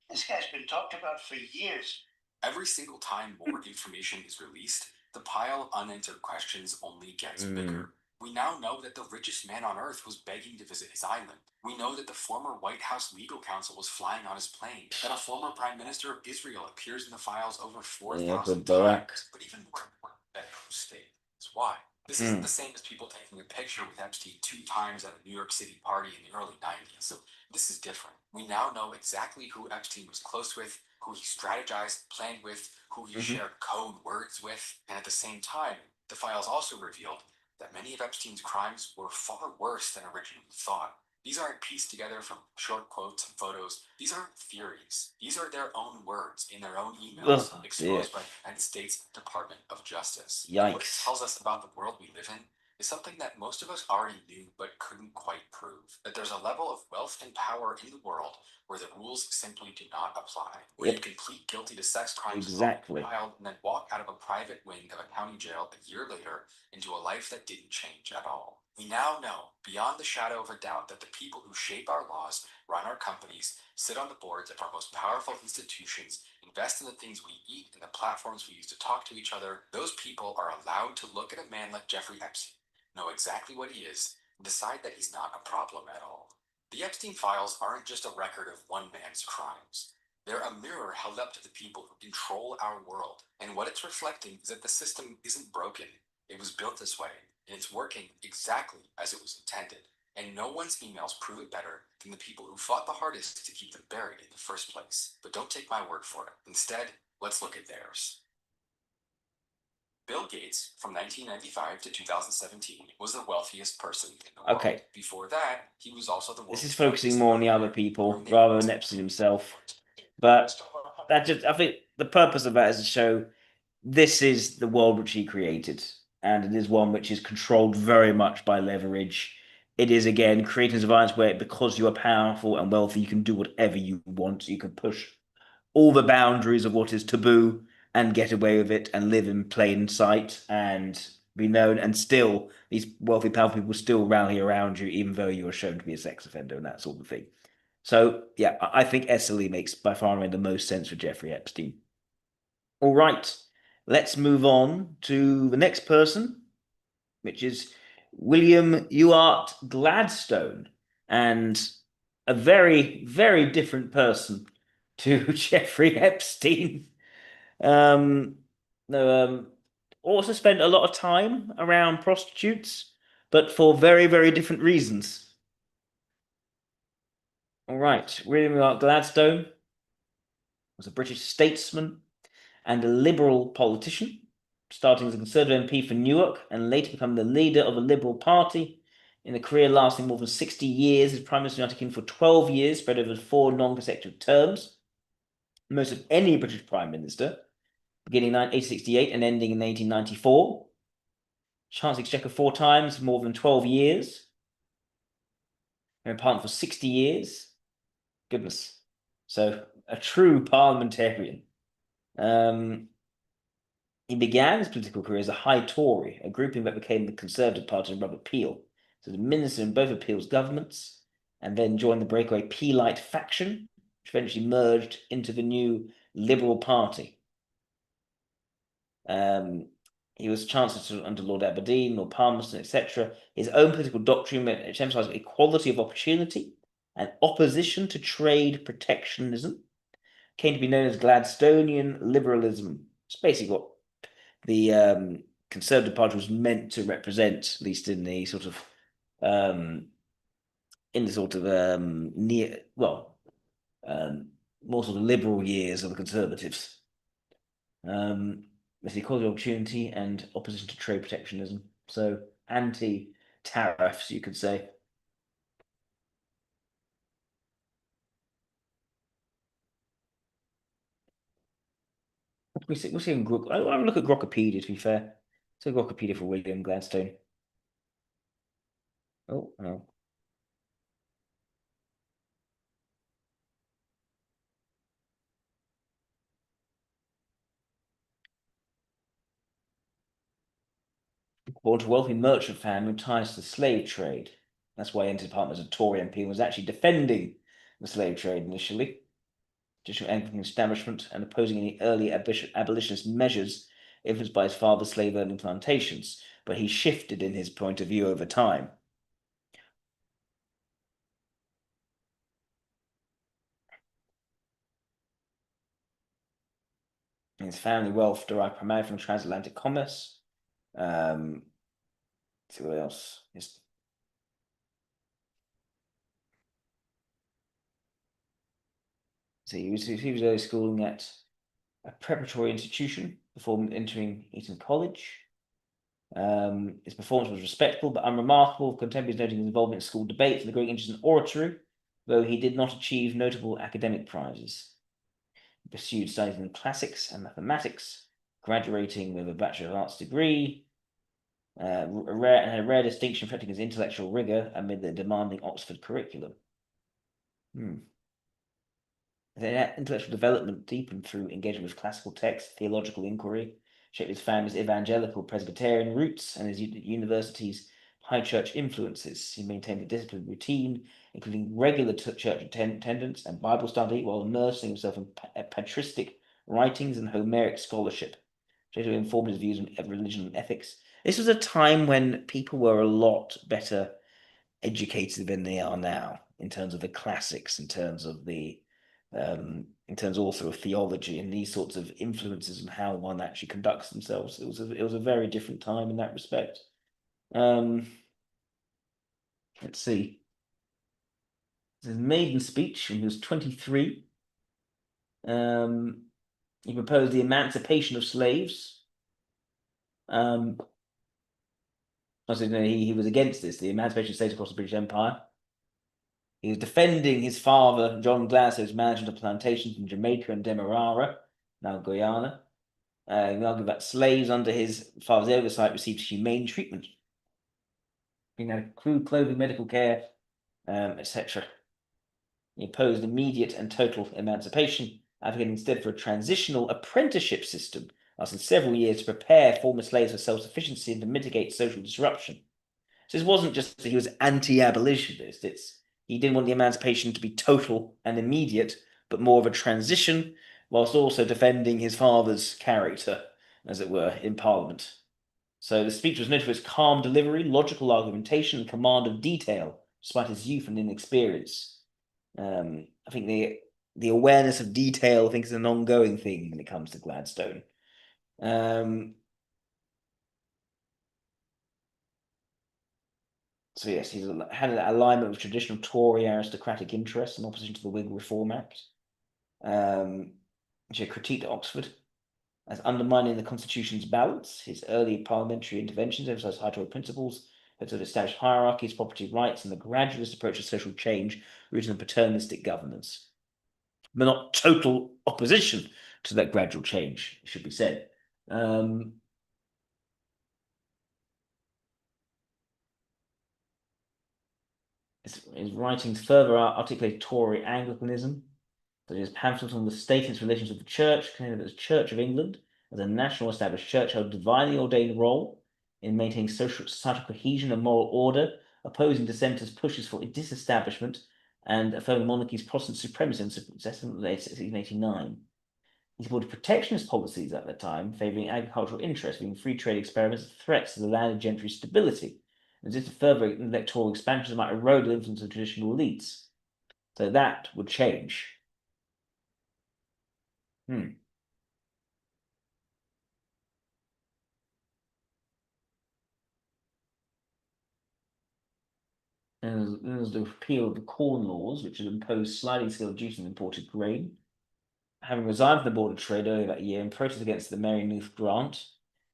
This guy's been talked about for years. Every single time more information is released, the pile of unanswered questions only gets bigger. We now know that the richest man on Earth was begging to visit his island. We know that the former White House legal counsel was flying on his plane. That a former prime minister of Israel appears in the files over 4,000 times. But even more important, that who stayed. That's why. This isn't the same as people taking a picture with Epstein 2 times at a New York City party in the early 90s. So this is different. We now know exactly who Epstein was close with, who he strategized, planned with, who he shared code words with. And at the same time, the files also revealed that many of Epstein's crimes were far worse than originally thought. These aren't pieced together from short quotes and photos. These aren't theories. These are their own words in their own emails exposed by the United States Department of Justice. Yikes. What it tells us about the world we live in is something that most of us already knew but couldn't quite prove. That there's a level of wealth and power in the world where the rules simply do not apply. Where you can plead guilty to sex crimes and then walk out of a private wing of a county jail a year later into a life that didn't change at all. We now know, beyond the shadow of a doubt, that the people who shape our laws, run our companies, sit on the boards of our most powerful institutions, invest in the things we eat and the platforms we use to talk to each other, those people are allowed to look at a man like Jeffrey Epstein, know exactly what he is, and decide that he's not a problem at all. The Epstein files aren't just a record of one man's crimes. They're a mirror held up to the people who control our world, and what it's reflecting is that the system isn't broken. It was built this way, and it's working exactly as it was intended. And no one's emails prove it better than the people who fought the hardest to keep them buried in the first place. But don't take my word for it. Instead, let's look at theirs. Bill Gates, from 1995 to 2017, was the wealthiest person in the world. Okay. Before that, he was also the world's This is focusing more on the other people rather than Epstein himself. But I think the purpose of that is to show this is the world which he created. And it is one which is controlled very much by leverage. It is, again, creating an environment where because you are powerful and wealthy, you can do whatever you want. You can push all the boundaries of what is taboo and get away with it and live in plain sight and be known. And still, these wealthy, powerful people still rally around you, even though you are shown to be a sex offender and that sort of thing. So yeah, I think SLE makes by far and away the most sense for Jeffrey Epstein. All right, let's move on to the next person, which is William Ewart Gladstone, and a very, very different person to Jeffrey Epstein. Also spent a lot of time around prostitutes, but for very, very different reasons. All right, William Ewart Gladstone was a British statesman and a Liberal politician, starting as a Conservative MP for Newark and later becoming the leader of the Liberal Party in a career lasting more than 60 years as Prime Minister of the United Kingdom for 12 years, spread over 4 non-consecutive terms, most of any British Prime Minister, beginning in 1868 and ending in 1894. Chancellor Exchequer 4 times, more than 12 years. And Parliament for 60 years. Goodness. So, a true parliamentarian. He began his political career as a High Tory, a grouping that became the Conservative Party of Robert Peel. So, the minister in both of Peel's governments, and then joined the breakaway Peelite faction, which eventually merged into the new Liberal Party. He was Chancellor under Lord Aberdeen, Lord Palmerston, etc. His own political doctrine, which emphasised equality of opportunity and opposition to trade protectionism, came to be known as Gladstonian liberalism. It's basically what the Conservative Party was meant to represent, at least in the sort of more sort of liberal years of the Conservatives. There's equality of opportunity and opposition to trade protectionism. So anti-tariffs, you could say. We'll see in I'll have a look at Grokkapedia, to be fair. So Grokkapedia for William Gladstone. Oh, no. Born to a wealthy merchant family with ties to the slave trade. That's why he entered Parliament as a Tory MP and was actually defending the slave trade initially. Judicial Anglican establishment and opposing any early abolitionist measures influenced by his father's slave-owning plantations, but he shifted in his point of view over time. His family wealth derived primarily from transatlantic commerce. Let's see what else. So he was early schooling at a preparatory institution before entering Eton College. His performance was respectable but unremarkable, contemporaries noting his involvement in school debates and a great interest in oratory, though he did not achieve notable academic prizes. He pursued studies in classics and mathematics, graduating with a Bachelor of Arts degree, a rare distinction reflecting his intellectual rigor amid the demanding Oxford curriculum. Their intellectual development deepened through engagement with classical texts, theological inquiry, shaped his family's evangelical Presbyterian roots and his university's high church influences. He maintained a disciplined routine, including regular church attendance and Bible study, while immersing himself in patristic writings and Homeric scholarship, which informed his views on religion and ethics. This was a time when people were a lot better educated than they are now, in terms of the classics, in terms also of theology and these sorts of influences and how one actually conducts themselves. It was a very different time in that respect. Let's see. His maiden speech when he was 23. He proposed the emancipation of slaves. He was against this, the emancipation of slaves across the British Empire. He was defending his father, John Gladstone's management of plantations in Jamaica and Demerara, now Guyana. He argued that slaves under his father's oversight received humane treatment, being had clothing, medical care, etc. He opposed immediate and total emancipation, advocating instead for a transitional apprenticeship system, lasting several years to prepare former slaves for self-sufficiency and to mitigate social disruption. So this wasn't just that he was anti-abolitionist, it's He didn't want the emancipation to be total and immediate, but more of a transition, whilst also defending his father's character, as it were, in Parliament. So the speech was noted for its calm delivery, logical argumentation, and command of detail, despite his youth and inexperience. I think the awareness of detail, I think, is an ongoing thing when it comes to Gladstone. So yes, he's had an alignment with traditional Tory aristocratic interests in opposition to the Whig Reform Act, which he critiqued Oxford as undermining the Constitution's balance. His early parliamentary interventions emphasised high Tory principles, that sort of established hierarchies, property rights, and the gradualist approach to social change rooted in paternalistic governance. But not total opposition to that gradual change, it should be said. His writings further articulate Tory Anglicanism, such as pamphlets on the state and its relations with the Church, claiming that the Church of England, as a national established church, held a divinely ordained role in maintaining societal cohesion and moral order, opposing dissenters' pushes for disestablishment, and affirming monarchy's Protestant supremacy in 1689. He supported protectionist policies at the time, favouring agricultural interests, viewing free trade experiments as threats to the landed gentry's stability, and resisted further electoral expansions that might erode the influence of traditional elites. So that would change. And there's the repeal of the Corn Laws, which had imposed sliding scale duties on imported grain. Having resigned from the Board of Trade earlier that year in protest against the Maryneath Grant,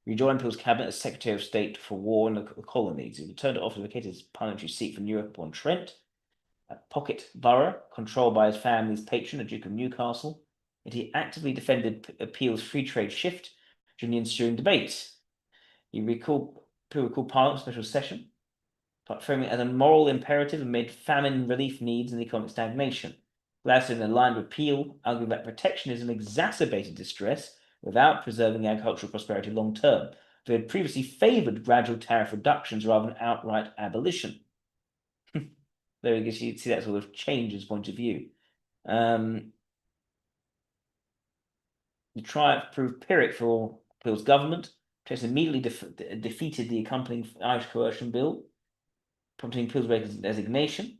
he rejoined Peel's cabinet as Secretary of State for War and the Colonies. He returned to office and vacated his parliamentary seat for Newark-upon-Trent, a pocket borough controlled by his family's patron, the Duke of Newcastle, and he actively defended Peel's free trade shift during the ensuing debates. Peel recalled Parliament's special session, framing it as a moral imperative amid famine relief needs and economic stagnation. Gladstone aligned with Peel, arguing that protectionism exacerbated distress without preserving agricultural prosperity long term. They had previously favoured gradual tariff reductions rather than outright abolition. There you see that sort of change his point of view. The triumph proved Pyrrhic for Peel's government. Chase immediately defeated the accompanying Irish Coercion Bill, prompting Peel's resignation.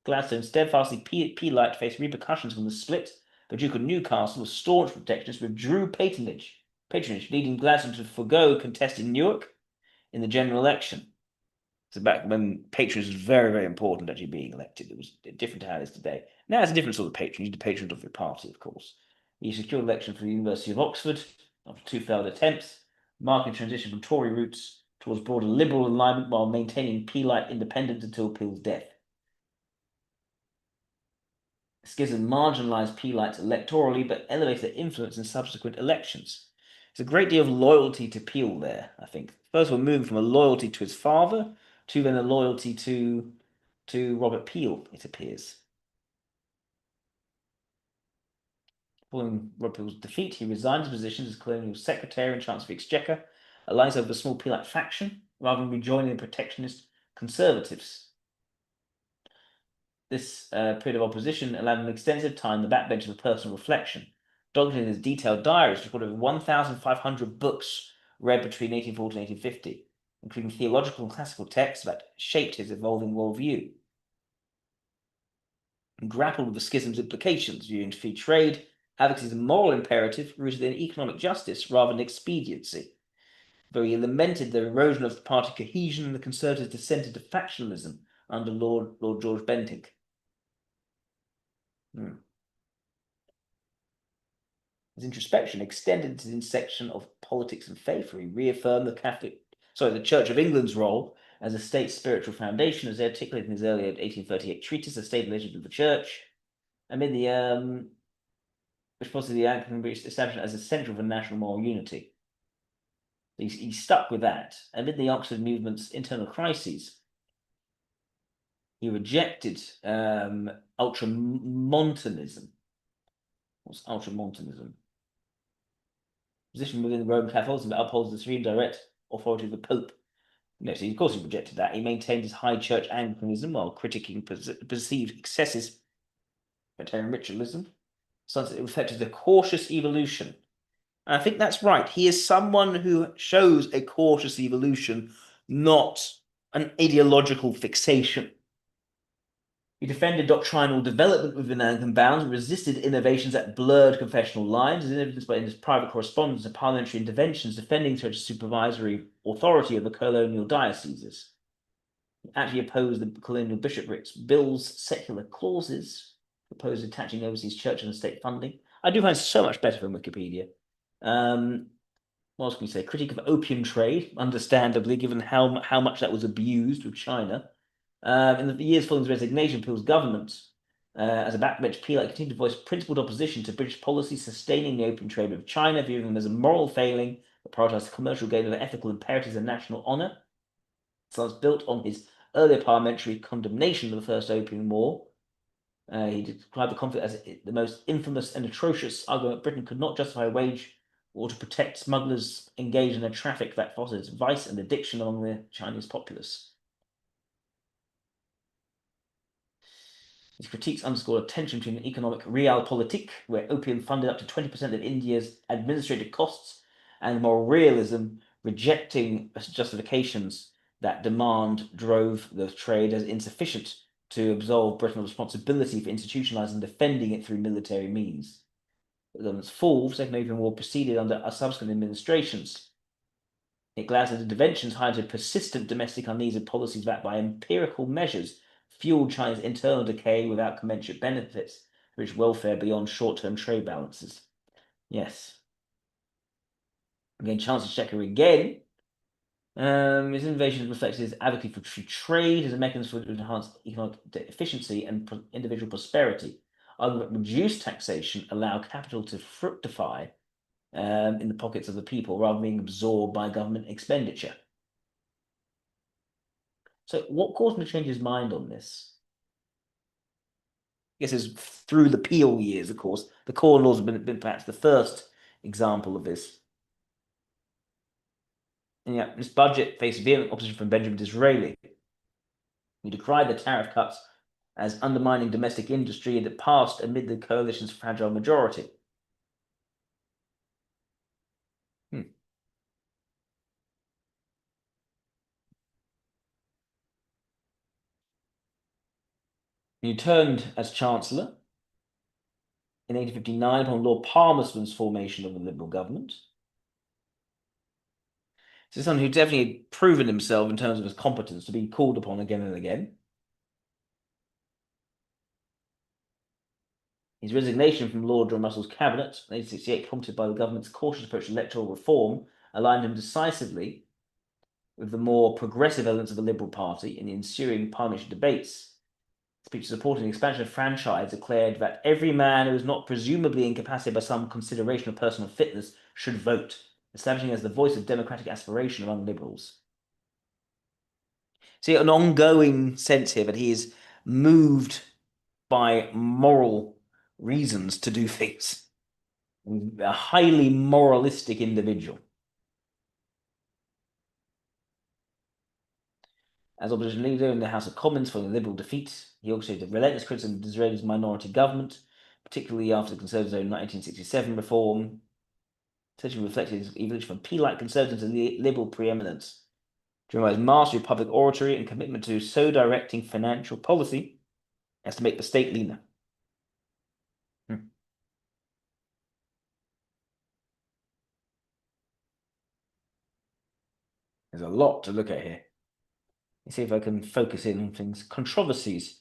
Gladstone steadfastly Peelite faced repercussions from the split. The Duke of Newcastle, a staunch protectionist, withdrew patronage, leading Gladstone to forego contesting Newark in the general election. So back when patronage was very, very important, actually being elected, it was different to how it is today. Now it's a different sort of patronage, the patronage of the party, of course. He secured election for the University of Oxford after 2 failed attempts, marking a transition from Tory roots towards broader liberal alignment while maintaining Peelite independence until Peel's death. Schism marginalised Peelites electorally, but elevated their influence in subsequent elections. There's a great deal of loyalty to Peel there, I think. First, we're moving from a loyalty to his father to then a loyalty to Robert Peel, it appears. Following Robert Peel's defeat, he resigned his position as Colonial Secretary and Chancellor of the Exchequer, aligning himself with a small Peelite faction, rather than rejoining the protectionist Conservatives. This period of opposition allowed him extensive time on the backbench of personal reflection, documenting his detailed diaries, recorded over 1,500 books read between 1840 and 1850, including theological and classical texts that shaped his evolving worldview. And grappled with the schism's implications, viewing free trade, advocacy as a moral imperative rooted in economic justice rather than expediency. Though he lamented the erosion of party cohesion and the Conservatives descent into factionalism under Lord George Bentinck. His introspection extended to the intersection of politics and faith, where he reaffirmed the Church of England's role as a state spiritual foundation, as articulated in his earlier 1838 treatise, The State and Religion of the Church, amid the response to the Anglican British establishment as essential for national moral unity. He stuck with that. Amid the Oxford movement's internal crises, he rejected ultramontanism. What's ultramontanism? Position within the Roman Catholicism that upholds the supreme direct authority of the Pope. No, so of course he rejected that. He maintained his high church Anglicanism while critiquing perceived excesses, Trinitarian ritualism. So it reflected a cautious evolution. And I think that's right. He is someone who shows a cautious evolution, not an ideological fixation. He defended doctrinal development within Anglican bounds and resisted innovations that blurred confessional lines, as evidenced by his private correspondence and parliamentary interventions defending such supervisory authority of the colonial dioceses. He actually opposed the colonial bishoprics' bill's secular clauses, proposed attaching overseas church and state funding. I do find so much better from Wikipedia. What else can we say? Critique of opium trade, understandably, given how much that was abused with China. In the years following his resignation, Peel's government, as a backbench Peel, continued to voice principled opposition to British policy sustaining the opium trade with China, viewing them as a moral failing that prioritised commercial gain over ethical imperatives and national honour. So it's built on his earlier parliamentary condemnation of the First Opium War. He described the conflict as the most infamous and atrocious argument Britain could not justify wage or to protect smugglers engaged in a traffic that fosters vice and addiction among the Chinese populace. His critiques underscore a tension between an economic realpolitik, where opium funded up to 20% of India's administrative costs, and moral realism, rejecting justifications that demand drove the trade as insufficient to absolve Britain of responsibility for institutionalizing and defending it through military means. The government's fall, Second Opium War, proceeded under subsequent administrations. It Gladstone's interventions highlighted persistent domestic unease of policies backed by empirical measures fueled China's internal decay without commensurate benefits, rich welfare beyond short-term trade balances. Yes. Again, Chancellor Checker again. His innovation reflects his advocacy for free trade as a mechanism to enhance economic efficiency and individual prosperity. Arguing that reduced taxation allow capital to fructify in the pockets of the people rather than being absorbed by government expenditure. So what caused him to change his mind on this? I guess it's through the Peel years, of course. The Corn Laws have been perhaps the first example of this. And yet, this budget faced vehement opposition from Benjamin Disraeli. He decried the tariff cuts as undermining domestic industry that passed amid the coalition's fragile majority. He returned as Chancellor in 1859 upon Lord Palmerston's formation of a Liberal government. This is someone who definitely had proven himself in terms of his competence to be called upon again and again. His resignation from Lord John Russell's cabinet in 1868, prompted by the government's cautious approach to electoral reform, aligned him decisively with the more progressive elements of the Liberal Party in the ensuing parliamentary debates. Speech supporting the expansion of franchise declared that every man who is not presumably incapacitated by some consideration of personal fitness should vote, establishing as the voice of democratic aspiration among liberals. See, an ongoing sense here that he is moved by moral reasons to do things. A highly moralistic individual. As opposition leader in the House of Commons following the Liberal defeat, he orchestrated relentless criticism of Disraeli's minority government, particularly after the Conservatives' own 1967 reform. Essentially reflected his evolution from Peel-like conservatism to liberal preeminence, driven by his mastery of public oratory and commitment to so directing financial policy as to make the state leaner. There's a lot to look at here. Let's see if I can focus in on things. Controversies.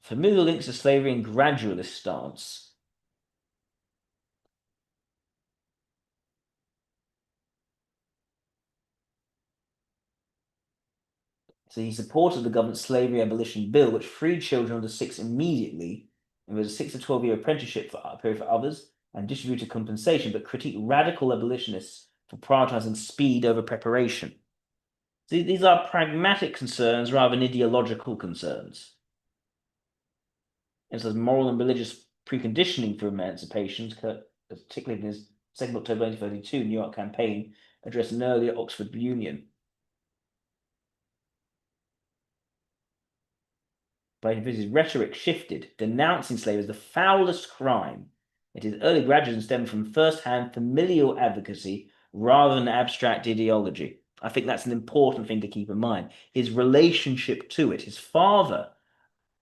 Familial links to slavery and gradualist stance. So he supported the government's slavery abolition bill, which freed children under 6 immediately, and was a 6 to 12-year apprenticeship period for others, and distributed compensation, but critiqued radical abolitionists for prioritizing speed over preparation. So these are pragmatic concerns rather than ideological concerns. And so moral and religious preconditioning for emancipation, particularly in his 2nd October 1932 New York campaign, addressed an earlier Oxford Union. but his rhetoric shifted, denouncing slavery as the foulest crime. His early graduation stemmed from first-hand familial advocacy rather than abstract ideology. I think that's an important thing to keep in mind. His relationship to it, his father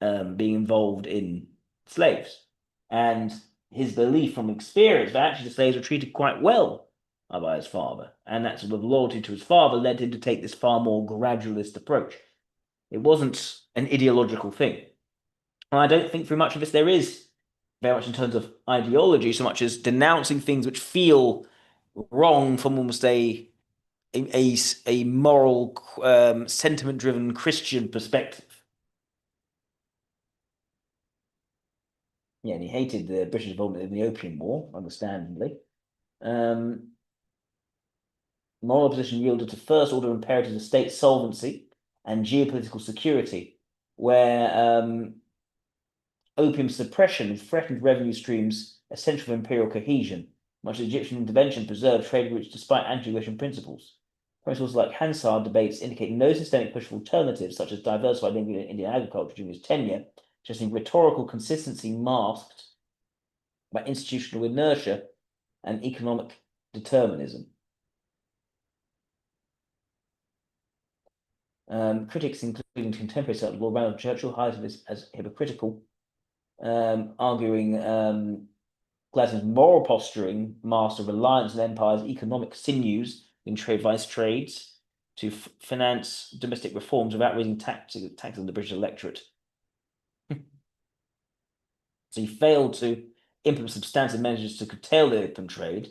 being involved in slaves, and his belief from experience that actually the slaves were treated quite well by his father, and that sort of loyalty to his father led him to take this far more gradualist approach. It wasn't an ideological thing. And I don't think very much of this there is very much in terms of ideology, so much as denouncing things which feel wrong from almost a moral, sentiment-driven Christian perspective. Yeah, and he hated the British involvement in the Opium War, understandably. Moral opposition yielded to first-order imperatives of state solvency and geopolitical security, where opium suppression threatened revenue streams essential for imperial cohesion. Much Egyptian intervention preserved trade routes despite anti-Russian principles. Principles like Hansard debates indicate no systemic push for alternatives, such as diversified Indian agriculture during his tenure, suggesting rhetorical consistency masked by institutional inertia and economic determinism. Critics, including contemporary such as Lord Randolph Churchill, highlighted this as hypocritical, arguing Gladstone's moral posturing masked a reliance on empire's economic sinews in vice trades to finance domestic reforms without raising taxes on the British electorate. So he failed to implement substantive measures to curtail the opium trade,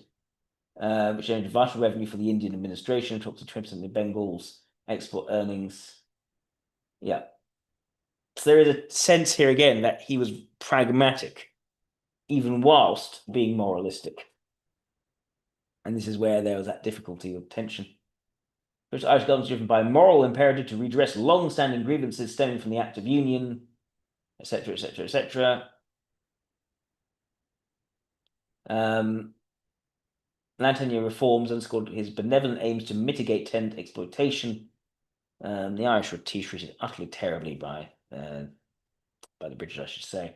which generated vital revenue for the Indian administration, up to 20% of Bengal's export earnings. Yeah. So there is a sense here again that he was pragmatic, even whilst being moralistic. And this is where there was that difficulty of tension. British Irish government was driven by a moral imperative to redress long-standing grievances stemming from the Act of Union, etc., etc., etc. Land tenure reforms underscored his benevolent aims to mitigate tenant exploitation. The Irish were treated utterly terribly by the British, I should say.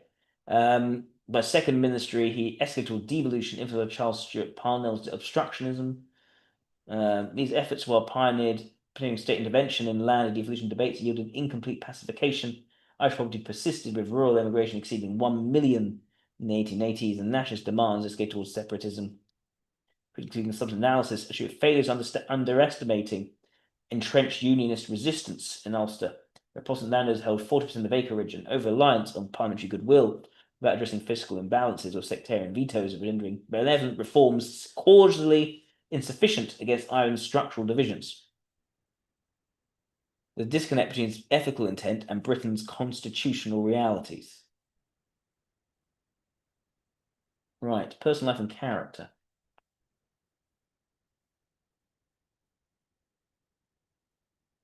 By second ministry, he escalated to devolution, influenced by Charles Stuart Parnell's obstructionism. These efforts, while pioneered state intervention in land and devolution debates, yielded incomplete pacification. Irish poverty persisted, with rural emigration exceeding 1 million in the 1880s, and nationalist demands escalated towards separatism. Including some analysis, showed failures underestimating entrenched unionist resistance in Ulster, where Protestant landowners held 40% of acreage and over-reliance on parliamentary goodwill without addressing fiscal imbalances or sectarian vetoes of rendering benevolent reforms causally insufficient against Ireland's structural divisions. The disconnect between its ethical intent and Britain's constitutional realities. Right, personal life and character.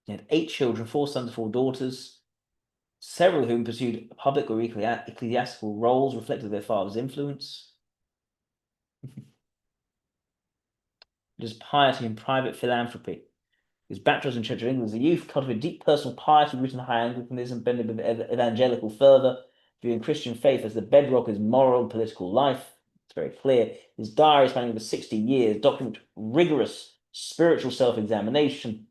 He had 8 children, 4 sons and 4 daughters, several of whom pursued public or ecclesiastical roles reflecting their father's influence. His piety and private philanthropy. He was baptized in Church of England as a youth, cultivated deep personal piety rooted in high Anglicanism, bending with evangelical fervor, viewing Christian faith as the bedrock of his moral and political life. It's very clear. His diary, spanning over 60 years, document rigorous spiritual self-examination,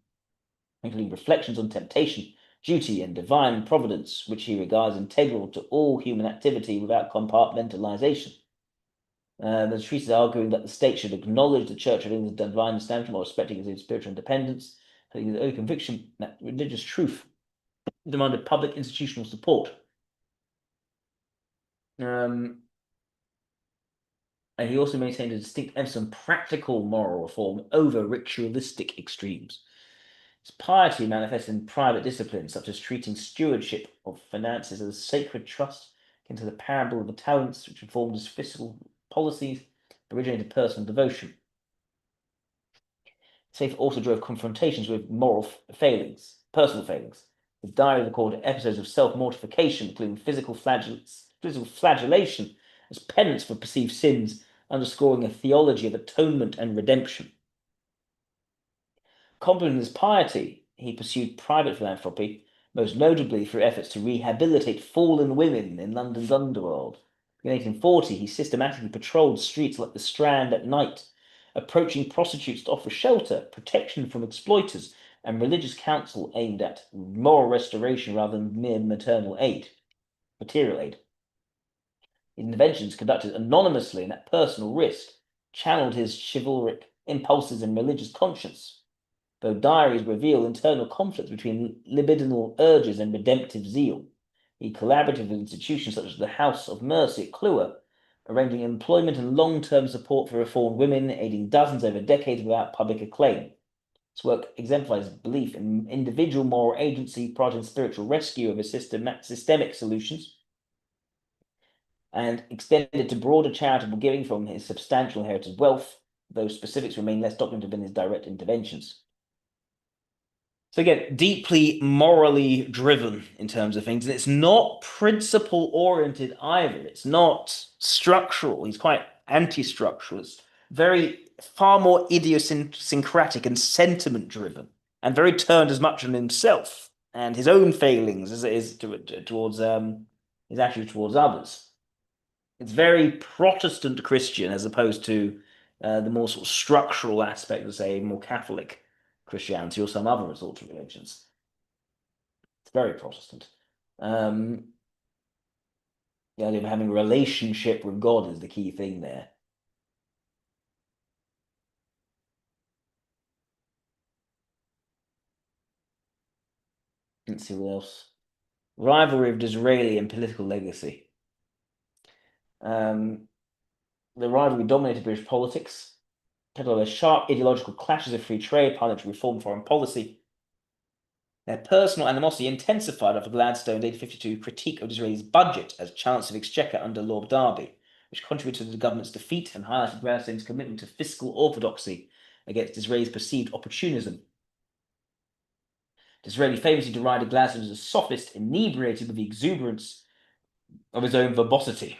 including reflections on temptation, duty, and divine providence, which he regards integral to all human activity without compartmentalization. There's treatises arguing that the state should acknowledge the Church of England's divine establishment while respecting its spiritual independence, having his own conviction that religious truth demanded public institutional support. And he also maintained a distinct emphasis on practical moral reform over ritualistic extremes. His piety manifests in private disciplines, such as treating stewardship of finances as a sacred trust, into the parable of the talents, which informed his fiscal policies, originated personal devotion. Faith also drove confrontations with personal failings. His diary recorded episodes of self-mortification, including physical flagellation as penance for perceived sins, underscoring a theology of atonement and redemption. Complementing his piety, he pursued private philanthropy, most notably through efforts to rehabilitate fallen women in London's underworld. In 1840, he systematically patrolled streets like the Strand at night, approaching prostitutes to offer shelter, protection from exploiters, and religious counsel aimed at moral restoration rather than mere material aid. His interventions, conducted anonymously and at personal risk, channeled his chivalric impulses and religious conscience. Though diaries reveal internal conflicts between libidinal urges and redemptive zeal, he collaborated with institutions such as the House of Mercy at Clewer, arranging employment and long-term support for reformed women, aiding dozens over decades without public acclaim. His work exemplifies belief in individual moral agency, prioritizing spiritual rescue over systemic solutions, and extended to broader charitable giving from his substantial inherited wealth, though specifics remain less documented than his direct interventions. So again, deeply morally driven in terms of things, and it's not principle-oriented either. It's not structural. He's quite anti-structural. It's far more idiosyncratic and sentiment-driven, and very turned as much on himself and his own failings as it is towards his attitude towards others. It's very Protestant Christian as opposed to the more sort of structural aspect of, say, more Catholic Christianity or some other sorts of religions. It's very Protestant. The idea of having a relationship with God is the key thing there. Let's see what else. Rivalry of Disraeli and political legacy. The rivalry dominated British politics, led by sharp ideological clashes of free trade, parliamentary reform, foreign policy. Their personal animosity intensified after Gladstone's 1852 critique of Disraeli's budget as Chancellor of Exchequer under Lord Derby, which contributed to the government's defeat and highlighted Gladstone's commitment to fiscal orthodoxy against Disraeli's perceived opportunism. Disraeli famously derided Gladstone as a sophist inebriated with the exuberance of his own verbosity,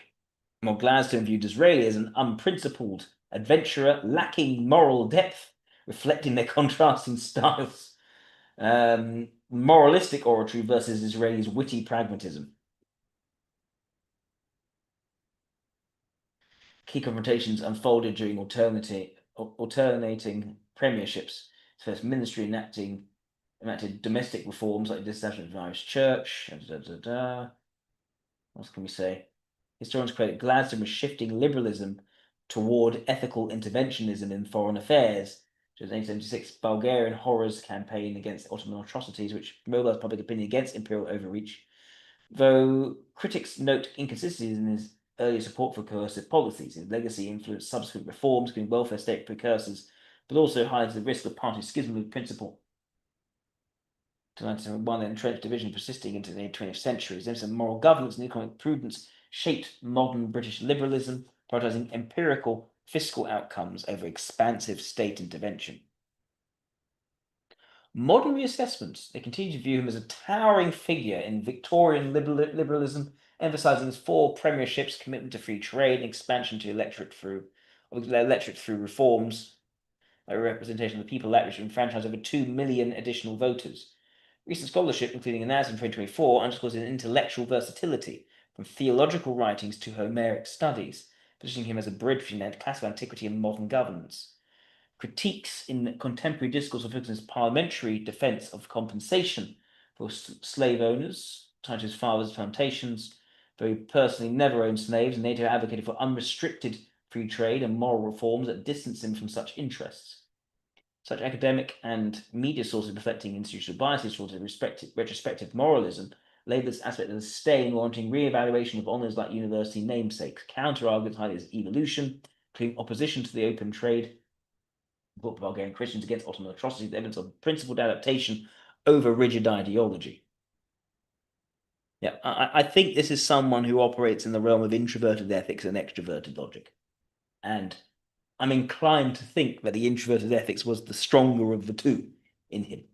while Gladstone viewed Disraeli as an unprincipled adventurer lacking moral depth, reflecting their contrasting styles. Moralistic oratory versus Disraeli's witty pragmatism. Key confrontations unfolded during alternating premierships. His first ministry enacted domestic reforms like the establishment of the Irish Church. What else can we say? Historians credit Gladstone with shifting liberalism toward ethical interventionism in foreign affairs, which was the 1876 Bulgarian horrors campaign against Ottoman atrocities, which mobilized public opinion against imperial overreach. Though critics note inconsistencies in his early support for coercive policies, his legacy influenced subsequent reforms, including welfare state precursors, but also hides the risk of party schism with principle. To 1971, the entrenched division persisting into the 20th century. His moral governance and economic prudence shaped modern British liberalism, prioritizing empirical fiscal outcomes over expansive state intervention. Modern reassessments, they continue to view him as a towering figure in Victorian liberalism, emphasizing his 4 premierships, commitment to free trade, and expansion to electorate through reforms, a representation of the people electorate to enfranchise over 2 million additional voters. Recent scholarship, including analysis in 2024, underscores his intellectual versatility, from theological writings to Homeric studies, positioning him as a bridge between classical antiquity and modern governance. Critiques in contemporary discourse of his parliamentary defense of compensation for slave owners, tied to his father's plantations, though he personally never owned slaves, and later advocated for unrestricted free trade and moral reforms that distanced him from such interests. Such academic and media sources reflecting institutional biases towards retrospective moralism label this aspect as a stain warranting re-evaluation of honours like university namesakes. Counter-arguments highlight its evolution, including opposition to the open trade brought Bulgarian Christians against Ottoman atrocities, evidence of principled adaptation over rigid ideology. Yeah, I think this is someone who operates in the realm of introverted ethics and extroverted logic. And I'm inclined to think that the introverted ethics was the stronger of the two in him.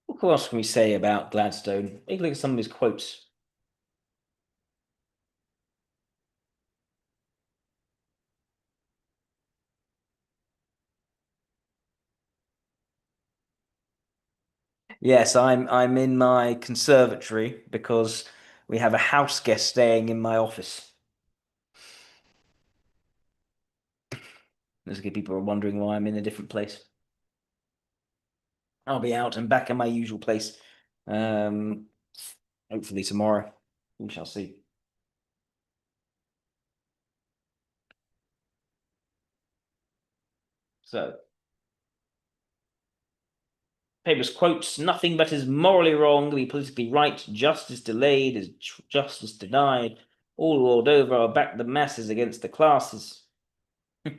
What else can we say about Gladstone? Take a look at some of his quotes. Yes, I'm in my conservatory because we have a house guest staying in my office. There's people are wondering why I'm in a different place. I'll be out and back in my usual place. Hopefully tomorrow. We shall see. So, Papers quotes, nothing but is morally wrong to be politically right, justice delayed is justice denied, all world over are back the masses against the classes. There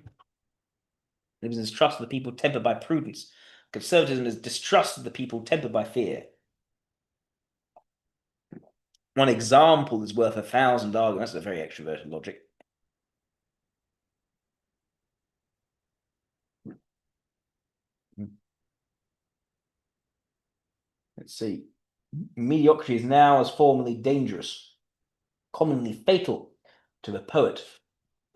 is distrust of the people tempered by prudence. Conservatism is distrust of the people tempered by fear. One example is worth 1,000 arguments. That's a very extroverted logic. Let's see. Mediocrity is now as formerly dangerous, commonly fatal to the poet.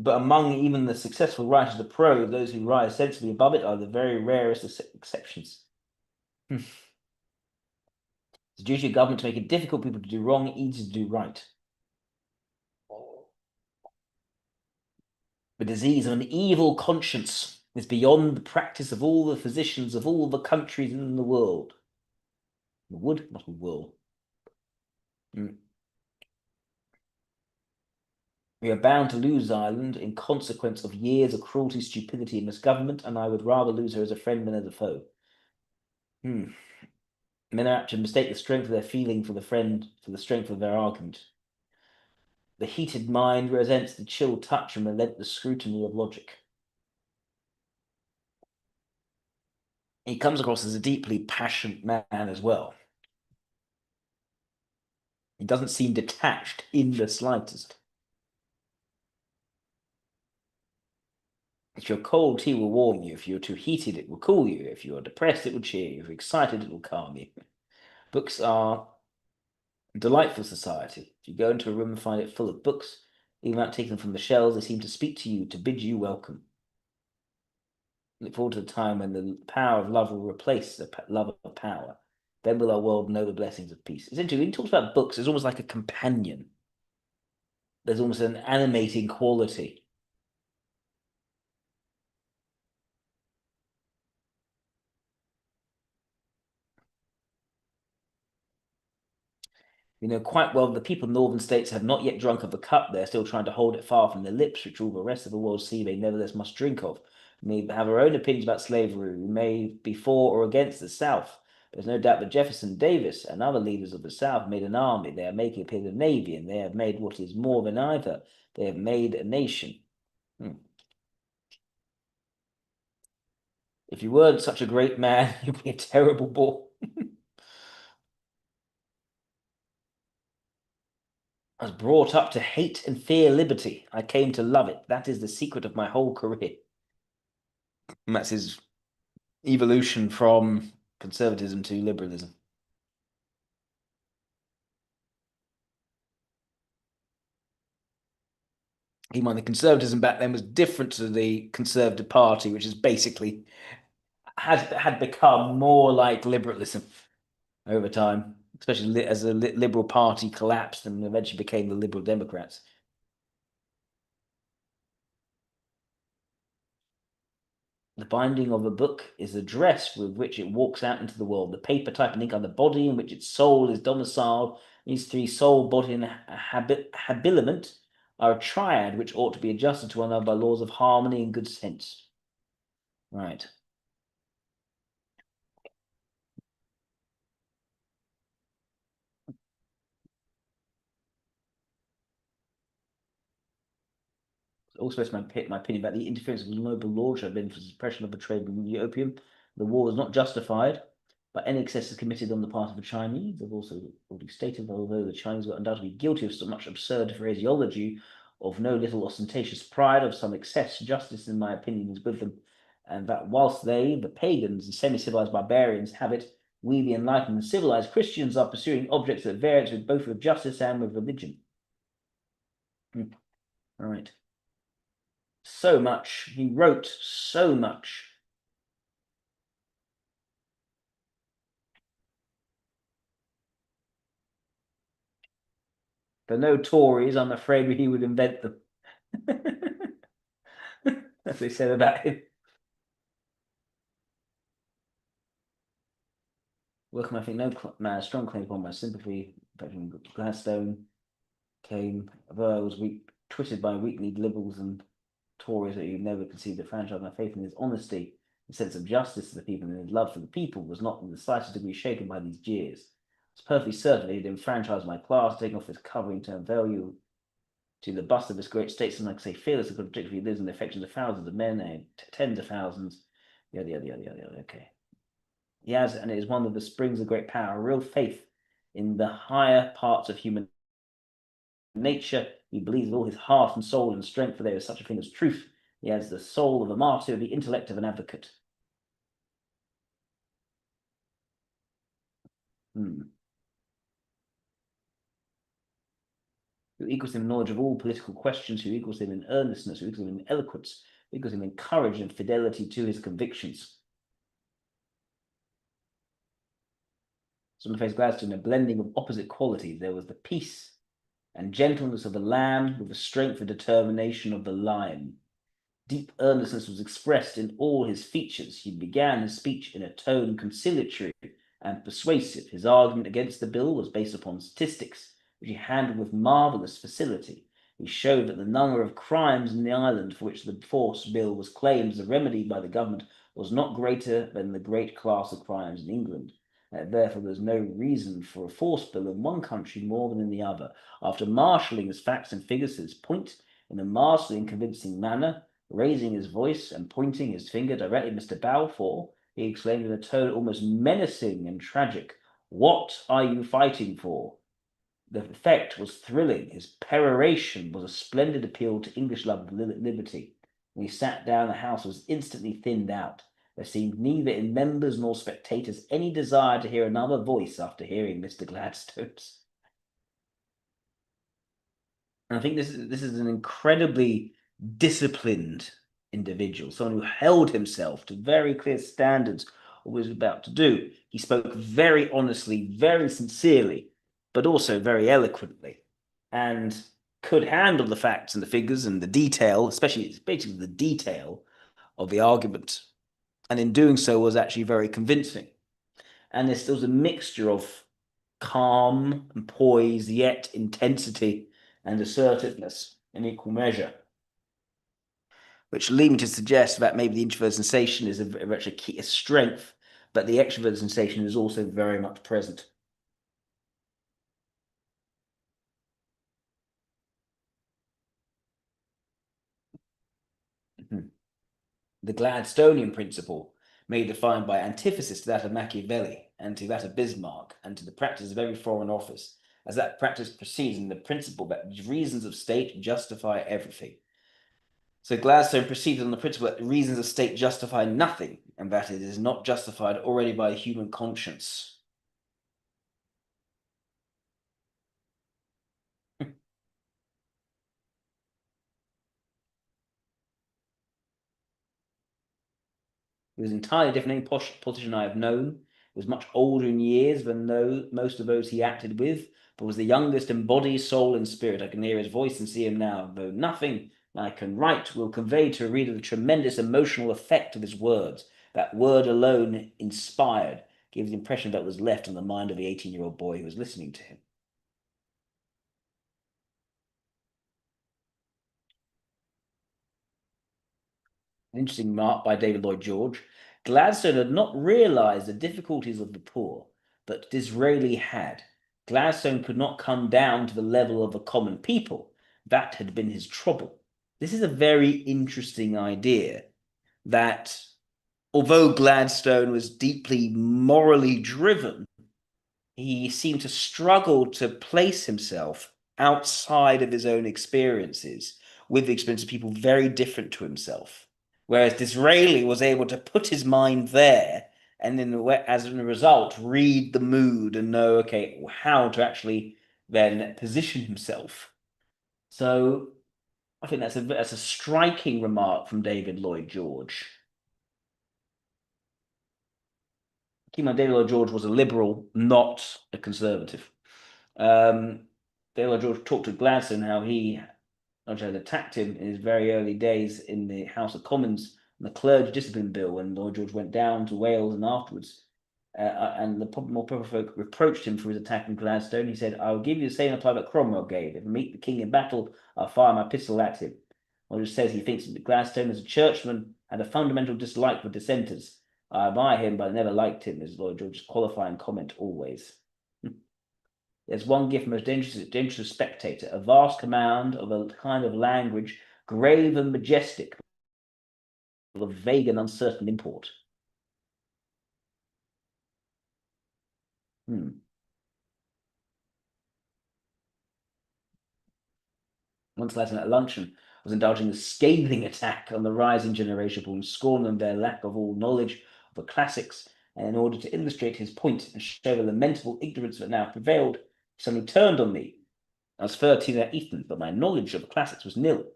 But among even the successful writers of prose, those who rise sensibly above it are the very rarest exceptions. It's the duty of government to make it difficult for people to do wrong, easy to do right. The disease of an evil conscience is beyond the practice of all the physicians of all the countries in the world. The wood, not a will. We are bound to lose Ireland in consequence of years of cruelty, stupidity, and misgovernment, and I would rather lose her as a friend than as a foe. Men are apt to mistake the strength of their feeling for the friend for the strength of their argument. The heated mind resents the chill touch and relentless scrutiny of logic. He comes across as a deeply passionate man as well. He doesn't seem detached in the slightest. If you're cold, tea will warm you. If you're too heated, it will cool you. If you're depressed, it will cheer you. If you're excited, it will calm you. Books are a delightful society. If you go into a room and find it full of books, even without taking them from the shelves, they seem to speak to you, to bid you welcome. Look forward to the time when the power of love will replace the love of power. Then will our world know the blessings of peace. It's interesting. When he talks about books, it's almost like a companion. There's almost an animating quality. You know quite well the people in northern states have not yet drunk of the cup. They're still trying to hold it far from their lips, which all the rest of the world see they nevertheless must drink of. We may have our own opinions about slavery. We may be for or against the South. There's no doubt that Jefferson Davis and other leaders of the South made an army. They are making a navy, and they have made what is more than either. They have made a nation. If you weren't such a great man, you'd be a terrible boy. I was brought up to hate and fear liberty. I came to love it. That is the secret of my whole career. And that's his evolution from conservatism to liberalism. Keep in mind, the conservatism back then was different to the Conservative Party, which is basically had become more like liberalism over time, especially as the Liberal Party collapsed and eventually became the Liberal Democrats. The binding of a book is the dress with which it walks out into the world. The paper, type, and ink are the body in which its soul is domiciled. These three, soul, body, and habiliment, are a triad which ought to be adjusted to one another by laws of harmony and good sense. Right. Also, my opinion about the interference of noble lords have been for the suppression of the trade with opium. The war was not justified, but any excesses committed on the part of the Chinese. They've also already stated that although the Chinese were undoubtedly guilty of so much absurd phraseology, of no little ostentatious pride, of some excess, justice, in my opinion, is with them, and that whilst they, the pagans and semi-civilized barbarians, have it, we, the enlightened and civilized Christians, are pursuing objects at variance with both with justice and with religion. All right. So much. He wrote so much. But no Tories, I'm afraid he would invent them. As they said about him. Welcome, I think no man, strong claim upon my sympathy. Gladstone came, although I was twisted by weak-kneed liberals and Tories that you never conceived a franchise. My faith in his honesty, his sense of justice to the people, and his love for the people was not in the slightest degree shaken by these jeers. I was perfectly certain he'd enfranchised my class, taking off his covering term value to the bust of this great statesman, like say, fearless and contradictory, lives in the affections of thousands of men and tens of thousands. Yada, yada, yada, yada, yada. Okay. He has, and it is one of the springs of great power, a real faith in the higher parts of human nature. He believes with all his heart and soul and strength, for there is such a thing as truth. He has the soul of a martyr, the intellect of an advocate. Who equals him in knowledge of all political questions, who equals him in earnestness, who equals him in eloquence, who equals him in courage and fidelity to his convictions. So on the face of Gladstone, a blending of opposite qualities. There was the peace and gentleness of the lamb with the strength and determination of the lion. Deep earnestness was expressed in all his features. He began his speech in a tone conciliatory and persuasive. His argument against the bill was based upon statistics, which he handled with marvellous facility. He showed that the number of crimes in the island for which the force bill was claimed as a remedy by the government was not greater than the great class of crimes in England. Therefore, there's no reason for a force bill in one country more than in the other. After marshalling his facts and figures to this point in a masterly and convincing manner, raising his voice and pointing his finger directly at Mr. Balfour, he exclaimed in a tone almost menacing and tragic, "What are you fighting for?" The effect was thrilling. His peroration was a splendid appeal to English love of liberty. When he sat down, the house was instantly thinned out. There seemed neither in members nor spectators any desire to hear another voice after hearing Mr. Gladstone's. And I think this is an incredibly disciplined individual, someone who held himself to very clear standards of what he was about to do. He spoke very honestly, very sincerely, but also very eloquently, and could handle the facts and the figures and the detail, especially basically the detail of the argument. And in doing so was actually very convincing. And there was a mixture of calm and poise, yet intensity and assertiveness in equal measure, which lead me to suggest that maybe the introverted sensation is a strength, but the extroverted sensation is also very much present. The Gladstonian principle may be defined by antithesis to that of Machiavelli and to that of Bismarck and to the practice of every foreign office, as that practice proceeds in the principle that reasons of state justify everything. So Gladstone proceeded on the principle that reasons of state justify nothing, and that it is not justified already by human conscience. He was entirely different than any politician I have known. He was much older in years than most of those he acted with, but was the youngest in body, soul, and spirit. I can hear his voice and see him now, though nothing I can write will convey to a reader the tremendous emotional effect of his words. That word alone, inspired, gives the impression that was left on the mind of the 18-year-old boy who was listening to him. An interesting remark by David Lloyd George. Gladstone had not realized the difficulties of the poor, but Disraeli had. Gladstone could not come down to the level of the common people. That had been his trouble. This is a very interesting idea that although Gladstone was deeply morally driven, he seemed to struggle to place himself outside of his own experiences with the experience of people very different to himself. Whereas Disraeli was able to put his mind there and then as a result read the mood and know, okay, how to actually then position himself. So I think that's a striking remark from David Lloyd George. Keep in mind, David Lloyd George was a liberal, not a conservative. Lord George talked to Gladstone how he had attacked him in his very early days in the House of Commons on the Clergy Discipline Bill when Lord George went down to Wales and afterwards. And the more proper folk reproached him for his attack on Gladstone. He said, "I will give you the same reply that Cromwell gave. If I meet the king in battle, I'll fire my pistol at him." Lord George says he thinks that Gladstone, as a churchman, had a fundamental dislike for dissenters. "I admire him, but I never liked him," is Lord George's qualifying comment always. There's one gift most dangerous spectator, a vast command of a kind of language, grave and majestic, of vague and uncertain import. Once Latin at luncheon was indulging a scathing attack on the rising generation who scorn them their lack of all knowledge of the classics, and in order to illustrate his point and show the lamentable ignorance that now prevailed, he suddenly turned on me. I was 13 at Eton, but my knowledge of the classics was nil.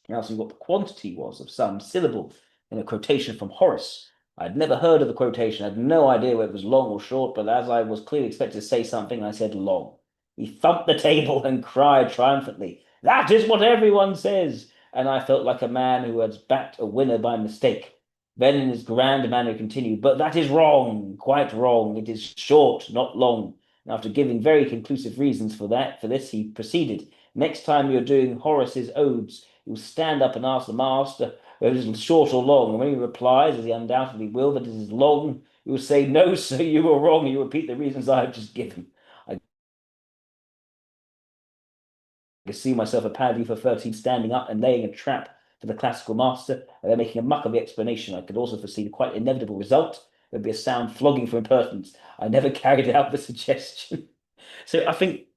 He asked me what the quantity was of some syllable in a quotation from Horace. I had never heard of the quotation, I had no idea whether it was long or short, but as I was clearly expected to say something, I said long. He thumped the table and cried triumphantly, "That is what everyone says!" And I felt like a man who has backed a winner by mistake. Then in his grand manner he continued, "But that is wrong, quite wrong. It is short, not long." And after giving very conclusive reasons for this, he proceeded, "Next time you're doing Horace's odes, you'll stand up and ask the master whether it is short or long, and when he replies, as he undoubtedly will, that it is long, you will say, 'No, sir, you were wrong,' and you repeat the reasons I have just given." I could see myself a pad for 13 standing up and laying a trap for the classical master, and then making a muck of the explanation. I could also foresee the quite inevitable result. There'd be a sound flogging for impertinence. I never carried out the suggestion. So I think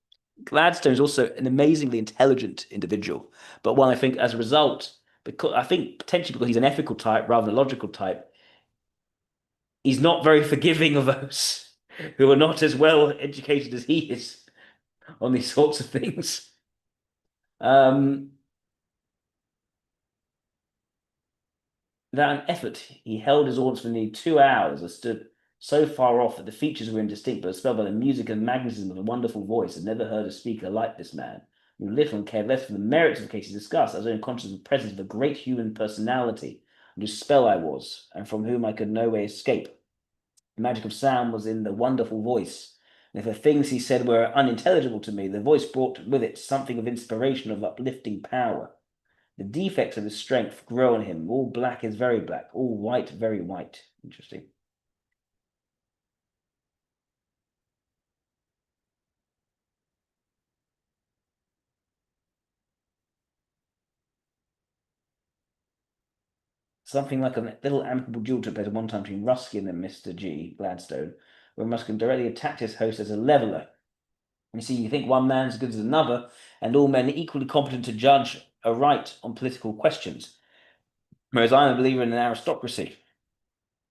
Gladstone is also an amazingly intelligent individual, but one I think as a result, because I think potentially because he's an ethical type rather than a logical type, he's not very forgiving of those who are not as well educated as he is on these sorts of things. Without an effort, he held his audience for nearly 2 hours and stood so far off that the features were indistinct, but spelled by the music and magnetism of a wonderful voice. I'd never heard a speaker like this man. He knew little and cared less for the merits of the cases discussed. I was only conscious of the presence of a great human personality, and whose spell I was, and from whom I could no way escape. The magic of sound was in the wonderful voice. And if the things he said were unintelligible to me, the voice brought with it something of inspiration, of uplifting power. The defects of his strength grow on him. All black is very black, all white very white. Interesting. Something like a little amicable duel took place at one time between Ruskin and Mr. G. Gladstone, where Ruskin directly attacked his host as a leveller. You see, you think one man is as good as another, and all men are equally competent to judge aright on political questions, whereas I'm a believer in an aristocracy.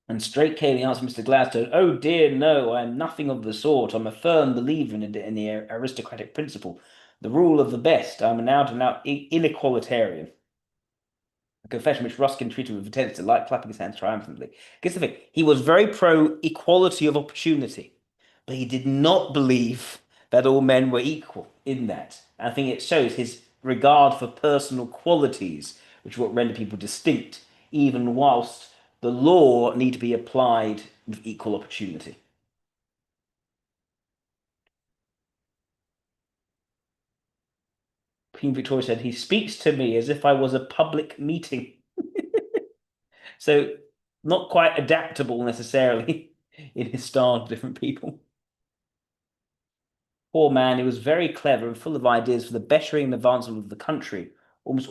And straight came the answer, Mr. Gladstone, "Oh dear, no, I am nothing of the sort. I'm a firm believer in the aristocratic principle, the rule of the best. I'm an out-and-out inequalitarian." A confession which Ruskin treated with intensity, like clapping his hands triumphantly. Guess the thing, he was very pro-equality of opportunity, but he did not believe that all men were equal in that. I think it shows his regard for personal qualities, which what render people distinct, even whilst the law need to be applied with equal opportunity. Queen Victoria said, "He speaks to me as if I was a public meeting." So not quite adaptable necessarily in his style to different people. Poor man, he was very clever and full of ideas for the bettering and advancement of the country. Always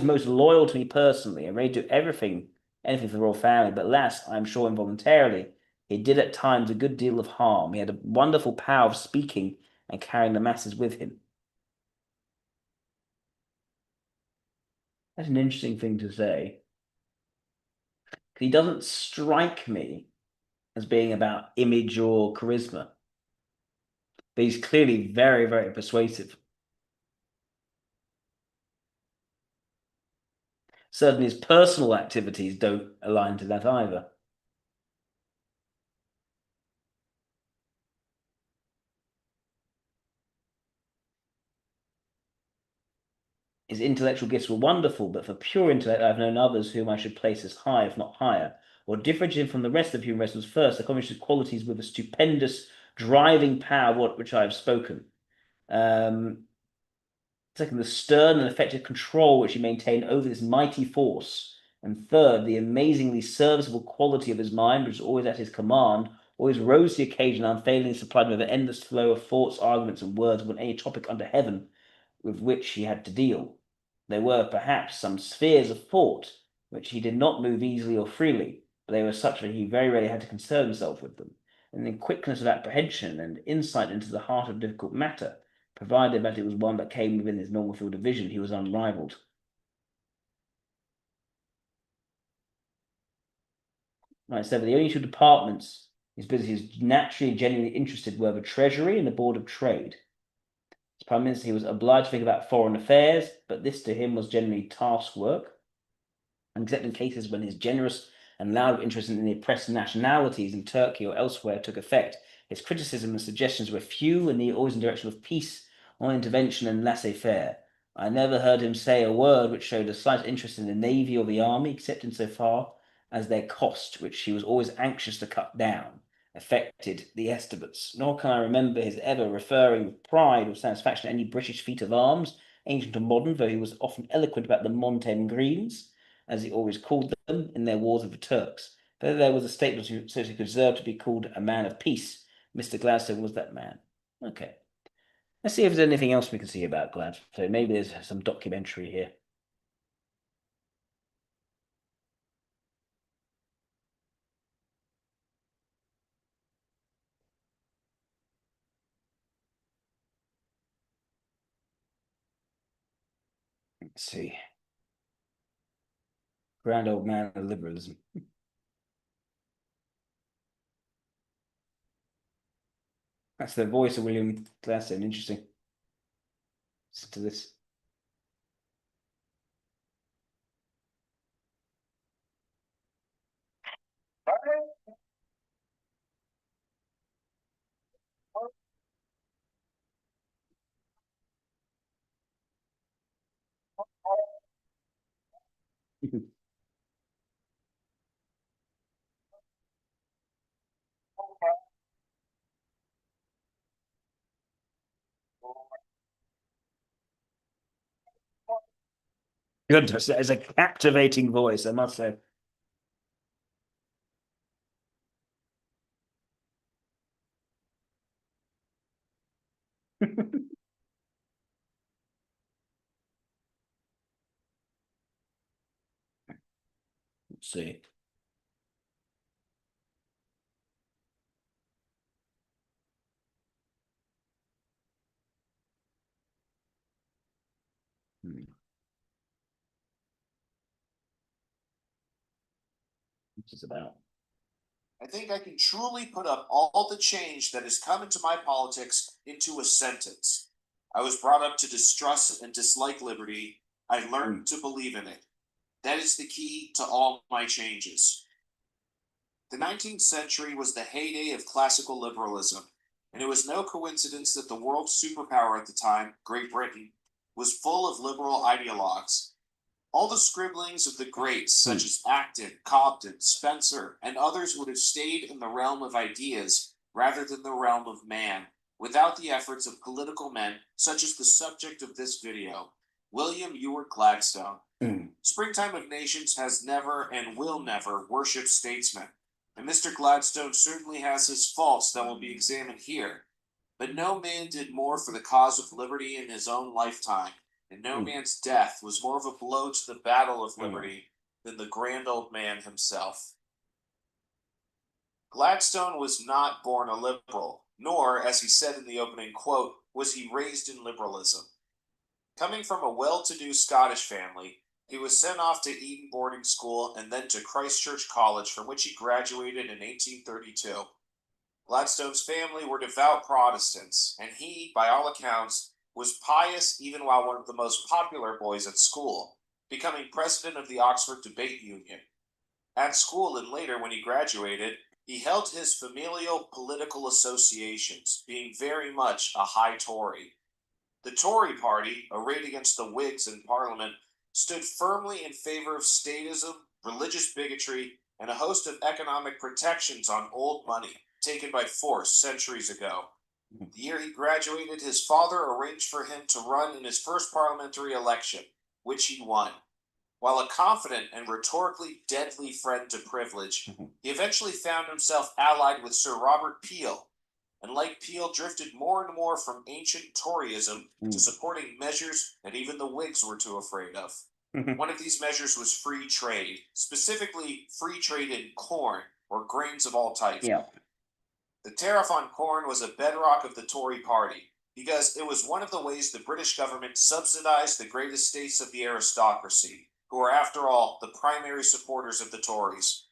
most loyal to me personally, and ready to do anything for the royal family. But last, I'm sure involuntarily, he did at times a good deal of harm. He had a wonderful power of speaking and carrying the masses with him. That's an interesting thing to say. He doesn't strike me as being about image or charisma, but he's clearly very, very persuasive. Certainly his personal activities don't align to that either. His intellectual gifts were wonderful, but for pure intellect I have known others whom I should place as high, if not higher. What differentiated him from the rest of human race was first, the combination of qualities with a stupendous driving power, which I have spoken. Second, the stern and effective control which he maintained over this mighty force. And third, the amazingly serviceable quality of his mind, which was always at his command, always rose to the occasion, unfailingly supplied him with an endless flow of thoughts, arguments, and words upon any topic under heaven with which he had to deal. There were perhaps some spheres of thought which he did not move easily or freely, but they were such that he very rarely had to concern himself with them. And in quickness of apprehension and insight into the heart of difficult matter, provided that it was one that came within his normal field of vision, he was unrivaled. Right, so the only two departments his business he was naturally and genuinely interested were the Treasury and the Board of Trade. As Prime Minister, he was obliged to think about foreign affairs, but this to him was generally task work. Except in cases when his generous and loud interest in the oppressed nationalities in Turkey or elsewhere took effect, his criticism and suggestions were few and always in the direction of peace, non-intervention, and laissez-faire. I never heard him say a word which showed a slight interest in the navy or the army, except in so far as their cost, which he was always anxious to cut down, affected the estimates. Nor can I remember his ever referring with pride or satisfaction to any British feat of arms, ancient or modern, though he was often eloquent about the Montenegrins, as he always called them, in their wars with the Turks. Though there was a statement so he could deserve to be called a man of peace, Mr. Gladstone was that man. Okay. Let's see if there's anything else we can see about Gladstone. Maybe there's some documentary here. Let's see. Grand old man of liberalism. That's the voice of William Gladstone. Interesting. Listen to this. Goodness, that is a captivating voice, I must say. Let's see. What's this about? I think I can truly put up all the change that has come into my politics into a sentence. I was brought up to distrust and dislike liberty. I learned to believe in it. That is the key to all my changes. The 19th century was the heyday of classical liberalism, and it was no coincidence that the world superpower at the time, Great Britain, was full of liberal ideologues. All the scribblings of the greats, such as Acton, Cobden, Spencer, and others would have stayed in the realm of ideas rather than the realm of man, without the efforts of political men such as the subject of this video, William Ewart Gladstone. Springtime of Nations has never and will never worship statesmen, and Mr. Gladstone certainly has his faults that will be examined here. But no man did more for the cause of liberty in his own lifetime, and no man's death was more of a blow to the battle of liberty than the grand old man himself. Gladstone was not born a liberal, nor, as he said in the opening quote, was he raised in liberalism. Coming from a well-to-do Scottish family, he was sent off to Eton boarding school and then to Christ Church College, from which he graduated in 1832. Gladstone's family were devout Protestants, and he, by all accounts, was pious even while one of the most popular boys at school, becoming president of the Oxford Debate Union. At school and later when he graduated, he held his familial political associations, being very much a high Tory. The Tory party, arrayed against the Whigs in Parliament, stood firmly in favor of statism, religious bigotry, and a host of economic protections on old money taken by force centuries ago. The year he graduated, his father arranged for him to run in his first parliamentary election, which he won. While a confident and rhetorically deadly friend to privilege, he eventually found himself allied with Sir Robert Peel, and like Peel drifted more and more from ancient Toryism to supporting measures that even the Whigs were too afraid of. One of these measures was free trade, specifically free trade in corn, or grains of all types. Yeah. The tariff on corn was a bedrock of the Tory party, because it was one of the ways the British government subsidized the great estates of the aristocracy, who are, after all, the primary supporters of the Tories.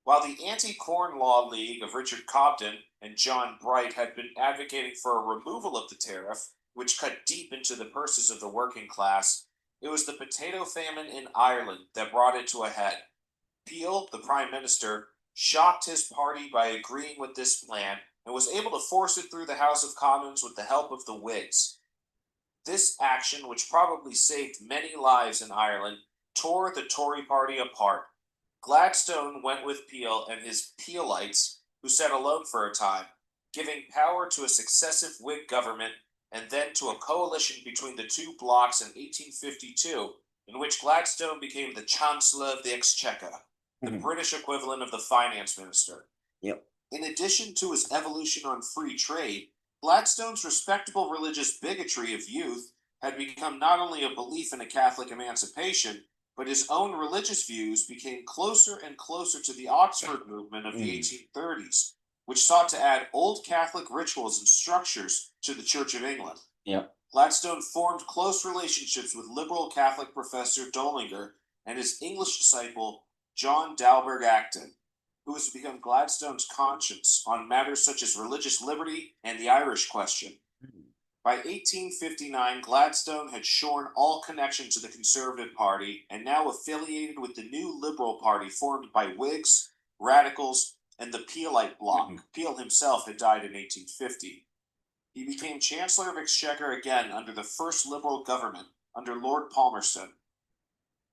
While the Anti-Corn Law League of Richard Cobden and John Bright had been advocating for a removal of the tariff, which cut deep into the purses of the working class, it was the potato famine in Ireland that brought it to a head. Peel, the Prime Minister, shocked his party by agreeing with this plan and was able to force it through the House of Commons with the help of the Whigs. This action, which probably saved many lives in Ireland, tore the Tory party apart. Gladstone went with Peel and his Peelites, who sat alone for a time, giving power to a successive Whig government and then to a coalition between the two blocs in 1852, in which Gladstone became the Chancellor of the Exchequer, the British equivalent of the finance minister. Yep. In addition to his evolution on free trade, Gladstone's respectable religious bigotry of youth had become not only a belief in a Catholic emancipation, but his own religious views became closer and closer to the Oxford movement of the 1830s, which sought to add old Catholic rituals and structures to the Church of England. Yep. Gladstone formed close relationships with liberal Catholic professor Dolinger and his English disciple John Dalberg Acton, who has become Gladstone's conscience on matters such as religious liberty and the Irish question. By 1859, Gladstone had shorn all connection to the Conservative Party and now affiliated with the new Liberal Party formed by Whigs, Radicals, and the Peelite bloc. Peel himself had died in 1850. He became Chancellor of Exchequer again under the first Liberal government, under Lord Palmerston.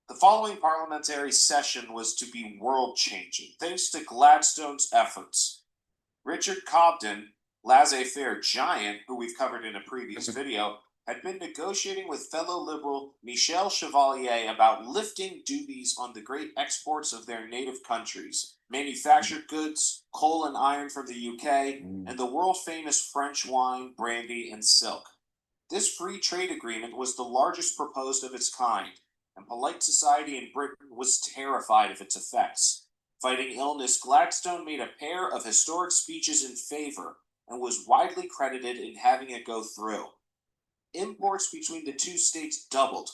The following parliamentary session was to be world-changing, thanks to Gladstone's efforts. Richard Cobden, laissez-faire giant, who we've covered in a previous video, had been negotiating with fellow Liberal Michel Chevalier about lifting duties on the great exports of their native countries, manufactured goods, coal and iron from the UK, and the world-famous French wine, brandy, and silk. This free trade agreement was the largest proposed of its kind, and polite society in Britain was terrified of its effects. Fighting illness, Gladstone made a pair of historic speeches in favor, and was widely credited in having it go through. Imports between the two states doubled,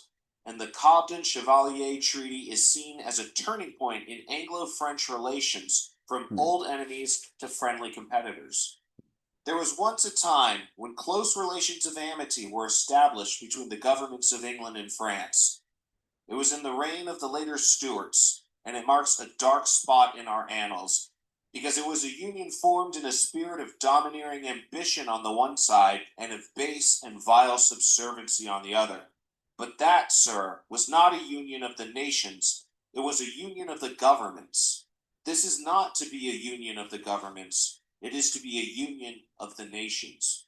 and the Cobden-Chevalier Treaty is seen as a turning point in Anglo-French relations from old enemies to friendly competitors. There was once a time when close relations of amity were established between the governments of England and France. It was in the reign of the later Stuarts, and it marks a dark spot in our annals, because it was a union formed in a spirit of domineering ambition on the one side and of base and vile subserviency on the other. But that, sir, was not a union of the nations, it was a union of the governments. This is not to be a union of the governments, it is to be a union of the nations.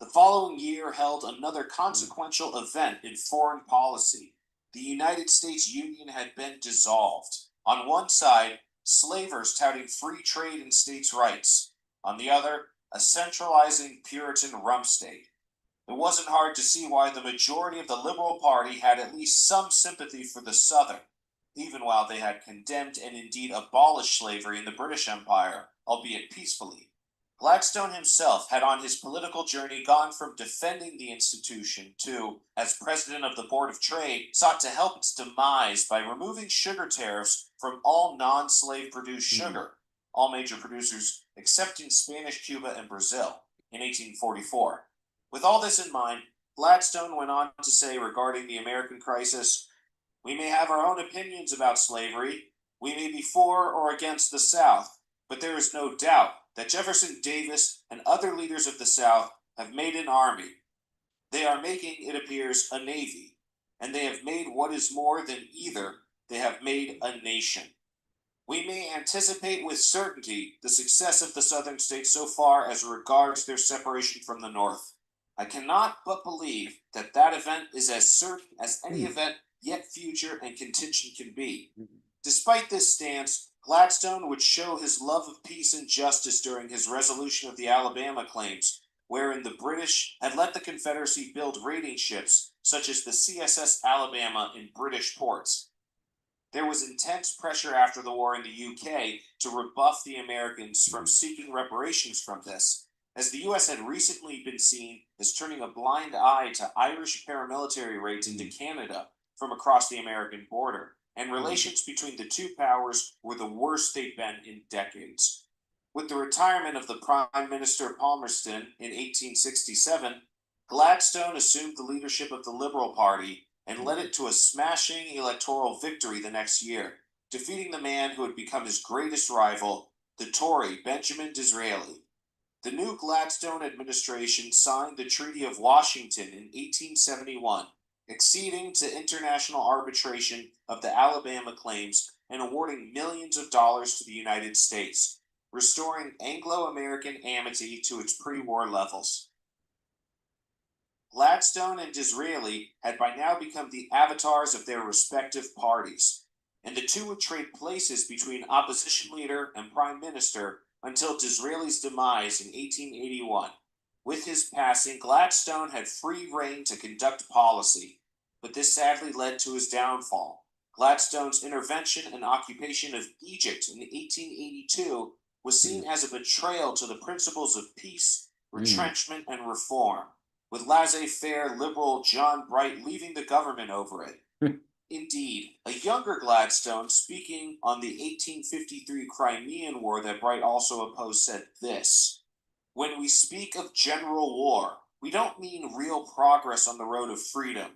The following year held another consequential event in foreign policy. The United States Union had been dissolved. On one side, slavers touting free trade and states' rights. On the other, a centralizing Puritan rump state. It wasn't hard to see why the majority of the Liberal Party had at least some sympathy for the Southern, even while they had condemned and indeed abolished slavery in the British Empire, albeit peacefully. Gladstone himself had on his political journey gone from defending the institution to, as president of the Board of Trade, sought to help its demise by removing sugar tariffs from all non-slave produced sugar, all major producers excepting Spanish, Cuba, and Brazil, in 1844. With all this in mind, Gladstone went on to say regarding the American crisis, "We may have our own opinions about slavery, we may be for or against the South, but there is no doubt that Jefferson Davis and other leaders of the South have made an army. They are making, it appears, a navy, and they have made what is more than either, they have made a nation. We may anticipate with certainty the success of the Southern states so far as regards their separation from the North. I cannot but believe that that event is as certain as any event yet future and contingent can be. Despite this stance, Gladstone would show his love of peace and justice during his resolution of the Alabama claims, wherein the British had let the Confederacy build raiding ships, such as the CSS Alabama in British ports. There was intense pressure after the war in the UK to rebuff the Americans from seeking reparations from this, as the US had recently been seen as turning a blind eye to Irish paramilitary raids into Canada from across the American border, and relations between the two powers were the worst they'd been in decades. With the retirement of the Prime Minister Palmerston in 1867, Gladstone assumed the leadership of the Liberal Party and led it to a smashing electoral victory the next year, defeating the man who had become his greatest rival, the Tory Benjamin Disraeli. The new Gladstone administration signed the Treaty of Washington in 1871, acceding to international arbitration of the Alabama claims and awarding millions of dollars to the United States, restoring Anglo-American amity to its pre-war levels. Gladstone and Disraeli had by now become the avatars of their respective parties, and the two would trade places between opposition leader and prime minister until Disraeli's demise in 1881. With his passing, Gladstone had free rein to conduct policy, but this sadly led to his downfall. Gladstone's intervention and occupation of Egypt in 1882 was seen as a betrayal to the principles of peace, retrenchment, and reform, with laissez-faire liberal John Bright leaving the government over it. Indeed, a younger Gladstone, speaking on the 1853 Crimean War that Bright also opposed, said this: "When we speak of general war, we don't mean real progress on the road of freedom,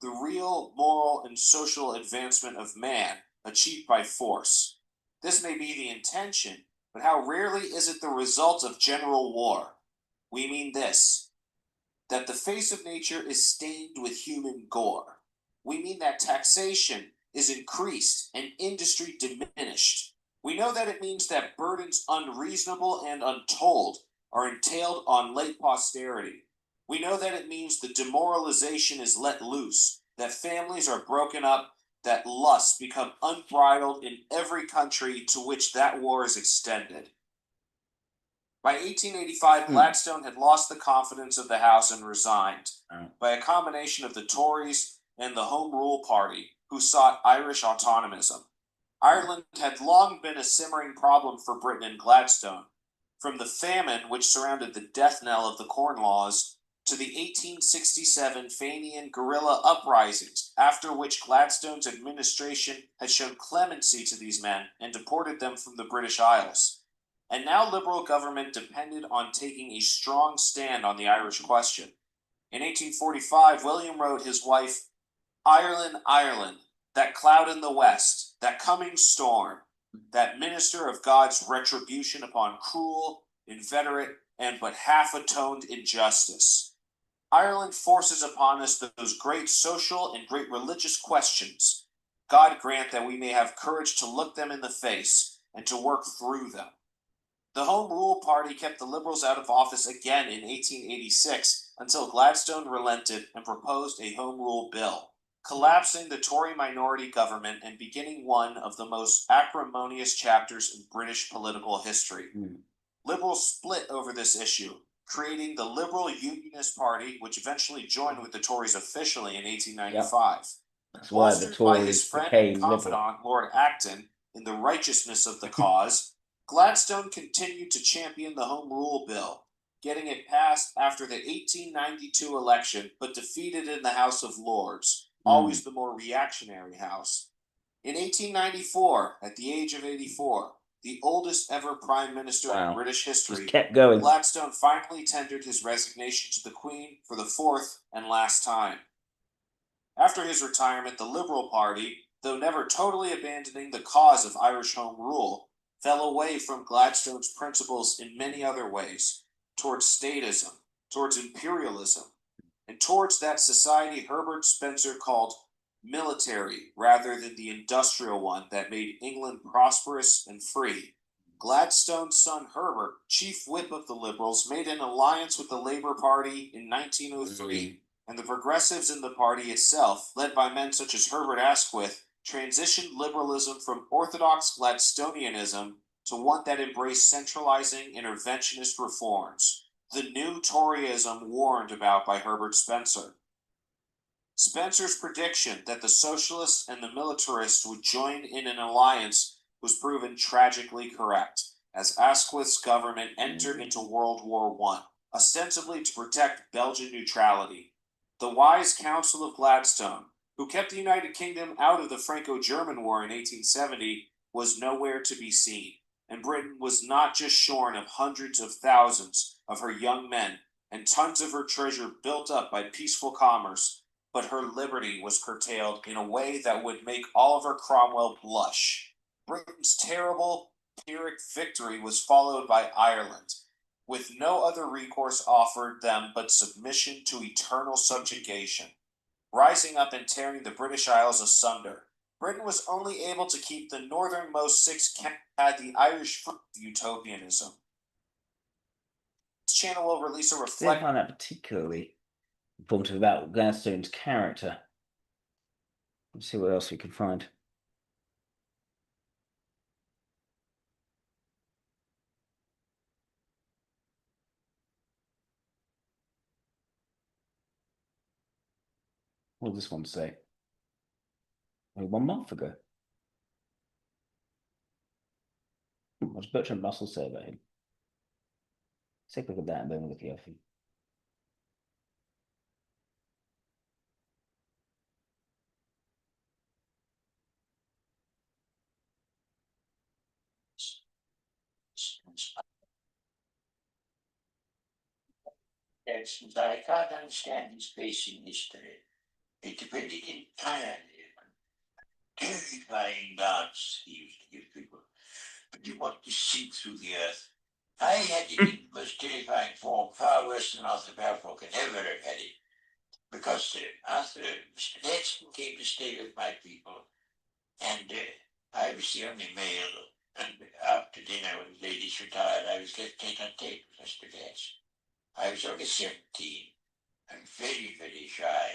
the real moral and social advancement of man achieved by force. This may be the intention, but how rarely is it the result of general war? We mean this, that the face of nature is stained with human gore. We mean that taxation is increased and industry diminished. We know that it means that burdens unreasonable and untold are entailed on late posterity. We know that it means the demoralization is let loose, that families are broken up, that lusts become unbridled in every country to which that war is extended." By 1885, Gladstone had lost the confidence of the House and resigned, by a combination of the Tories and the Home Rule Party, who sought Irish autonomism. Ireland had long been a simmering problem for Britain and Gladstone, from the famine which surrounded the death knell of the Corn Laws to the 1867 Fenian guerrilla uprisings, after which Gladstone's administration had shown clemency to these men and deported them from the British Isles. And now Liberal government depended on taking a strong stand on the Irish question. In 1845, William wrote his wife, "Ireland, Ireland, that cloud in the west, that coming storm, that minister of God's retribution upon cruel, inveterate, and but half-atoned injustice. Ireland forces upon us those great social and great religious questions. God grant that we may have courage to look them in the face and to work through them." The Home Rule Party kept the Liberals out of office again in 1886 until Gladstone relented and proposed a Home Rule Bill, collapsing the Tory minority government and beginning one of the most acrimonious chapters in British political history. Liberals split over this issue, creating the Liberal Unionist Party, which eventually joined with the Tories officially in 1895. That's why the Bolstered by his Tories friend became and liberal. confidant, Lord Acton, in the righteousness of the cause, Gladstone continued to champion the Home Rule Bill, getting it passed after the 1892 election, but defeated in the House of Lords, always the more reactionary house. In 1894, at the age of 84, the oldest ever prime minister in British history, Just kept going. Gladstone finally tendered his resignation to the Queen for the fourth and last time. After his retirement, the Liberal Party, though never totally abandoning the cause of Irish Home Rule, fell away from Gladstone's principles in many other ways, towards statism, towards imperialism, And towards that society Herbert Spencer called military rather than the industrial one that made England prosperous and free. Gladstone's son Herbert, chief whip of the Liberals, made an alliance with the Labour Party in 1903, and the progressives in the party itself, led by men such as Herbert Asquith, transitioned liberalism from orthodox Gladstonianism to one that embraced centralizing interventionist reforms, the new Toryism warned about by Herbert Spencer. Spencer's prediction that the socialists and the militarists would join in an alliance was proven tragically correct, as Asquith's government entered into World War I, ostensibly to protect Belgian neutrality. The wise counsel of Gladstone, who kept the United Kingdom out of the Franco-German War in 1870, was nowhere to be seen, and Britain was not just shorn of hundreds of thousands of her young men and tons of her treasure built up by peaceful commerce, but her liberty was curtailed in a way that would make Oliver Cromwell blush. Britain's terrible Pyrrhic victory was followed by Ireland, with no other recourse offered them but submission to eternal subjugation. Rising up and tearing the British Isles asunder, Britain was only able to keep the northernmost 6 counties had the Irish fruit of utopianism. This channel will release a I reflect. find that particularly informative about Gladstone's character. Let's see what else we can find. What does this one say? Only 1 month ago. What does Bertrand Russell say about him? Let's take a look at that and then we'll look at the other thing. I can't understand his place in history. It depended entirely on terrifying dance he used to give people. But you want to sink through the earth. I had it in the most terrifying form, far worse than Arthur Balfour can ever have had it. Because Mr. Gladstone came to stay with my people, and I was the only male, and after dinner when the ladies retired, I was left tete-a-tete with Mr. Gladstone. I was only 17 and very, very shy,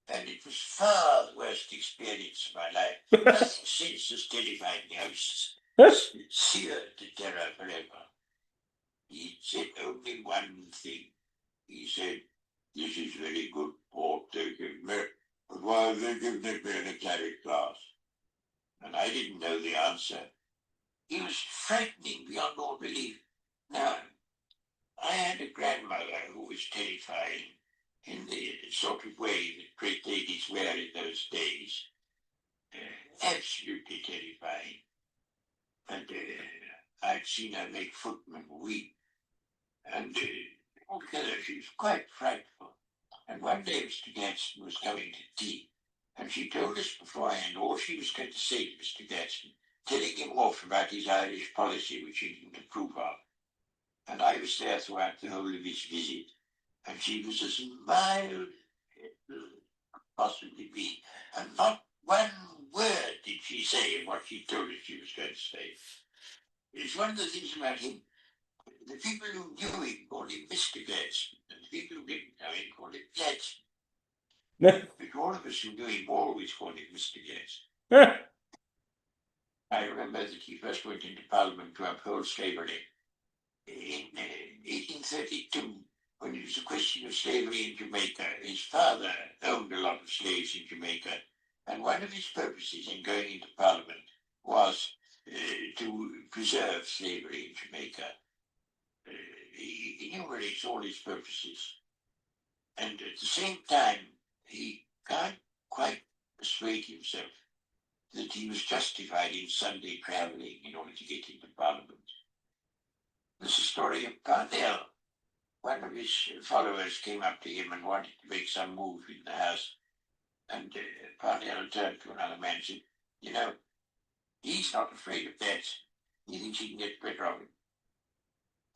and it was far the worst experience of my life. Nothing since has terrified me. I was seared to terror forever. He said only one thing. He said, "This is very good pork they give me, but why have they given it me in a claret glass?" And I didn't know the answer. He was frightening beyond all belief. Now, I had a grandmother who was terrifying in the sort of way that great ladies were in those days. Absolutely terrifying. And I'd seen her make footmen weep. And altogether she was quite frightful. And one day Mr. Gladstone was going to tea, and she told us beforehand all she was going to say to Mr. Gladstone, telling him off about his Irish policy, which he didn't approve of. And I was there throughout the whole of his visit, and she was as mild as could possibly be, and not one word did she say of what she told us she was going to say. It's one of the things about him. The people who knew him called him Mr. Gladstone, and the people who didn't know him called him Gladstone. But all of us who knew him always called him Mr. Gladstone. I remember that he first went into Parliament to uphold slavery in 1832, when it was a question of slavery in Jamaica. His father owned a lot of slaves in Jamaica, and one of his purposes in going into Parliament was to preserve slavery in Jamaica. He enumerates all his purposes, and at the same time, he can't quite persuade himself that he was justified in Sunday travelling in order to get into Parliament. There's a story of Parnell. One of his followers came up to him and wanted to make some move in the house. And Parnell turned to another man and said, "You know, he's not afraid of that. He thinks he can get the better of him."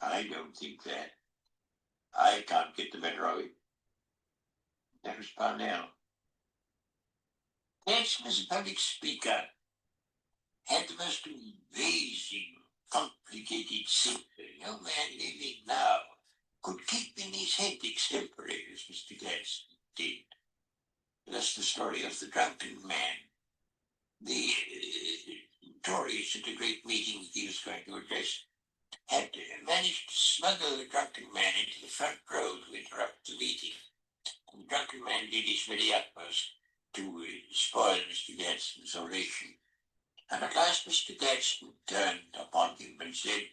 "I don't think that. I can't get the better of him." That was Parnell. Gladstone as a public speaker had the most amazing, complicated secret no man living now could keep in his head extemporary as Mr. Gladstone did. That's the story of the drunken man. The Tories at a great meeting that he was going to address had managed to smuggle the drunken man into the front row to interrupt the meeting. And the drunken man did his very utmost to spoil Mr. Gladstone's oration. And at last Mr. Gladstone turned upon him and said,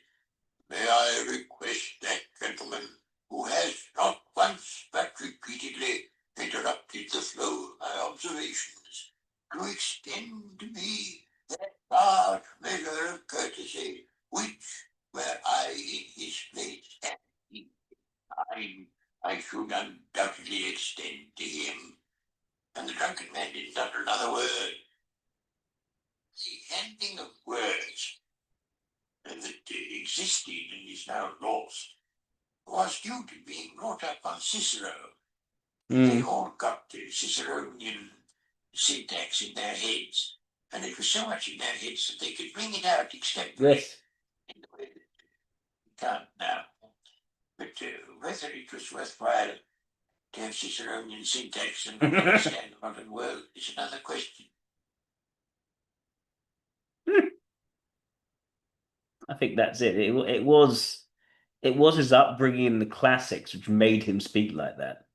"May I request that gentleman, who has not once but repeatedly interrupted the flow of my observations, to extend to me that large measure of courtesy which, were I in his place at the time, I should undoubtedly extend to him." And the drunken man didn't utter another word. The handling of words that existed and is now lost was due to being brought up on Cicero. They all got the Ciceronian syntax in their heads, and it was so much in their heads that they could bring it out extemporary Yes. in the way that we can't now. But whether it was worthwhile to have Ciceronian syntax and not understand the modern world is another question. I think that's it. It was his upbringing in the classics which made him speak like that.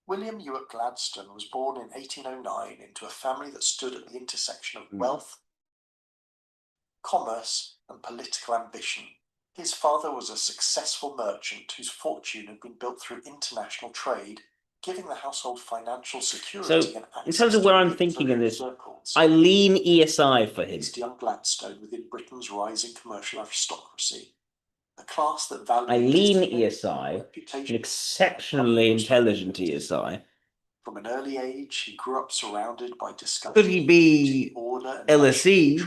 William Ewart Gladstone was born in 1809 into a family that stood at the intersection of wealth, commerce, and political ambition. His father was a successful merchant whose fortune had been built through international trade, giving the household financial security and access in terms of where I'm thinking in this, I lean ESI for him. Young Gladstone within Britain's rising commercial aristocracy, a class that valued I lean ESI, an exceptionally intelligent ESI. From an early age, he grew up surrounded by discovery. Could he be order and LSE?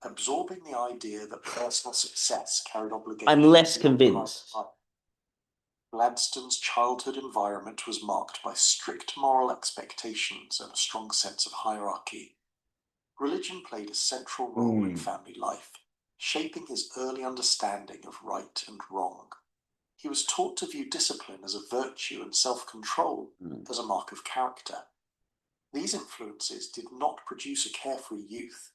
Absorbing the idea that personal success carried obligations. I'm less convinced. Gladstone's childhood environment was marked by strict moral expectations and a strong sense of hierarchy. Religion played a central role in family life, shaping his early understanding of right and wrong. He was taught to view discipline as a virtue and self-control as a mark of character. These influences did not produce a carefree youth.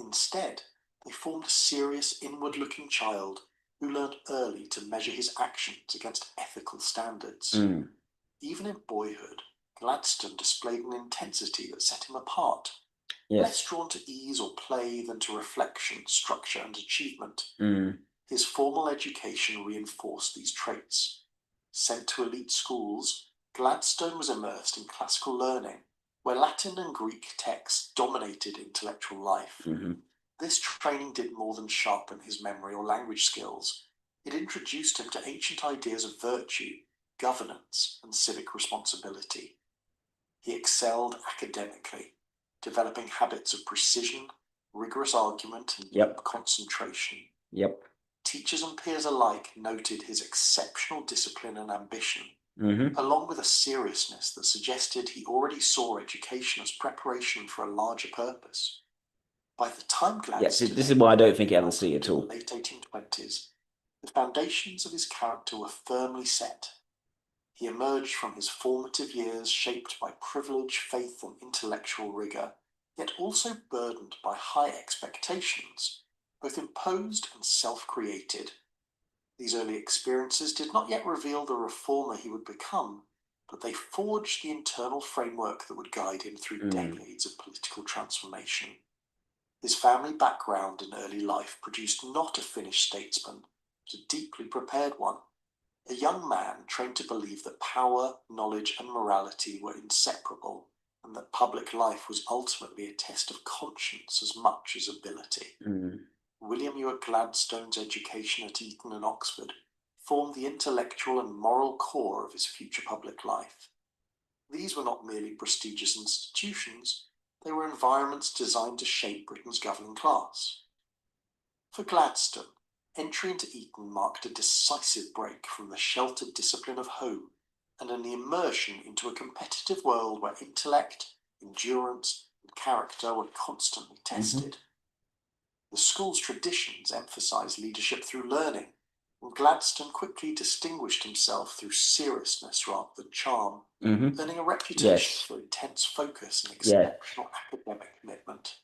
Instead, they formed a serious, inward-looking child who learned early to measure his actions against ethical standards. Even in boyhood, Gladstone displayed an intensity that set him apart, less drawn to ease or play than to reflection, structure, and achievement. His formal education reinforced these traits. Sent to elite schools, Gladstone was immersed in classical learning, where Latin and Greek texts dominated intellectual life. This training did more than sharpen his memory or language skills. It introduced him to ancient ideas of virtue, governance, and civic responsibility. He excelled academically, developing habits of precision, rigorous argument, and deep concentration. Teachers and peers alike noted his exceptional discipline and ambition, along with a seriousness that suggested he already saw education as preparation for a larger purpose. By the time Gladstone this is why I don't think LSE at all. In the late 1820s, the foundations of his character were firmly set. He emerged from his formative years shaped by privilege, faith, and intellectual rigor, yet also burdened by high expectations, both imposed and self-created. These early experiences did not yet reveal the reformer he would become, but they forged the internal framework that would guide him through decades of political transformation. His family background and early life produced not a finished statesman, but a deeply prepared one. A young man trained to believe that power, knowledge, and morality were inseparable, and that public life was ultimately a test of conscience as much as ability. William Ewart Gladstone's education at Eton and Oxford formed the intellectual and moral core of his future public life. These were not merely prestigious institutions, they were environments designed to shape Britain's governing class. For Gladstone, Entry into Eton marked a decisive break from the sheltered discipline of home and an immersion into a competitive world where intellect, endurance, and character were constantly tested. The school's traditions emphasised leadership through learning, and Gladstone quickly distinguished himself through seriousness rather than charm, earning a reputation for intense focus and exceptional academic commitment.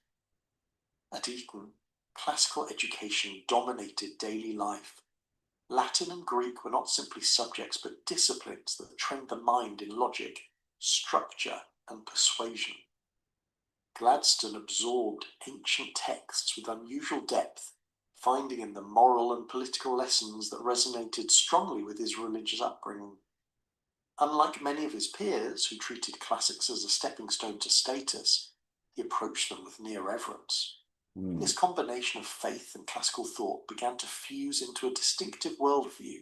At Eton, classical education dominated daily life. Latin and Greek were not simply subjects but disciplines that trained the mind in logic, structure, and persuasion. Gladstone absorbed ancient texts with unusual depth, finding in them moral and political lessons that resonated strongly with his religious upbringing. Unlike many of his peers, who treated classics as a stepping stone to status, he approached them with near reverence. This combination of faith and classical thought began to fuse into a distinctive worldview,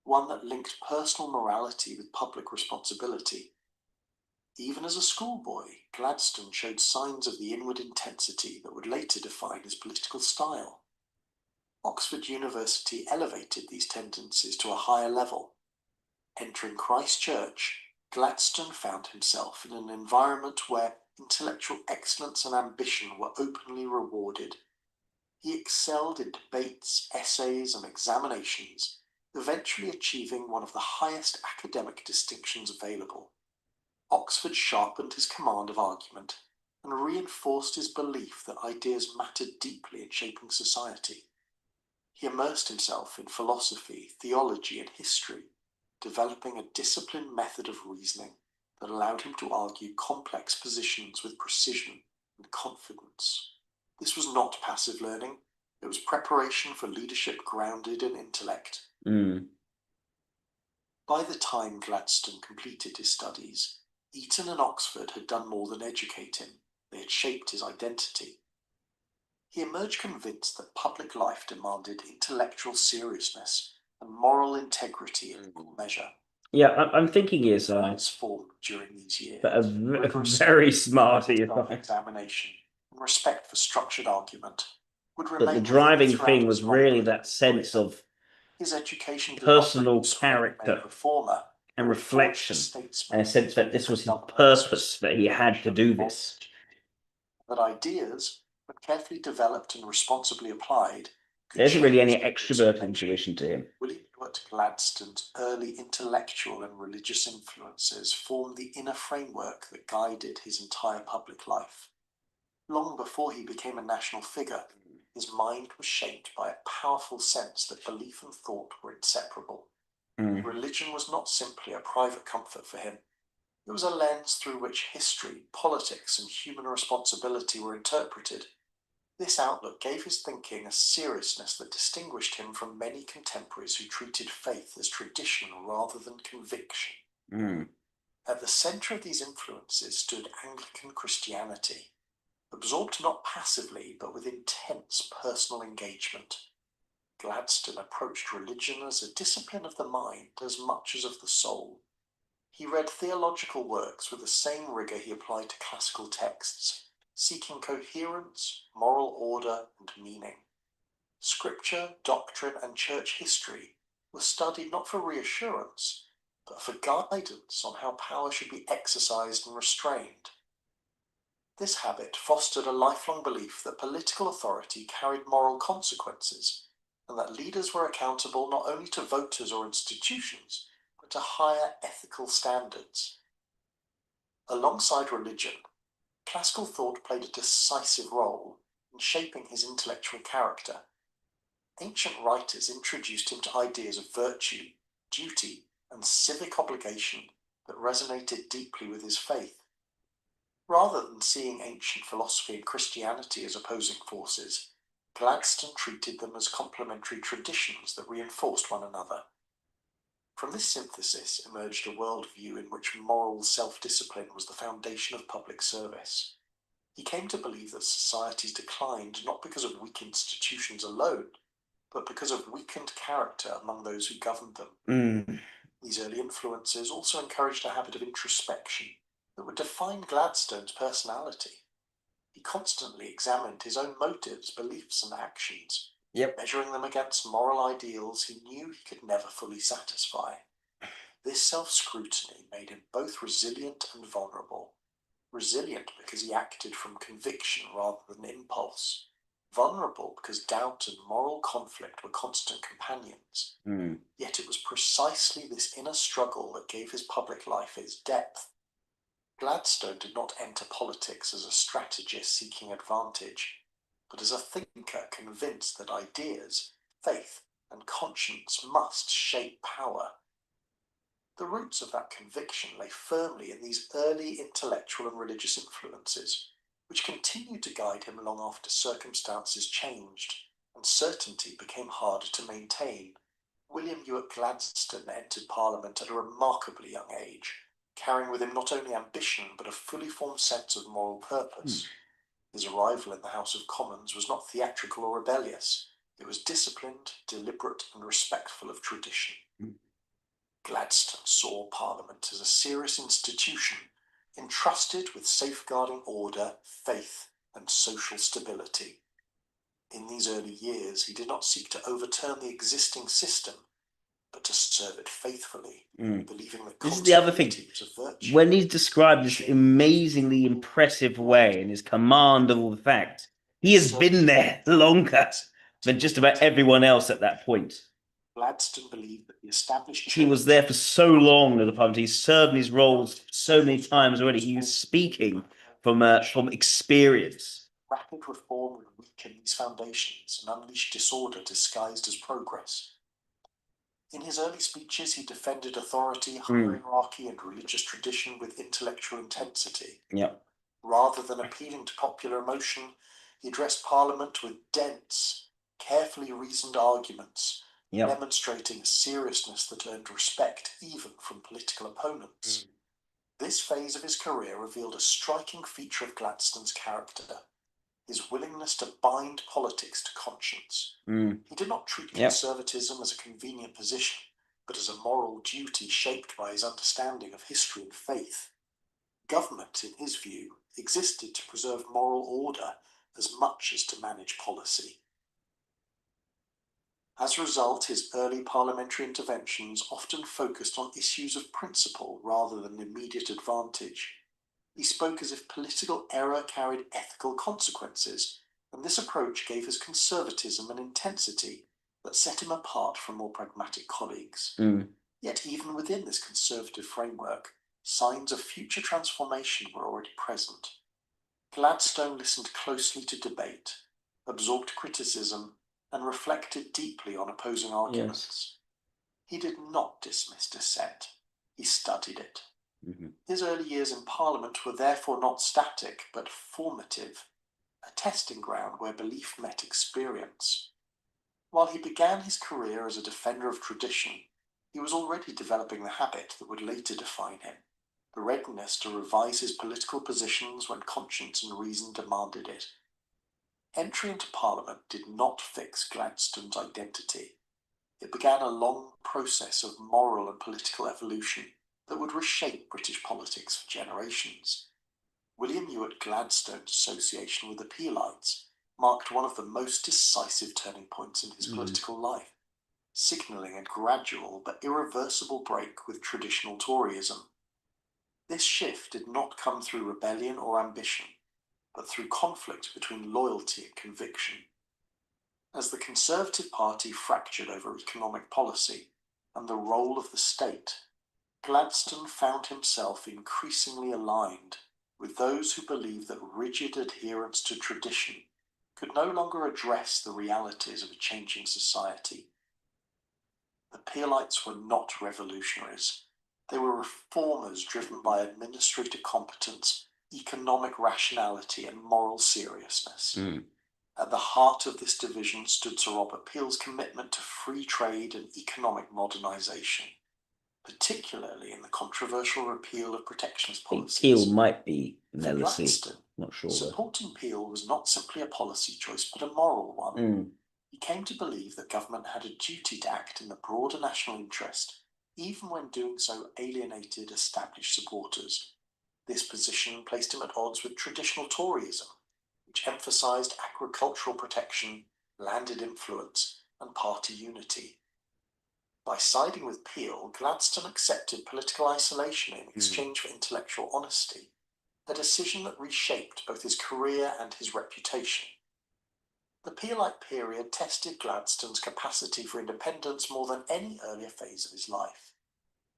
one that linked personal morality with public responsibility. Even as a schoolboy, Gladstone showed signs of the inward intensity that would later define his political style. Oxford University elevated these tendencies to a higher level. Entering Christ Church, Gladstone found himself in an environment where intellectual excellence and ambition were openly rewarded. He excelled in debates, essays, and examinations, eventually achieving one of the highest academic distinctions available. Oxford sharpened his command of argument and reinforced his belief that ideas mattered deeply in shaping society. He immersed himself in philosophy, theology, and history, developing a disciplined method of reasoning that allowed him to argue complex positions with precision and confidence. This was not passive learning, it was preparation for leadership grounded in intellect. By the time Gladstone completed his studies, Eton and Oxford had done more than educate him, they had shaped his identity. He emerged convinced that public life demanded intellectual seriousness and moral integrity in equal measure. Yeah, I'm thinking he is formed during these years, but a very smart examination and respect for structured argument would remain. But the driving thing was really that sense of his education, personal character reformer, and reflection, and a sense that this was his purpose, that he had to do this. That ideas, when carefully developed and responsibly applied, there isn't really any extrovert intuition to him. William Ewart Gladstone's early intellectual and religious influences formed the inner framework that guided his entire public life. Long before he became a national figure, his mind was shaped by a powerful sense that belief and thought were inseparable. Religion was not simply a private comfort for him. It was a lens through which history, politics, and human responsibility were interpreted. This outlook gave his thinking a seriousness that distinguished him from many contemporaries who treated faith as tradition rather than conviction. At the centre of these influences stood Anglican Christianity, absorbed not passively but with intense personal engagement. Gladstone approached religion as a discipline of the mind as much as of the soul. He read theological works with the same rigour he applied to classical texts, seeking coherence, moral order, and meaning. Scripture, doctrine, and church history were studied not for reassurance, but for guidance on how power should be exercised and restrained. This habit fostered a lifelong belief that political authority carried moral consequences, and that leaders were accountable not only to voters or institutions, but to higher ethical standards. Alongside religion, classical thought played a decisive role in shaping his intellectual character. Ancient writers introduced him to ideas of virtue, duty, and civic obligation that resonated deeply with his faith. Rather than seeing ancient philosophy and Christianity as opposing forces, Gladstone treated them as complementary traditions that reinforced one another. From this synthesis emerged a worldview in which moral self-discipline was the foundation of public service. He came to believe that societies declined not because of weak institutions alone, but because of weakened character among those who governed them. These early influences also encouraged a habit of introspection that would define Gladstone's personality. He constantly examined his own motives, beliefs, and actions, Yep. Measuring them against moral ideals he knew he could never fully satisfy. This self-scrutiny made him both resilient and vulnerable. Resilient because he acted from conviction rather than impulse. Vulnerable because doubt and moral conflict were constant companions. Yet it was precisely this inner struggle that gave his public life its depth. Gladstone did not enter politics as a strategist seeking advantage, but as a thinker convinced that ideas, faith, and conscience must shape power. The roots of that conviction lay firmly in these early intellectual and religious influences, which continued to guide him long after circumstances changed and certainty became harder to maintain. William Ewart Gladstone entered Parliament at a remarkably young age, carrying with him not only ambition but a fully formed sense of moral purpose. His arrival in the House of Commons was not theatrical or rebellious. It was disciplined, deliberate, and respectful of tradition. Gladstone saw Parliament as a serious institution, entrusted with safeguarding order, faith, and social stability. In these early years, he did not seek to overturn the existing system, but to serve it faithfully, believing that this is the other thing. was a virtue. When he's described this amazingly impressive way and his command of all the facts, he has been there longer than just about everyone else at that point. Gladstone believed that the established He was there for so long as a parliament. He's served in his roles so many times already. He was speaking from experience. Rapid reform would weaken these foundations and unleash disorder disguised as progress. In his early speeches, he defended authority, hierarchy, and religious tradition with intellectual intensity. Yep. Rather than appealing to popular emotion, he addressed Parliament with dense, carefully reasoned arguments, demonstrating a seriousness that earned respect even from political opponents. This phase of his career revealed a striking feature of Gladstone's character: his willingness to bind politics to conscience. He did not treat conservatism as a convenient position, but as a moral duty shaped by his understanding of history and faith. Government, in his view, existed to preserve moral order as much as to manage policy. As a result, his early parliamentary interventions often focused on issues of principle rather than immediate advantage. He spoke as if political error carried ethical consequences, and this approach gave his conservatism an intensity that set him apart from more pragmatic colleagues. Yet even within this conservative framework, signs of future transformation were already present. Gladstone listened closely to debate, absorbed criticism, and reflected deeply on opposing arguments. He did not dismiss dissent. He studied it. His early years in Parliament were therefore not static, but formative, a testing ground where belief met experience. While he began his career as a defender of tradition, he was already developing the habit that would later define him: the readiness to revise his political positions when conscience and reason demanded it. Entry into Parliament did not fix Gladstone's identity. It began a long process of moral and political evolution that would reshape British politics for generations. William Ewart Gladstone's association with the Peelites marked one of the most decisive turning points in his political life, signalling a gradual but irreversible break with traditional Toryism. This shift did not come through rebellion or ambition, but through conflict between loyalty and conviction. As the Conservative Party fractured over economic policy and the role of the state, Gladstone found himself increasingly aligned with those who believed that rigid adherence to tradition could no longer address the realities of a changing society. The Peelites were not revolutionaries. They were reformers driven by administrative competence, economic rationality, and moral seriousness. At the heart of this division stood Sir Robert Peel's commitment to free trade and economic modernisation, particularly in the controversial repeal of protectionist policies. Peel might be For Nelson, Gladstone, not sure. supporting Peel was not simply a policy choice, but a moral one. He came to believe that government had a duty to act in the broader national interest, even when doing so alienated established supporters. This position placed him at odds with traditional Toryism, which emphasised agricultural protection landed influence, and party unity. By siding with Peel, Gladstone accepted political isolation in exchange for intellectual honesty, a decision that reshaped both his career and his reputation. The Peelite period tested Gladstone's capacity for independence more than any earlier phase of his life.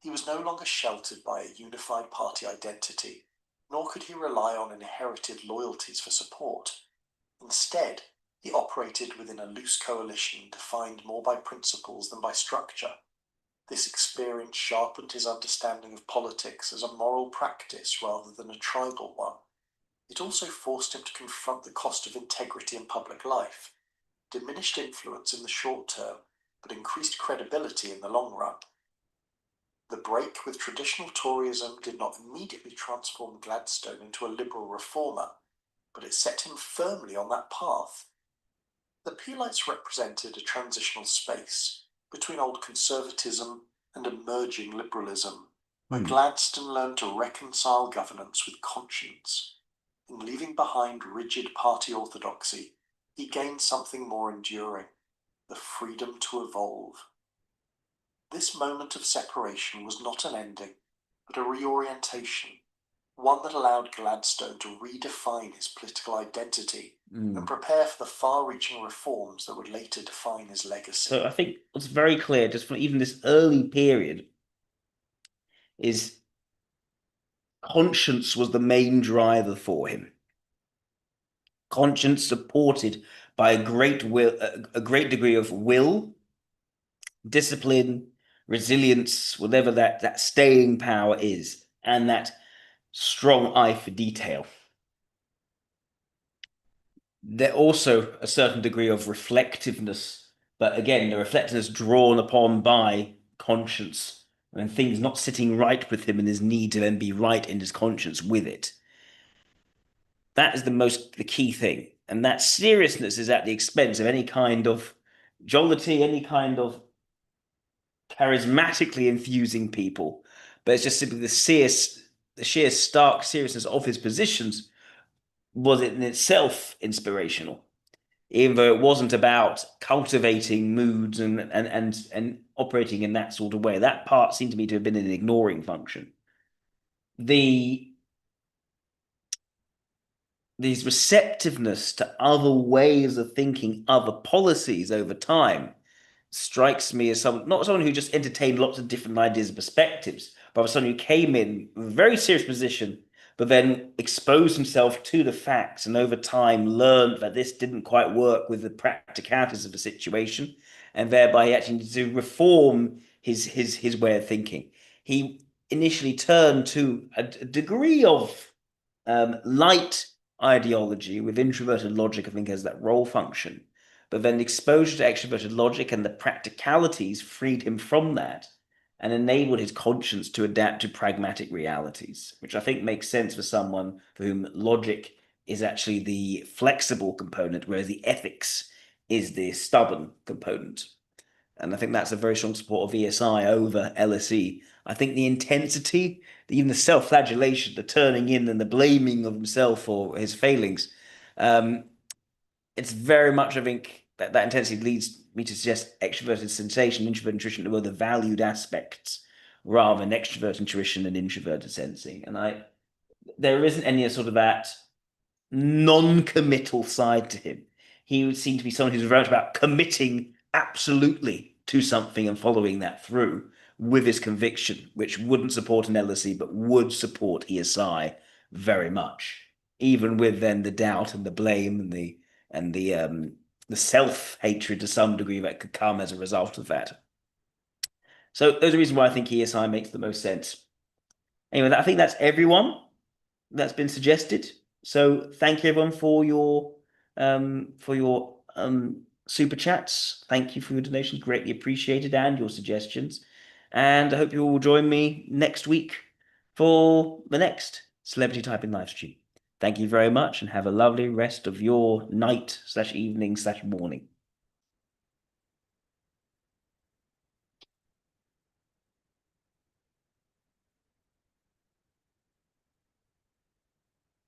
He was no longer sheltered by a unified party identity, nor could he rely on inherited loyalties for support. Instead, he operated within a loose coalition defined more by principles than by structure. This experience sharpened his understanding of politics as a moral practice rather than a tribal one. It also forced him to confront the cost of integrity in public life, diminished influence in the short term, but increased credibility in the long run. The break with traditional Toryism did not immediately transform Gladstone into a liberal reformer, but it set him firmly on that path. The Peelites represented a transitional space between old conservatism and emerging liberalism, where Gladstone learned to reconcile governance with conscience. In leaving behind rigid party orthodoxy, he gained something more enduring, the freedom to evolve. This moment of separation was not an ending, but a reorientation, one that allowed Gladstone to redefine his political identity and prepare for the far-reaching reforms that would later define his legacy. So I think what's very clear, just from even this early period, is conscience was the main driver for him. Conscience supported by a great degree of will, discipline, resilience, whatever that staying power is, and that strong eye for detail. There also a certain degree of reflectiveness, but again, the reflectiveness drawn upon by conscience and things not sitting right with him and his need to then be right in his conscience with it. That is the key thing. And that seriousness is at the expense of any kind of jollity, any kind of charismatically infusing people. But it's just simply the sheer stark seriousness of his positions was in itself inspirational, even though it wasn't about cultivating moods and operating in that sort of way. That part seemed to me to have been an ignoring function. These receptiveness to other ways of thinking, other policies over time, strikes me as not someone who just entertained lots of different ideas and perspectives, but someone who came in with a very serious position, but then exposed himself to the facts and over time learned that this didn't quite work with the practicalities of the situation, and thereby he actually needed to reform his way of thinking. He initially turned to a degree of light ideology with introverted logic, I think, as that role function. But then exposure to extroverted logic and the practicalities freed him from that and enabled his conscience to adapt to pragmatic realities, which I think makes sense for someone for whom logic is actually the flexible component, whereas the ethics is the stubborn component. And I think that's a very strong support of ESI over LSE. I think the intensity, even the self-flagellation, the turning in and the blaming of himself for his failings, it's very much, I think, that intensity leads me to suggest extroverted sensation, introverted intuition were the valued aspects rather than extroverted intuition and introverted sensing. And there isn't any sort of that non-committal side to him. He would seem to be someone who's very much about committing absolutely to something and following that through with his conviction, which wouldn't support an LSE, but would support ESI very much, even with then the doubt and the blame and the self-hatred to some degree that could come as a result of that. So those are the reasons why I think ESI makes the most sense. Anyway, I think that's everyone that's been suggested. So thank you everyone for your super chats. Thank you for your donations, greatly appreciated, and your suggestions. And I hope you will join me next week for the next Celebrity Typing live stream. Thank you very much and have a lovely rest of your night/evening/morning.